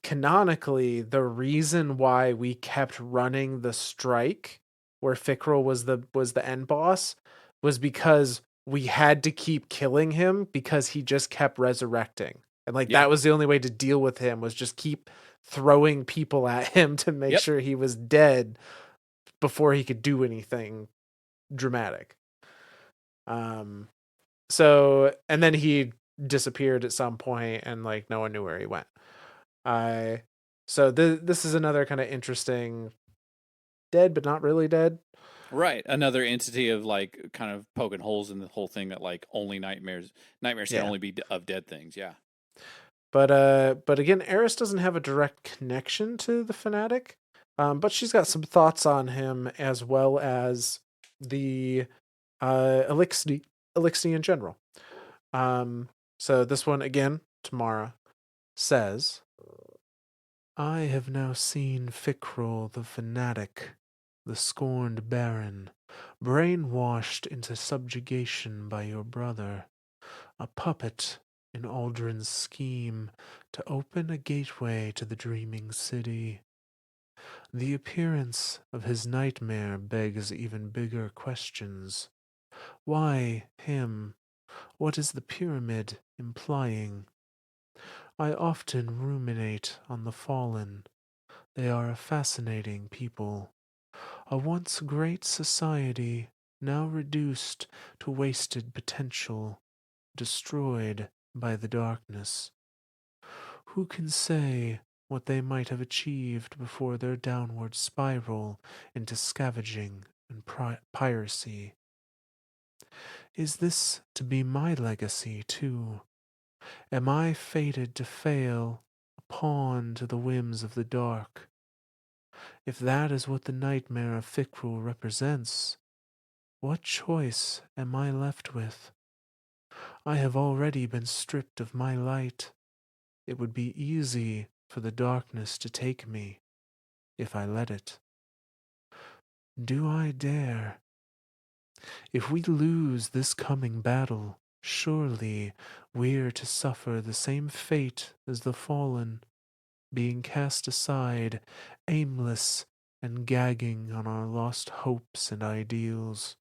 Speaker 2: canonically the reason why we kept running the strike where Fickrel was the end boss was because we had to keep killing him because he just kept resurrecting. And like
Speaker 1: Yeah.
Speaker 2: that was the only way to deal with him was just keep throwing people at him to make
Speaker 1: Yep.
Speaker 2: sure he was dead before he could do anything dramatic. Um and then he disappeared at some point and like no one knew where he went. I so this is another kind of interesting dead but not really dead.
Speaker 1: Right. Another entity of like kind of poking holes in the whole thing that like only nightmares can
Speaker 2: Yeah.
Speaker 1: only be of dead things. Yeah.
Speaker 2: But again, Eris doesn't have a direct connection to the fanatic. But she's got some thoughts on him as well as the Elixir in general. Um so this one again, Tamara says, I have now seen Fickrel the fanatic, the scorned baron, brainwashed into subjugation by your brother, a puppet in Aldrin's scheme to open a gateway to the dreaming city. The appearance of his nightmare begs even bigger questions. Why him? What is the pyramid implying? I often ruminate on the fallen. They are a fascinating people. A once great society, now reduced to wasted potential, destroyed by the darkness. Who can say what they might have achieved before their downward spiral into scavenging and piracy? Is this to be my legacy, too? Am I fated to fail, a pawn to the whims of the dark? If that is what the nightmare of Fickrul represents, what choice am I left with? I have already been stripped of my light. It would be easy for the darkness to take me, if I let it. Do I dare? If we lose this coming battle, surely we're to suffer the same fate as the fallen, being cast aside, aimless and gagging on our lost hopes and ideals.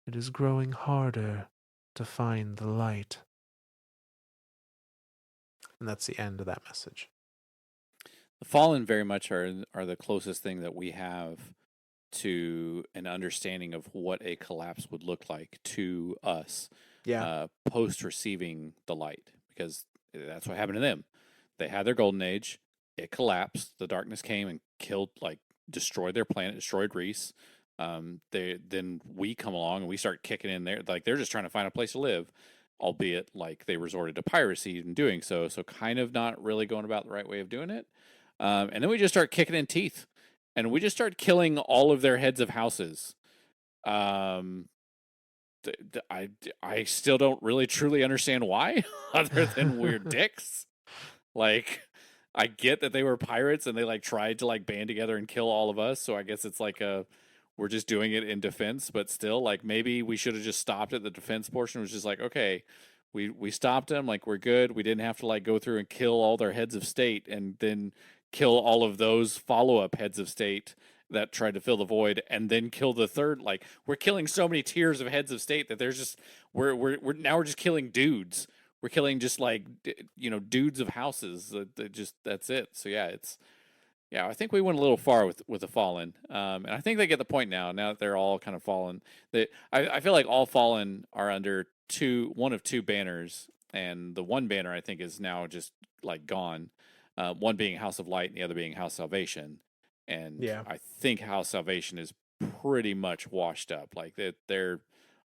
Speaker 2: It is growing harder to find the light. And that's the end of that message.
Speaker 1: The Fallen very much are the closest thing that we have to an understanding of what a collapse would look like to us
Speaker 2: Yeah.
Speaker 1: post receiving the light, because that's what happened to them. They had their golden age, it collapsed, the darkness came and killed, like, destroyed their planet, destroyed Reese. Then we come along and we start kicking in there, like they're just trying to find a place to live, albeit like they resorted to piracy in doing so. So kind of not really going about the right way of doing it. And then we just start kicking in teeth, and we just start killing all of their heads of houses. Um, I still don't really truly understand why, other than we're dicks. Like, I get that they were pirates and they like tried to like band together and kill all of us. So I guess it's like we're just doing it in defense, but still, like, maybe we should have just stopped at the defense portion. It was just like, okay, we stopped them, like, we're good. We didn't have to like go through and kill all their heads of state and then kill all of those follow-up heads of state that tried to fill the void, and then kill the third. Like, we're killing so many tiers of heads of state that there's just we're now we're just killing dudes. We're killing just like dudes of houses. That just that's it. So yeah, I think we went a little far with the Fallen, and I think they get the point now. Now that they're all kind of fallen, I feel like all Fallen are under one of two banners, and the one banner I think is now just like gone. One being House of Light, and the other being House Salvation. And
Speaker 2: Yeah.
Speaker 1: I think House Salvation is pretty much washed up. Like they're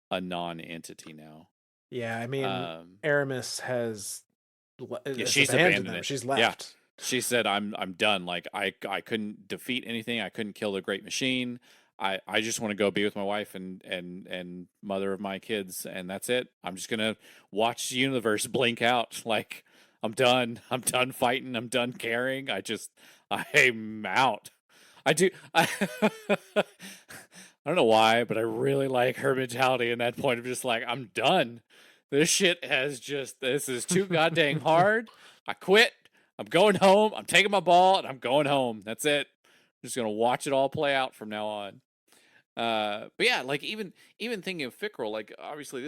Speaker 1: a non-entity now.
Speaker 2: Yeah, I mean,
Speaker 1: Um,
Speaker 2: Aramis has
Speaker 1: yeah,
Speaker 2: has
Speaker 1: she's
Speaker 2: abandoned
Speaker 1: abandoned
Speaker 2: them.
Speaker 1: it.
Speaker 2: She's
Speaker 1: Yeah,
Speaker 2: left.
Speaker 1: she said, I'm done. Like, I couldn't defeat anything. I couldn't kill the great machine. I just want to go be with my wife and mother of my kids, and that's it. I'm just gonna watch the universe blink out. Like, I'm done. I'm done fighting. I'm done caring. I'm out. I do. I don't know why, but I really like her mentality in that point of just like, I'm done. This is too goddamn hard. I quit. I'm going home. I'm taking my ball and I'm going home. That's it. I'm just gonna watch it all play out from now on. But yeah, like, even thinking of Fickrel, like, obviously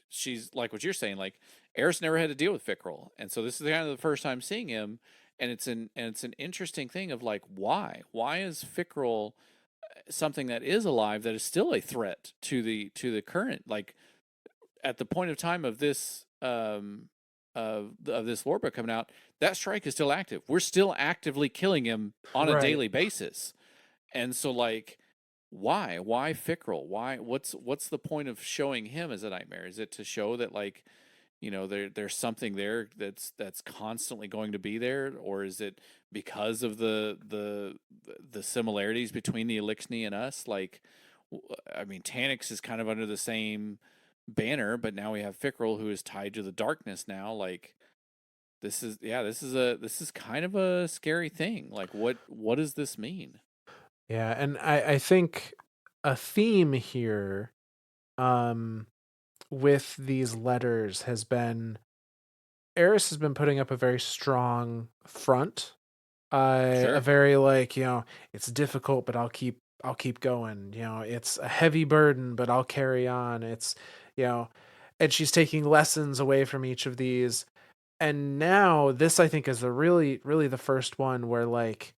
Speaker 1: she's like what you're saying. Like, Eris never had to deal with Fickrel, and so this is kind of the first time seeing him, and it's an interesting thing of like, why is Fickrel something that is alive, that is still a threat to the current, like, at the point of time of this of this lore book coming out, that strike is still active. We're still actively killing him on a
Speaker 2: Right.
Speaker 1: daily basis. And so, like, why Fickrel? What's the point of showing him as a nightmare? Is it to show that, like, there's something there that's constantly going to be there, or is it because of the similarities between the Elixni and us? Like, I mean, Tannix is kind of under the same banner, but now we have Fickrel, who is tied to the darkness now. Like, this is kind of a scary thing. Like, what does this mean?
Speaker 2: Yeah, and I think a theme here um with these letters has been Eris has been putting up a very strong front. A
Speaker 1: Sure.
Speaker 2: very, like, it's difficult, but I'll keep going. It's a heavy burden, but I'll carry on. You know, and she's taking lessons away from each of these. And now this, I think, is a really, really the first one where, like,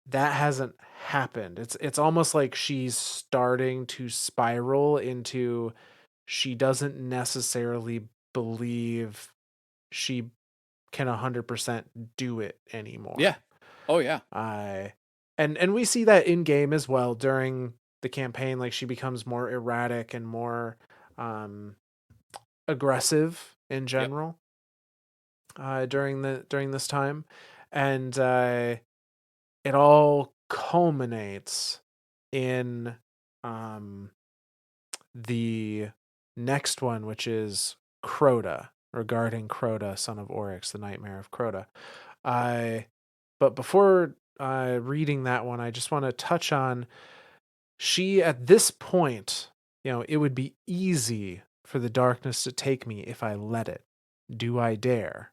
Speaker 2: that hasn't happened. It's almost like she's starting to spiral into, she doesn't necessarily believe she can 100% do it
Speaker 1: Yeah.
Speaker 2: anymore.
Speaker 1: Oh yeah.
Speaker 2: I and we see that in game as well during the campaign. Like, she becomes more erratic and more um aggressive in
Speaker 1: Yep.
Speaker 2: general during this time, and it all culminates in um, the next one, which is Crota, regarding Crota, son of Oryx, the nightmare of Crota. I but before reading that one, I just want to touch on she at this point, it would be easy for the darkness to take me if I let it. Do I dare?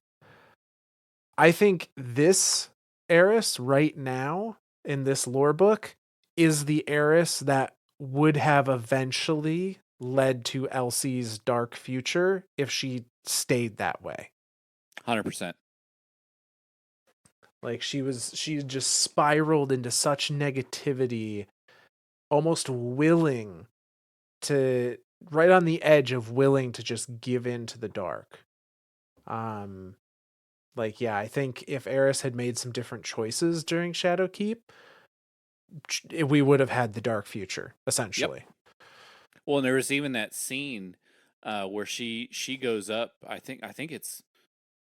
Speaker 2: I think this Eris right now in this lore book is the Eris that would have eventually led to Elsie's dark future if she stayed that way.
Speaker 1: 100%.
Speaker 2: Like she just spiraled into such negativity, almost willing to right on the edge of willing to just give in to the dark. Um like yeah, I think if Eris had made some different choices during Shadowkeep, we would have had the dark future
Speaker 1: Yep.
Speaker 2: essentially.
Speaker 1: Well, and there was even that scene where she goes up. I think it's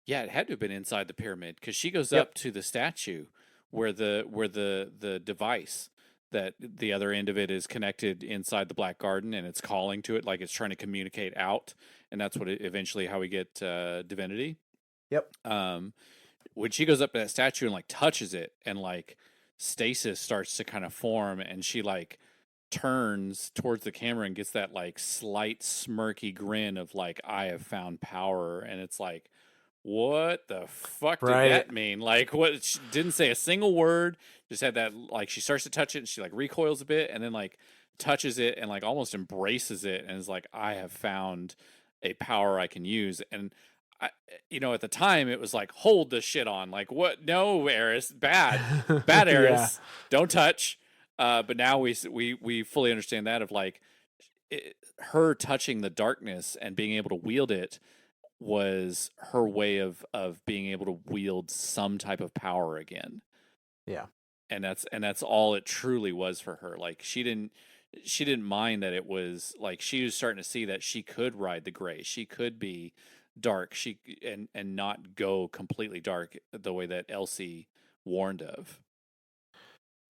Speaker 1: yeah, it had to have been inside the pyramid because she goes
Speaker 2: Yep.
Speaker 1: up to the statue where the device that the other end of it is connected inside the black garden and it's calling to it like it's trying to communicate out, and that's what eventually how we get divinity.
Speaker 2: Yep.
Speaker 1: Um, when she goes up to that statue and like touches it and like stasis starts to kind of form and she like turns towards the camera and gets that like slight smirky grin of like I have found power, and it's like what the fuck did
Speaker 2: Right.
Speaker 1: that mean? Like what, she didn't say a single word, just had that like she starts to touch it and she like recoils a bit and then like touches it and like almost embraces it and is like I have found a power I can use. And I, at the time it was like hold the shit on, like what, no Eris, bad
Speaker 2: Yeah.
Speaker 1: Eris, don't touch. But now we fully understand that of like her touching the darkness and being able to wield it was her way of being able to wield some type of power again.
Speaker 2: Yeah.
Speaker 1: And that's all it truly was for her. Like she didn't mind that it was like she was starting to see that she could ride the gray. She could be dark. And not go completely dark the way that Elsie warned of.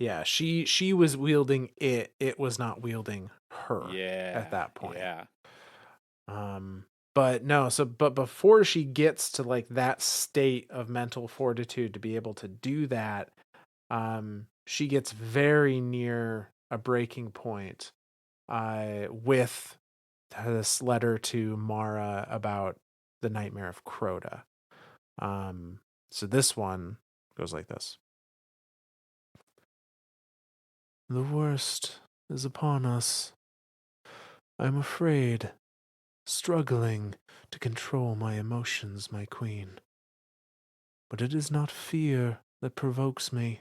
Speaker 2: Yeah, she was wielding it. It was not wielding her at
Speaker 1: Yeah.
Speaker 2: that point.
Speaker 1: Yeah.
Speaker 2: Um but no, but before she gets to like that state of mental fortitude to be able to do that, she gets very near a breaking point with this letter to Mara about the nightmare of Crota. So this one goes like this. The worst is upon us. I'm afraid, struggling to control my emotions, my queen. But it is not fear that provokes me.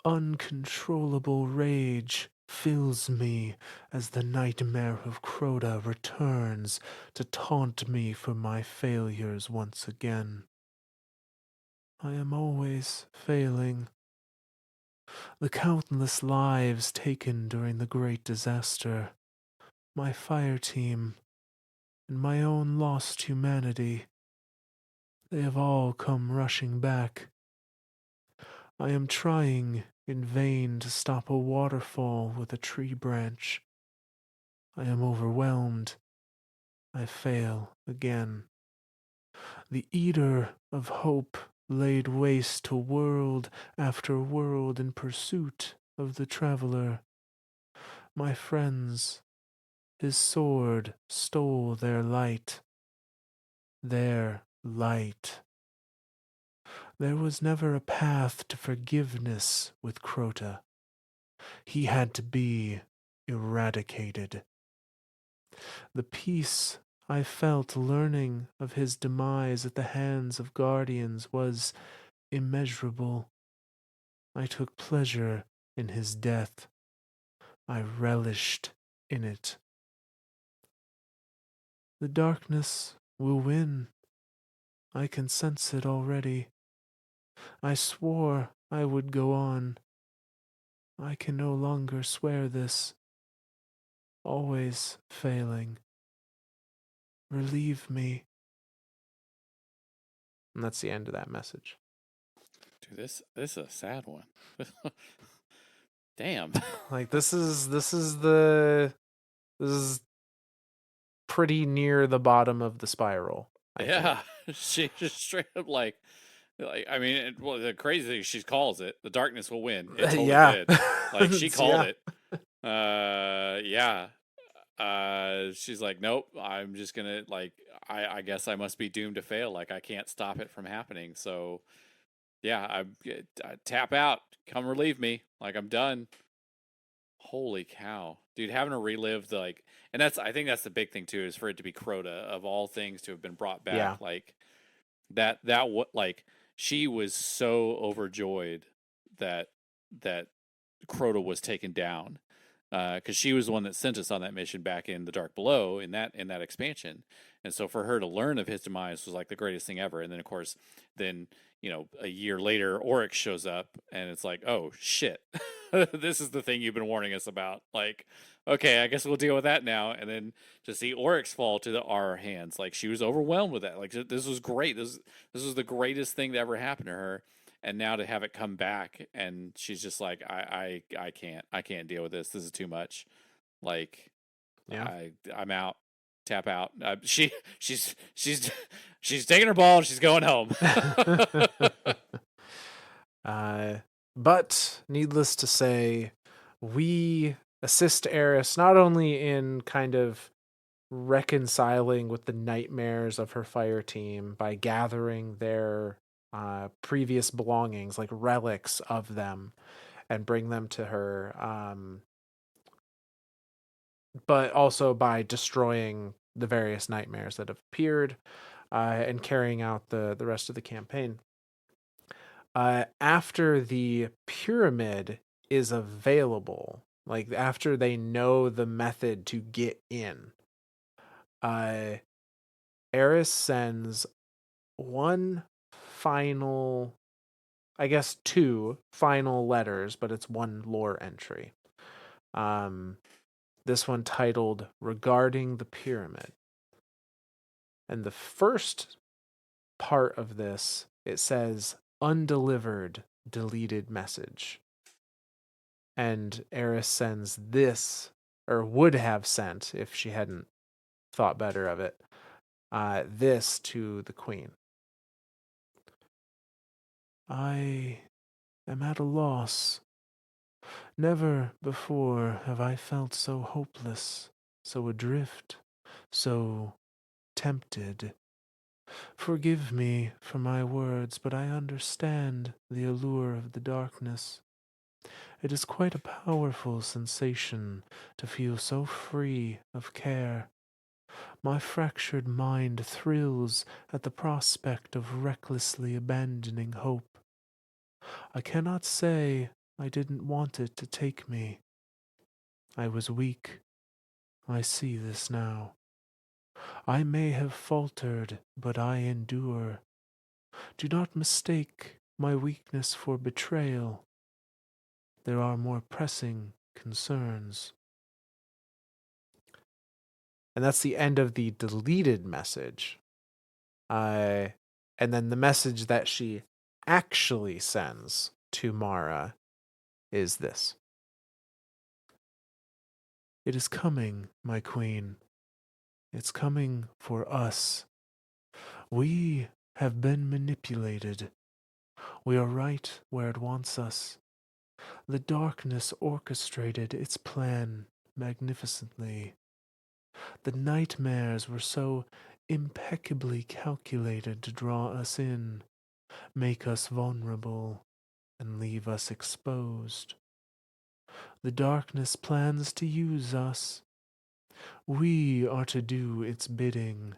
Speaker 2: Uncontrollable rage fills me as the nightmare of Crota returns to taunt me for my failures once again. I am always failing. The countless lives taken during the great disaster, my fire team, and my own lost humanity, they have all come rushing back. I am trying in vain to stop a waterfall with a tree branch. I am overwhelmed. I fail again. The eater of hope laid waste to world after world in pursuit of the traveler. My friends, his sword stole their light. Their light. There was never a path to forgiveness with Crota. He had to be eradicated. The peace I felt learning of his demise at the hands of guardians was immeasurable. I took pleasure in his death. I relished in it. The darkness will win. I can sense it already. I swore I would go on. I can no longer swear this. Always failing. relieve me. And that's the end of that message.
Speaker 1: Dude, this is a sad one. Damn.
Speaker 2: Like this is pretty near the bottom of the spiral, I
Speaker 1: Yeah,
Speaker 2: feel.
Speaker 1: she just straight up like I mean, well, the crazy thing is she calls it. The darkness will win. It totally
Speaker 2: Yeah.
Speaker 1: did. Like she called
Speaker 2: Yeah.
Speaker 1: it. Yeah. She's like, nope. I'm just gonna like. I guess I must be doomed to fail. Like I can't stop it from happening. So yeah, I tap out. Come relieve me. Like I'm done. Holy cow, dude! Having to relive the like, and that's I think that's the big thing too is for it to be Crota of all things to have been brought
Speaker 2: Yeah.
Speaker 1: back. Like that what like she was so overjoyed that that Crota was taken down because she was the one that sent us on that mission back in the Dark Below in that expansion, and so for her to learn of his demise was like the greatest thing ever. And then of course, then a year later, Oryx shows up, and it's like, oh shit, this is the thing you've been warning us about. Like, okay, I guess we'll deal with that now. And then to see Oryx fall to our hands, like she was overwhelmed with that. Like this was great. This was the greatest thing that ever happened to her, and now to have it come back and she's just like I can't deal with this. This is too much. Like
Speaker 2: Yeah.
Speaker 1: I'm out. Tap out. She's she's taking her ball and she's going home.
Speaker 2: uh, but needless to say, we assist Eris not only in kind of reconciling with the nightmares of her fire team by gathering their previous belongings, like relics of them, and bring them to her, but also by destroying the various nightmares that have appeared and carrying out the rest of the campaign. After the pyramid is available, like after they know the method to get in, uh, Eris sends one final, I guess two final letters, but it's one lore entry. Um, this one titled Regarding the Pyramid. And the first part of this, it says undelivered deleted message. And Eris sends this, or would have sent if she hadn't thought better of it, this to the queen. I am at a loss. Never before have I felt so hopeless, so adrift, so tempted. Forgive me for my words, but I understand the allure of the darkness. It is quite a powerful sensation to feel so free of care. My fractured mind thrills at the prospect of recklessly abandoning hope. I cannot say I didn't want it to take me. I was weak. I see this now. I may have faltered, but I endure. Do not mistake my weakness for betrayal. There are more pressing concerns. And that's the end of the deleted message. Uh, and then the message that she actually sends to Mara is this: It is coming, my queen. It's coming for us. We have been manipulated. We are right where it wants us. The darkness orchestrated its plan magnificently. The nightmares were so impeccably calculated to draw us in, make us vulnerable, and leave us exposed. The darkness plans to use us. We are to do its bidding.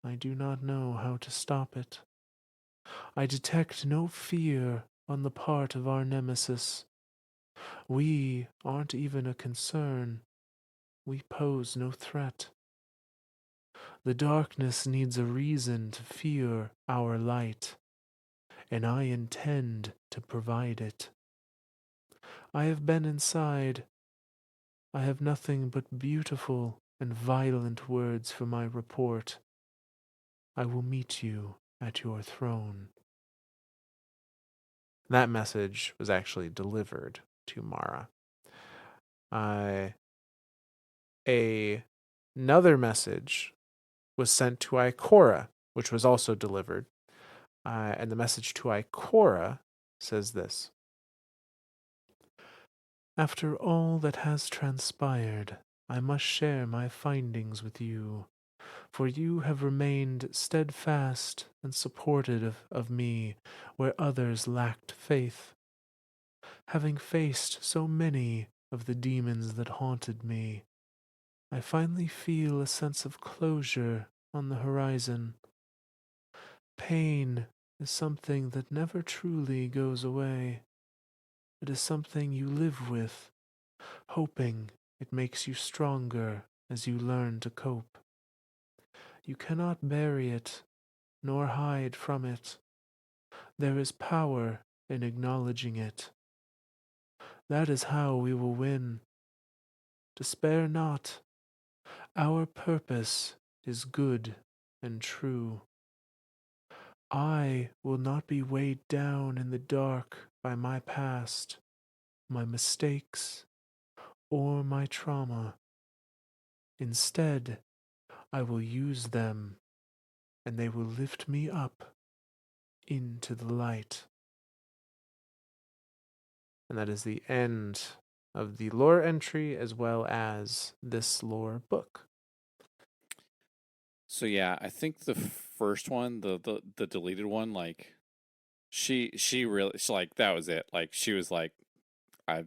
Speaker 2: I do not know how to stop it. I detect no fear on the part of our nemesis. We aren't even a concern. We pose no threat. The darkness needs a reason to fear our light, and I intend to provide it. I have been inside. I have nothing but beautiful and violent words for my report. I will meet you at your throne. That message was actually delivered to Mara. Uh, another message was sent to Ikora, which was also delivered. And the message to Ikora says this: After all that has transpired, I must share my findings with you, for you have remained steadfast and supportive of me where others lacked faith. Having faced so many of the demons that haunted me, I finally feel a sense of closure on the horizon. Pain is something that never truly goes away. It is something you live with, hoping it makes you stronger as you learn to cope. You cannot bury it, nor hide from it. There is power in acknowledging it. That is how we will win. Despair not. Our purpose is good and true. I will not be weighed down in the dark by my past, my mistakes, or my trauma. Instead, I will use them, and they will lift me up into the light. And that is the end of the lore entry as well as this lore book.
Speaker 1: So yeah, I think the first one, the deleted one, like she really like that was it. Like she was like, I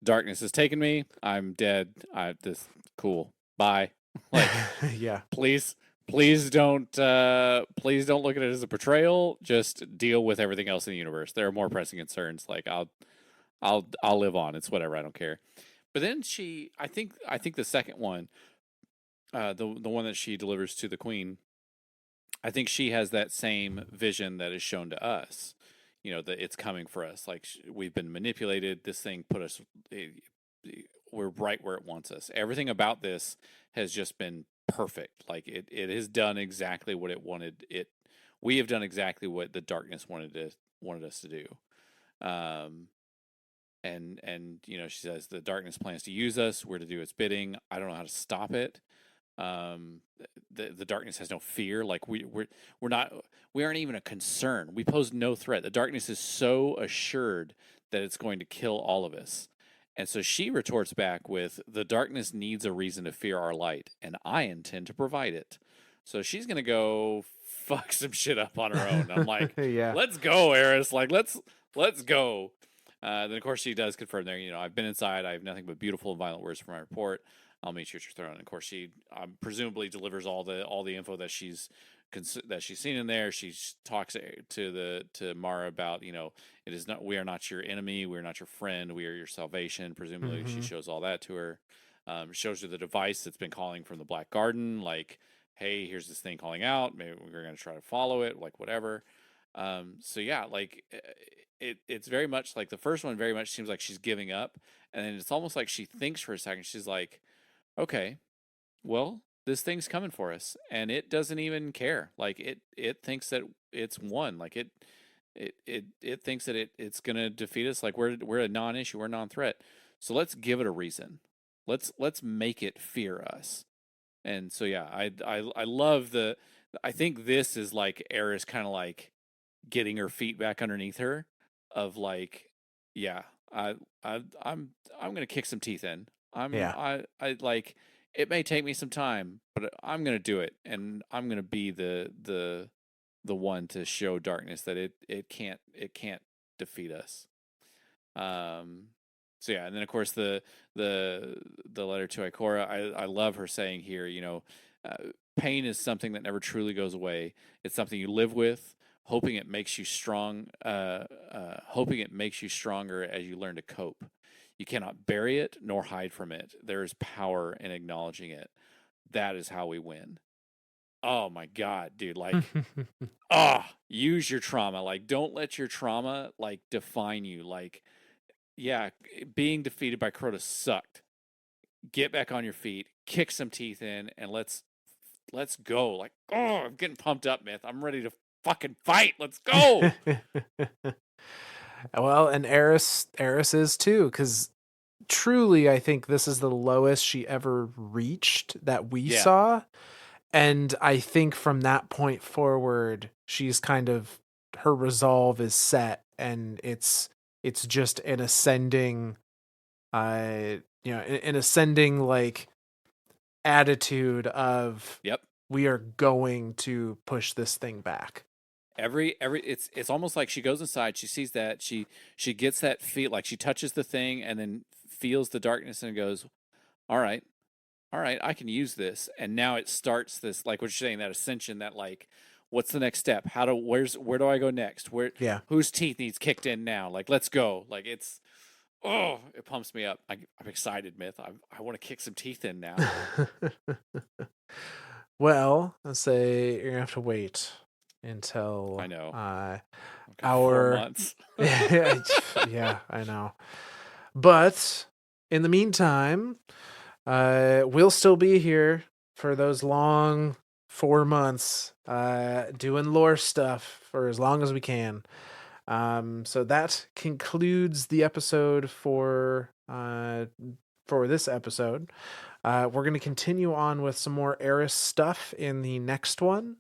Speaker 1: darkness has taken me. I'm dead. I this cool. Bye. Like
Speaker 2: Yeah.
Speaker 1: please please don't look at it as a betrayal. Just deal with everything else in the universe. There are more pressing concerns. Like I'll live on. It's whatever. I don't care. But then I think the second one, the one that she delivers to the queen, I think she has that same vision that is shown to us. You know that it's coming for us. Like we've been manipulated. This thing put us. We're right where it wants us. Everything about this has just been perfect. Like it has done exactly what it wanted. We have done exactly what the darkness wanted us to do. Um, and you know, she says the darkness plans to use us. We're to do its bidding. I don't know how to stop it. um the darkness has no fear. Like we're not, we aren't even a concern. We pose no threat. The darkness is so assured that it's going to kill all of us. And so she retorts back with, the darkness needs a reason to fear our light, and I intend to provide it. So she's gonna go fuck some shit up on her own. I'm like,
Speaker 2: Yeah.
Speaker 1: let's go, Eris. Like let's go. Then of course she does confirm there, you know, I've been inside. I have nothing but beautiful and violent words for my report. I'll meet you at your throne. And of course, she presumably delivers all the info that she's seen in there. She talks to Mara about, you know, it is not, we are not your enemy, we are not your friend, we are your salvation. Presumably, she
Speaker 2: Mm-hmm.
Speaker 1: shows all that to her. Shows her the device that's been calling from the Black Garden. Like, hey, here's this thing calling out. Maybe we're going to try to follow it. Like whatever. So yeah, like it's very much like the first one. Very much seems like she's giving up, and then it's almost like she thinks for a second. She's like, okay, well, this thing's coming for us, and it doesn't even care. Like it thinks that it's won. Like it thinks that it's gonna defeat us. Like we're a non-issue, we're a non-threat. So let's give it a reason. Let's make it fear us. And so yeah, I love the. I think this is like Eris kind of like getting her feet back underneath her, of like, yeah, I I I'm I'm gonna kick some teeth in.
Speaker 2: Yeah.
Speaker 1: I like, it may take me some time, but I'm gonna do it, and I'm gonna be the one to show darkness that it can't defeat us. Um, so yeah, and then of course the the letter to Ikora, I love her saying here, you know, pain is something that never truly goes away. It's something you live with, hoping it makes you strong, hoping it makes you stronger as you learn to cope. You cannot bury it nor hide from it. There is power in acknowledging it. That is how we win. Oh my god, dude! Like, use your trauma. Like, don't let your trauma like define you. Like, yeah, being defeated by Crota sucked. get back on your feet, kick some teeth in, and let's go. Like, oh, I'm getting pumped up, Myth. I'm ready to fucking fight. Let's go.
Speaker 2: Well, and Eris is too, because truly, I think this is the lowest she ever reached that we
Speaker 1: Yeah.
Speaker 2: saw. And I think from that point forward, she's kind of, her resolve is set, and it's just an ascending, an ascending like attitude of,
Speaker 1: Yep.
Speaker 2: we are going to push this thing back.
Speaker 1: Every it's almost like she goes inside, she sees that, she gets that feel, like she touches the thing and then feels the darkness and goes, all right, I can use this. And now it starts this, like what you're saying, that ascension, that like, what's the next step? Where do I go next?
Speaker 2: Yeah.
Speaker 1: Whose teeth needs kicked in now? Like, let's go. Like, it pumps me up. I'm excited, Myth. I want to kick some teeth in now.
Speaker 2: Well, let's say you're gonna have to wait until
Speaker 1: I know. Okay, 4
Speaker 2: our
Speaker 1: months.
Speaker 2: yeah, I know. But in the meantime, we'll still be here for those long 4 months, doing lore stuff for as long as we can. So that concludes the episode for this episode. We're going to continue on with some more Eris stuff in the next one,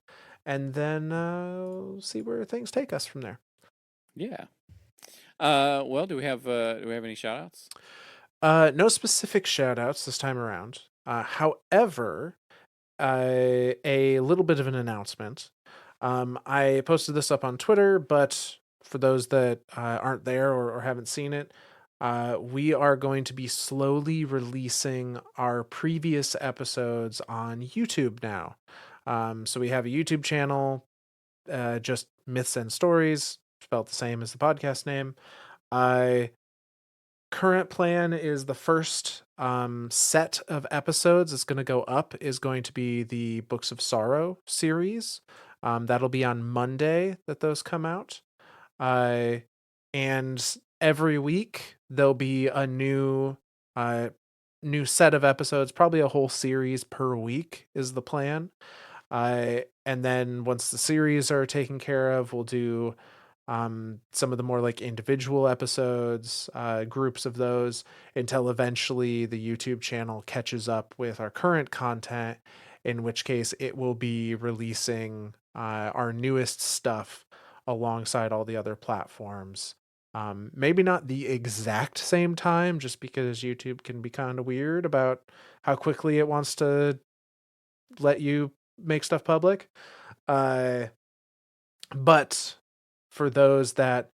Speaker 2: and then see where things take us from there.
Speaker 1: Yeah. Well, do we have any shout outs?
Speaker 2: No specific shout outs this time around. However, a little bit of an announcement. I posted this up on Twitter, but for those that aren't there or haven't seen it, we are going to be slowly releasing our previous episodes on YouTube now. So we have a YouTube channel, just Myths and Stories, spelled the same as the podcast name. Current plan is the first set of episodes that's going to go up is going to be the Books of Sorrow series. That'll be on Monday that those come out. And every week there'll be a new set of episodes, probably a whole series per week is the plan. And then once the series are taken care of, we'll do some of the more like individual episodes, groups of those, until eventually the YouTube channel catches up with our current content, in which case it will be releasing our newest stuff alongside all the other platforms. Maybe not the exact same time, just because YouTube can be kind of weird about how quickly it wants to let you make stuff public. But for those that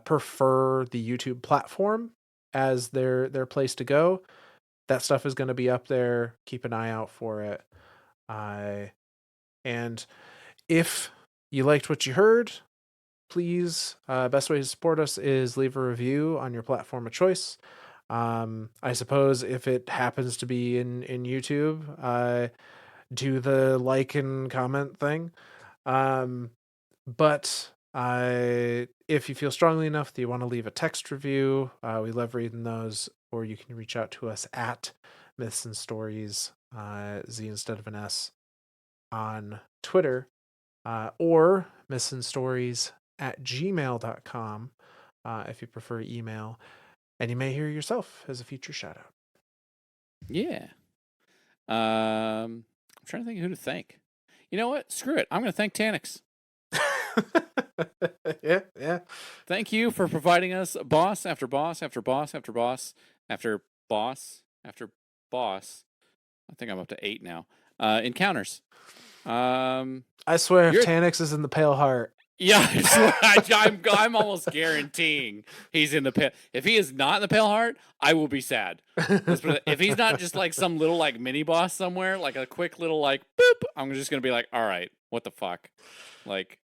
Speaker 2: prefer the YouTube platform as their place to go, that stuff is going to be up there. Keep an eye out for it. And if you liked what you heard, please, best way to support us is leave a review on your platform of choice. I suppose if it happens to be in YouTube, do the like and comment thing. But if you feel strongly enough that you want to leave a text review, we love reading those. Or you can reach out to us at Myths and Stories, Z instead of an S, on Twitter, or mythsandstories@gmail.com if you prefer email. And you may hear yourself as a future shout out.
Speaker 1: Yeah. I'm trying to think of who to thank. You know what? Screw it. I'm going to thank Tanix.
Speaker 2: Yeah.
Speaker 1: Thank you for providing us boss after boss after boss after boss after boss after boss. I think I'm up to 8 now. Encounters.
Speaker 2: I swear, if Tanix is in the Pale Heart.
Speaker 1: Yeah, I'm almost guaranteeing he's in the pale. If he is not in the Pale Heart, I will be sad. If he's not just like some little like mini boss somewhere, like a quick little like boop, I'm just gonna be like, all right, what the fuck? Like,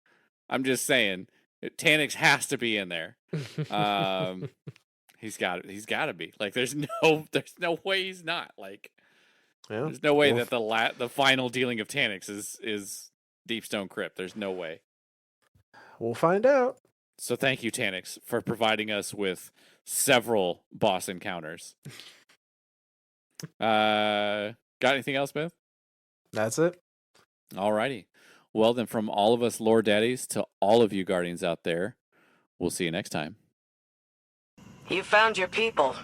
Speaker 1: I'm just saying, Tanix has to be in there. He's got to be. Like, there's no way he's not. Like, there's no way that the final dealing of Tanix is Deepstone Crypt. There's no way.
Speaker 2: We'll find out.
Speaker 1: So thank you, Tanix, for providing us with several boss encounters. Got anything else, Smith?
Speaker 2: That's it.
Speaker 1: Alrighty. Well, then, from all of us lore daddies to all of you guardians out there, we'll see you next time.
Speaker 3: You found your people.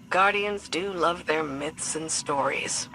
Speaker 3: Guardians do love their myths and stories.